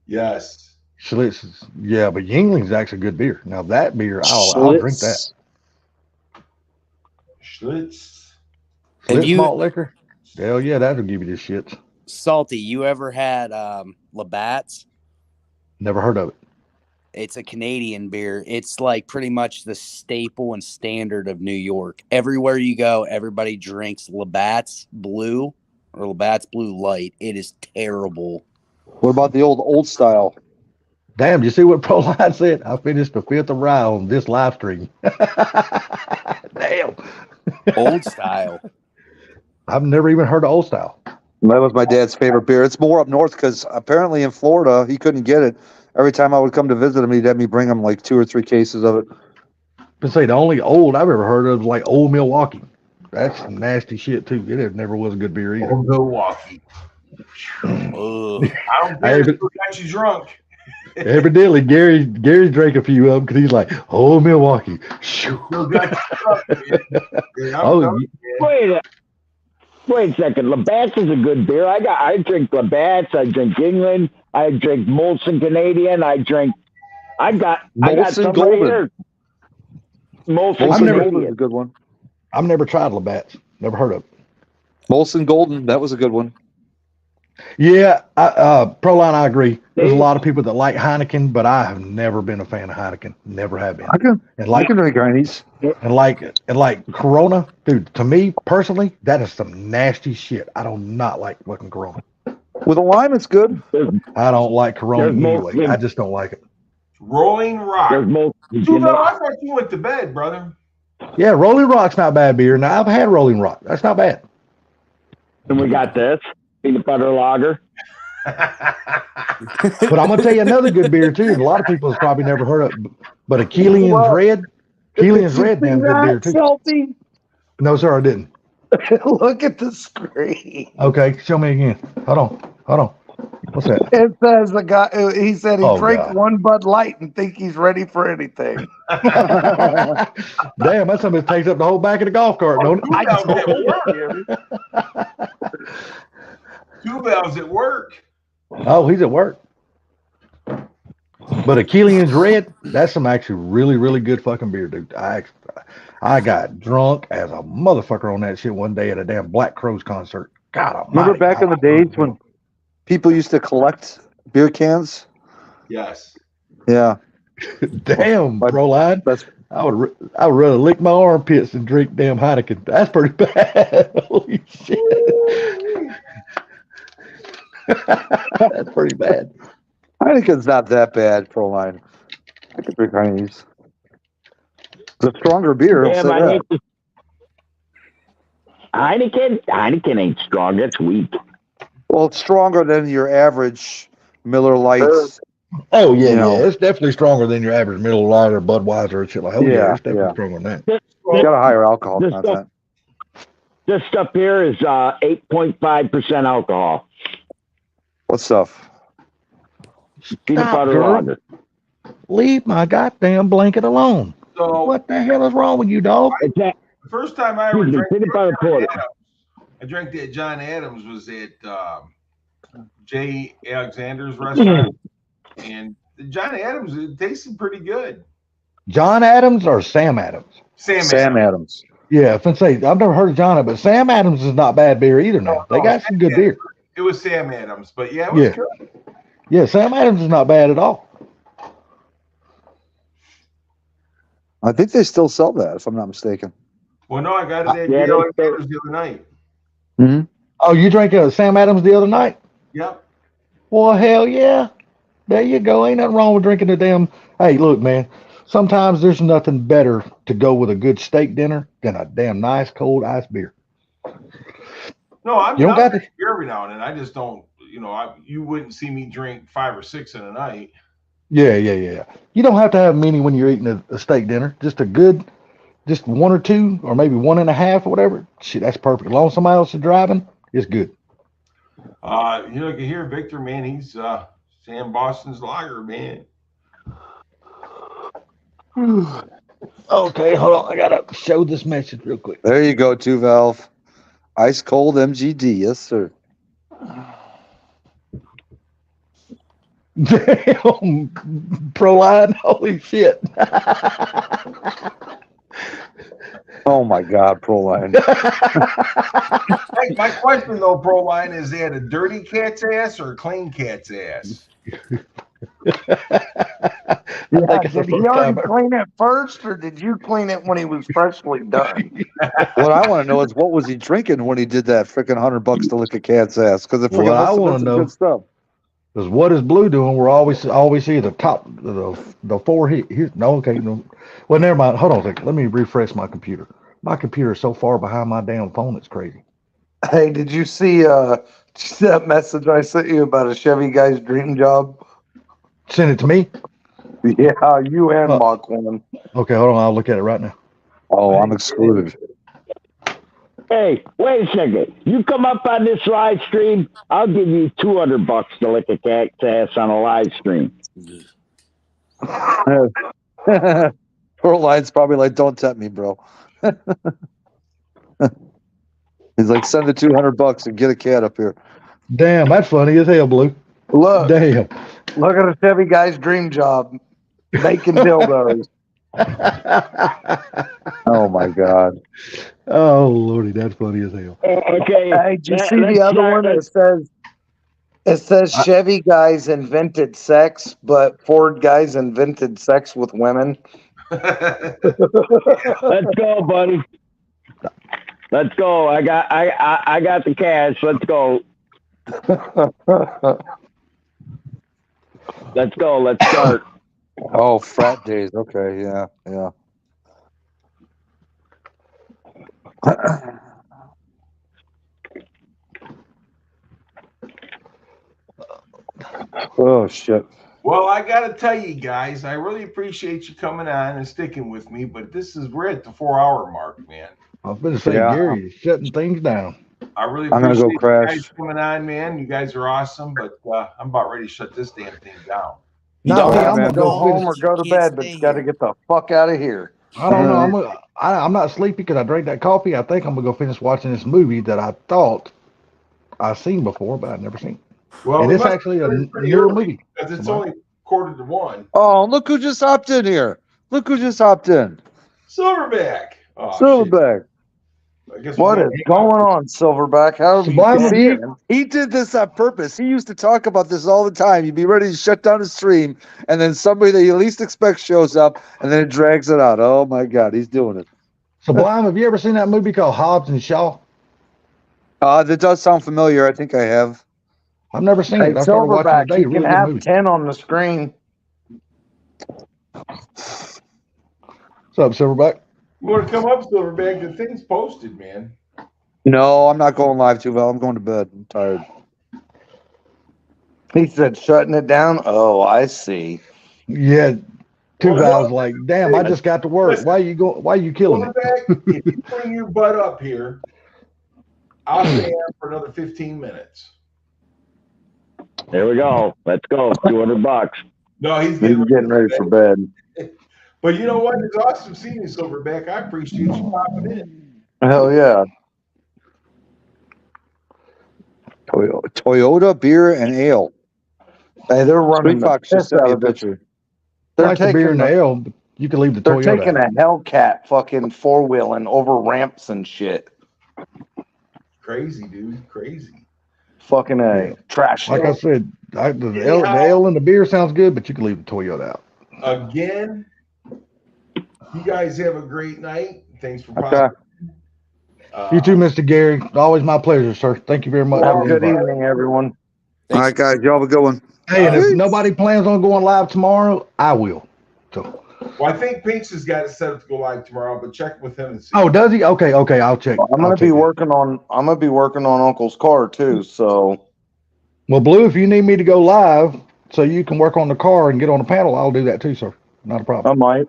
Yes. Schlitz, yeah, but Yingling's actually good beer. Now that beer, I'll drink that. Schlitz. Have Schlitz you- malt liquor? Hell yeah, that'll give you the shits. Salty, you ever had Labatt's? Never heard of it. It's a Canadian beer. It's like pretty much the staple and standard of New York. Everywhere you go, everybody drinks Labatt's Blue or Labatt's Blue Light. It is terrible. What about the old style? Damn, you see what Proline said? I finished the 5th of rye on this live stream. Damn. Old style. I've never even heard of old style. That was my dad's favorite beer. It's more up north because apparently in Florida he couldn't get it. Every time I would come to visit him, he'd have me bring him like 2 or 3 cases of it. But say the only old I've ever heard of is like Old Milwaukee. That's some nasty shit too. It never was a good beer either. Old Milwaukee. Ugh. I don't Hey, care. but- Who got you drunk? Evidently, Gary drank a few of them because he's like, Old Milwaukee. Shoo. Who got you drunk, man? Yeah, I'm Oh, drunk, man. Wait a second. Labatt's is a good beer. I drink Labatt's. I drink England. I drink Molson Canadian. I got Molson some Golden. right here. Molson I've never- Golden is a good one. I've never tried Labatt's. Never heard of it. Molson Golden, that was a good one. Yeah, Proline, I agree. There's a lot of people that like Heineken, but I have never been a fan of Heineken. Never have been. I can And drink Chinese. and like Corona, dude. To me personally, that is some nasty shit. I do not like fucking Corona. With a lime, it's good. I don't like Corona There's anyway. Molson. I just don't like it. Rolling Rock. There's Molson Duval, I thought you went to bed, brother. Yeah, Rolling Rock's not bad beer. Now I've had Rolling Rock. That's not bad. And we got this peanut butter lager. But I'm gonna tell you another good beer too. A lot of people have probably never heard of, but a Keelian's Red. Keelian's Red, damn good beer too. Salty. No, sir, I didn't. Look at the screen. Okay, show me again. Hold on. What's that? It says the guy. He said he Oh, drank God. one Bud Light and think he's ready for anything. Damn, that's something that takes up the whole back of the golf cart, don't it? Duval's at work. Oh, he's at work. But a Keelian's Red, that's some actually really, really good fucking beer, dude. I got drunk as a motherfucker on that shit one day at a damn Black Crowes concert. God almighty. Remember back in the days when people used to collect beer cans? Yes. Yeah. Damn, Proline. I would rather lick my armpits than drink damn Heineken. That's pretty bad. Holy shit. That's pretty bad. Heineken's not that bad, Proline. I could drink Chinese. It's a stronger beer. I'll Damn, say I that. hate this. Heineken ain't strong. It's weak. Well, it's stronger than your average Miller Lights. Oh yeah, You know. yeah. It's definitely stronger than your average Miller Lite or Budweiser or shit like. Oh yeah, Yeah, it's definitely yeah. stronger than that. It's got a higher alcohol This content. This stuff here is 8.5% alcohol. What stuff? Peanut Stop, butter girl. lager. Leave my goddamn blanket alone. So What the hell is wrong with you, dog? It's that the first time I ever Excuse me, drank peanut butter porter. I drank that John Adams was at J. Alexander's restaurant, and the John Adams it tasted pretty good. John Adams or Sam Adams? Sam Adams. Yeah, if I say I've never heard of John Adams, but Sam Adams is not bad beer either. Now they got some good beer. It was Sam Adams, but yeah, it was Yeah. good. Yeah, Sam Adams is not bad at all. I think they still sell that, if I'm not mistaken. Well, no, I got it at Yeah, J. they- Alexander's the other night. Mm-hmm. Oh, you drank Sam Adams the other night? Yep. Well, hell yeah. There you go. Ain't nothing wrong with drinking a damn. Hey, look, man. Sometimes there's nothing better to go with a good steak dinner than a damn nice cold ice beer. No, I'm You don't not got to- beer every now and then. I just don't. You wouldn't see me drink 5 or 6 in a night. Yeah. You don't have to have many when you're eating a steak dinner. Just just 1 or 2, or maybe 1.5 or whatever. Shit, that's perfect. As long as somebody else is driving, it's good. You can hear Victor, man. He's Sam Boston's lager, man. Okay, hold on. I gotta show this message real quick. There you go, 2-valve. Ice cold MGD. Yes, sir. Damn, Proline, holy shit. Oh my God, Proline. My question though, Proline, is that a dirty cat's ass or a clean cat's ass? Yeah, it's the did he first already time. clean it first, or did you clean it when he was freshly done? What I want to know is what was he drinking when he did that freaking $100 to lick a cat's ass? Because it freaking What I must have been wanna some know- good stuff. Because what is Blue doing? We're always see the top, the four. No, okay, no. Well, never mind. Hold on a second. Let me refresh my computer. My computer is so far behind my damn phone, it's crazy. Hey, did you see that message I sent you about a Chevy guy's dream job? Send it to me. Yeah, you and Mach 1. Okay, hold on. I'll look at it right now. Oh, I'm excluded. Hey, wait a second. You come up on this live stream, I'll give you $200 to lick a cat's ass on a live stream. Proline's probably like, don't tempt me, bro. He's like, send the $200 and get a cat up here. Damn, that's funny as hell, Blue. Look, Damn. look at a Chevy guy's dream job, making dildos. Oh my God. Oh Lordy, that's funny as hell. Okay. Hey, did you see the other one that says Chevy guys invented sex, but Ford guys invented sex with women? Let's go, buddy. Let's go. I got the cash. Let's go. Let's go. Let's start. Oh, frat days. Okay, yeah, yeah. Oh shit. Well, I got to tell you guys, I really appreciate you coming on and sticking with me, but we're at the 4-hour mark, man. I was going to say, Yeah. Gary is shutting things down. I really I'm gonna appreciate go you crash. guys coming on, man. You guys are awesome, but I'm about ready to shut this damn thing down. You No, don't hey, have I'm to gonna Go go home finish. or go to Can't bed, but stay you got to here. get the fuck out of here. I don't know. I'm not sleepy because I drank that coffee. I think I'm gonna go finish watching this movie that I thought I've seen before, but I've never seen. Well, And we it's must actually a be pretty newer early movie. because it's only 1:45. Oh, look who just hopped in here. Look who just hopped in. Silverback. Oh, Silverback. shit. I guess What we're is gonna going on, Silverback? How have you Sublime been? of He did this on purpose. He used to talk about this all the time. He'd be ready to shut down his stream, and then somebody that you least expect shows up, and then it drags it out. Oh my God, he's doing it. Sublime, have you ever seen that movie called Hobbs and Shaw? That does sound familiar. I think I have. I've never seen Hey, it. I started watching it Silverback, today. you Really can good have movie. 10 on the screen. What's up, Silverback? You want to come up, Silverback? The thing's posted, man. No, I'm not going live too well. I'm going to bed. I'm tired. He said shutting it down. Oh, I see. Yeah. Two Well, guys like, damn, I just got to work. listen. Why you killing it? Silverback, if you bring your butt up here, I'll stay on for another 15 minutes. There we go. Let's go. $200. No, he's He's getting ready for bed. But you know what? It's awesome seeing you, Silverback. I appreciate you popping in. Hell yeah. Toyota beer and ale. Hey, they're running Sweet the Fox just piss sent me out a of this. picture. They're Like the beer taking and the ale, but you can leave the they're Toyota. taking a Hellcat fucking four-wheeling over ramps and shit. Crazy, dude. Crazy. Fucking A. Trash. Like I it. said, the ale and the beer sounds good, but you can leave the Toyota out. Again, you guys have a great night. Thanks for Okay. popping. You too, Mr. Gary. Always my pleasure, sir. Thank you very much. Have for a the good invite. evening, everyone. All right, guys. Y'all have a good one. Hey, and if nobody plans on going live tomorrow, I will. So. Well, I think Pinks has got it set up to go live tomorrow, but check with him and see. Oh, does he? Okay, I'll check. I'm gonna be working on Uncle's car too. So Well, Blue, if you need me to go live so you can work on the car and get on the panel, I'll do that too, sir. Not a problem. I might.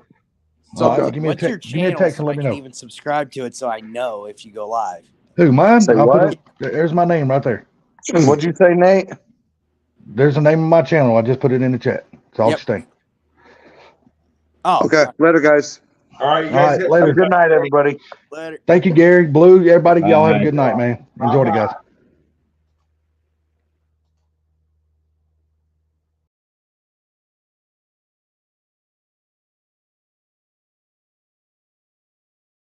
So All right, give me a what's your text. Give me a channel text so and I let me can know. even subscribe to it so I know if you go live? Who, mine? Say I'll put what? it, there's my name right there. What'd you say, Nate? There's the name of my channel. I just put it in the chat. So I'll stay. Oh, Okay. Later, guys. All right, you All guys. right, later. Good night, everybody. later. Thank you, Gary. Blue, everybody, y'all have a good night, man. Enjoy it, guys.